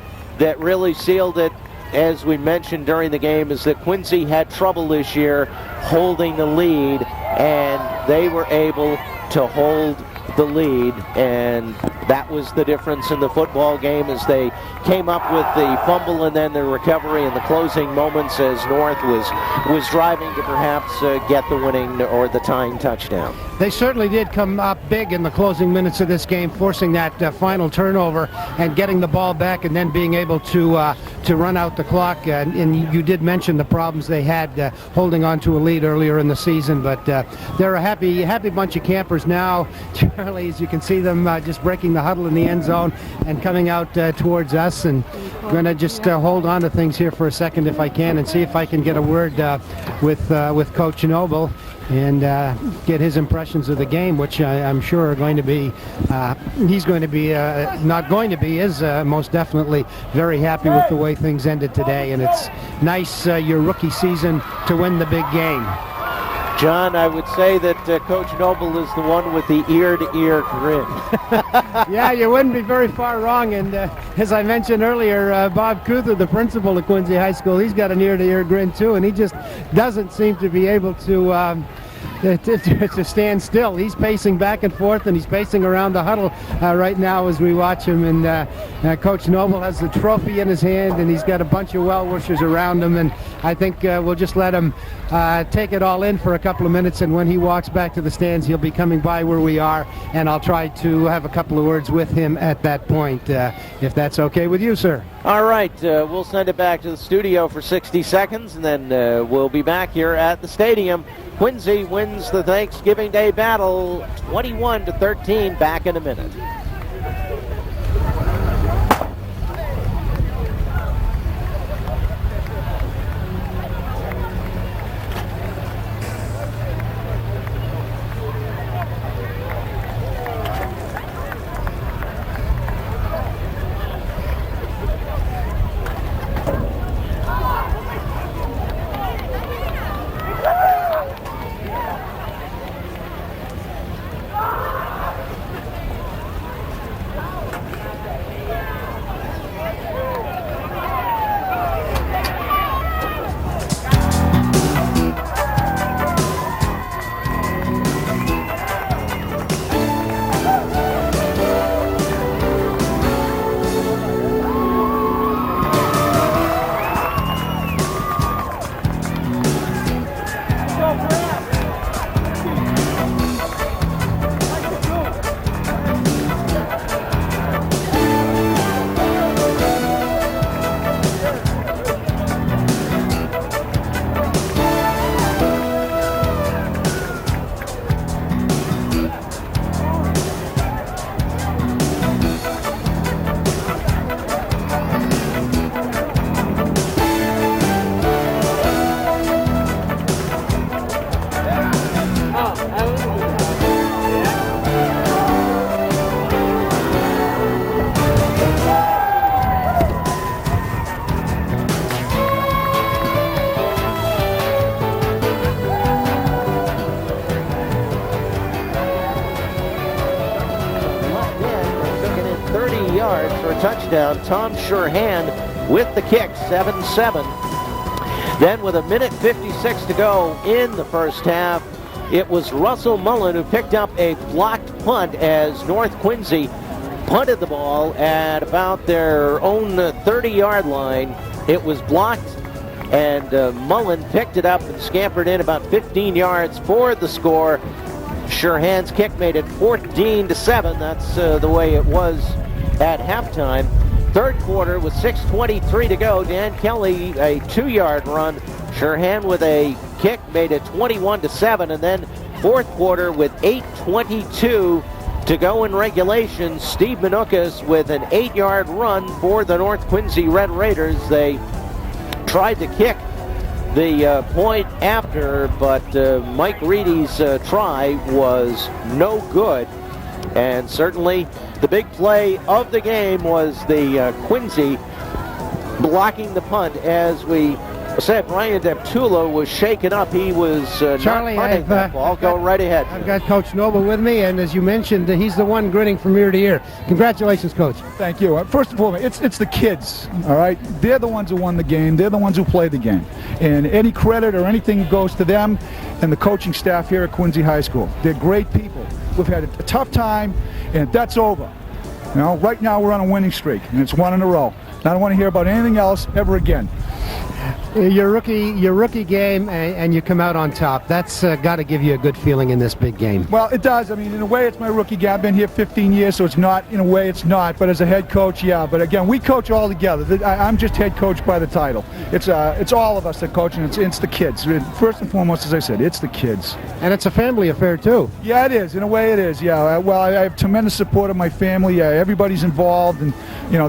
really sealed it, as we mentioned during the game, is that Quincy had trouble this year holding the lead, and they were able to hold the lead, and that was the difference in the football game, as they came up with the fumble and then the recovery in the closing moments, as North was driving to perhaps get the winning or the tying touchdown. They certainly did come up big in the closing minutes of this game, forcing that final turnover and getting the ball back, and then being able to run out the clock. And you did mention the problems they had holding on to a lead earlier in the season, but they're a happy bunch of campers now, Charlie, as you can see them just breaking the huddle in the end zone and coming out towards us. And I'm going to just hold on to things here for a second if I can, and see if I can get a word with Coach Noble and get his impressions of the game, which I'm sure are going to be, he's going to be, not going to be, is most definitely very happy with the way things ended today. And it's nice, your rookie season, to win the big game. John, I would say that Coach Noble is the one with the ear-to-ear grin. Yeah, you wouldn't be very far wrong. And as I mentioned earlier, Bob Kuther, the principal of Quincy High School, he's got an ear-to-ear grin too, and he just doesn't seem to be able to stand still. He's pacing back and forth, and he's pacing around the huddle right now as we watch him. And Coach Noble has the trophy in his hand, and he's got a bunch of well-wishers around him. And I think we'll just let him take it all in for a couple of minutes, and when he walks back to the stands, he'll be coming by where we are, and I'll try to have a couple of words with him at that point, if that's okay with you, sir. All right, we'll send it back to the studio for 60 seconds, and then we'll be back here at the stadium. Quincy wins the Thanksgiving Day battle 21-13. Back in a minute. Touchdown. Tom Sherhan with the kick, 7-7. Then with 1:56 to go in the first half, it was Russell Mullen who picked up a blocked punt as North Quincy punted the ball at about their own 30-yard line. It was blocked, and Mullen picked it up and scampered in about 15 yards for the score. Sherhan's kick made it 14-7. That's the way it was at halftime. Third quarter with 6:23 to go. Dan Kelly, a 2-yard run. Sherhan with a kick made it 21-7. And then fourth quarter with 8:22 to go in regulation. Steve Manukas with an 8-yard run for the North Quincy Red Raiders. They tried to kick the point after, but Mike Reedy's try was no good. And certainly the big play of the game was the Quincy blocking the punt. As we said, Brian Deptula was shaken up. He was Charlie, not punting that ball. Go right ahead. I've got Coach Noble with me, and as you mentioned, he's the one grinning from ear to ear. Congratulations, Coach. Thank you. First of all, it's the kids, all right? They're the ones who won the game. They're the ones who played the game. And any credit or anything goes to them and the coaching staff here at Quincy High School. They're great people. We've had a tough time, and that's over. You know, right now we're on a winning streak, and it's one in a row. I don't want to hear about anything else ever again. Your rookie game, and you come out on top. That's got to give you a good feeling in this big game. Well, it does. I mean, in a way, it's my rookie game. I've been here 15 years, so it's not. In a way, it's not. But as a head coach, yeah. But again, we coach all together. I'm just head coach by the title. It's all of us that coach, and it's the kids. First and foremost, as I said, it's the kids. And it's a family affair too. Yeah, it is. In a way, it is. Yeah. Well, I have tremendous support of my family. Everybody's involved, and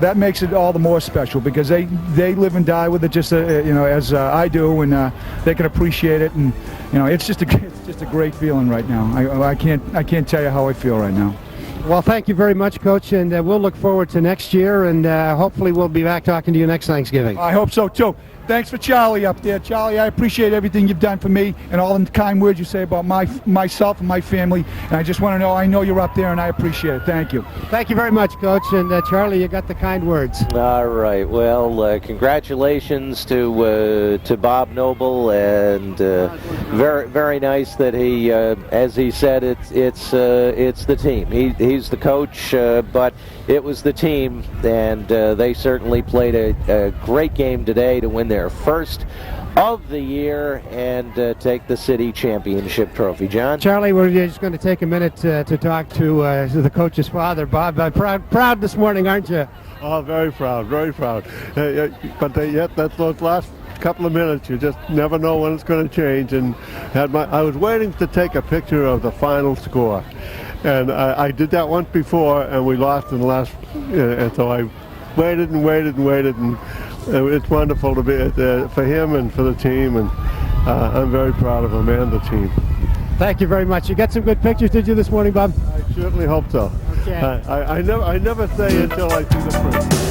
that makes it all the more special because they live and die with it just as I do, and they can appreciate it, and it's just a great feeling right now. I can't tell you how I feel right now. Well, thank you very much, Coach, and we'll look forward to next year, and hopefully we'll be back talking to you next Thanksgiving. I hope so too. Thanks for Charlie up there. Charlie, I appreciate everything you've done for me and all the kind words you say about myself and my family. And I just want to know, I know you're up there and I appreciate it. Thank you. Thank you very much, Coach. And Charlie, you got the kind words. All right. Well, congratulations to Bob Noble, and very, very nice that he, as he said, it's the team. He's the coach, but it was the team, and they certainly played a great game today to win their first of the year and take the city championship trophy. John? Charlie, we're just going to take a minute to talk to the coach's father, Bob. Proud this morning, aren't you? Oh, very proud, very proud. But yet, that's those last couple of minutes, you just never know when it's going to change. And I was waiting to take a picture of the final score, and I did that once before, and we lost in the last. And so I waited and waited and waited, and it's wonderful to be for him and for the team, and I'm very proud of him and the team. Thank you very much. You got some good pictures, did you, this morning, Bob? I certainly hope so. Okay. I never say until I see the proof.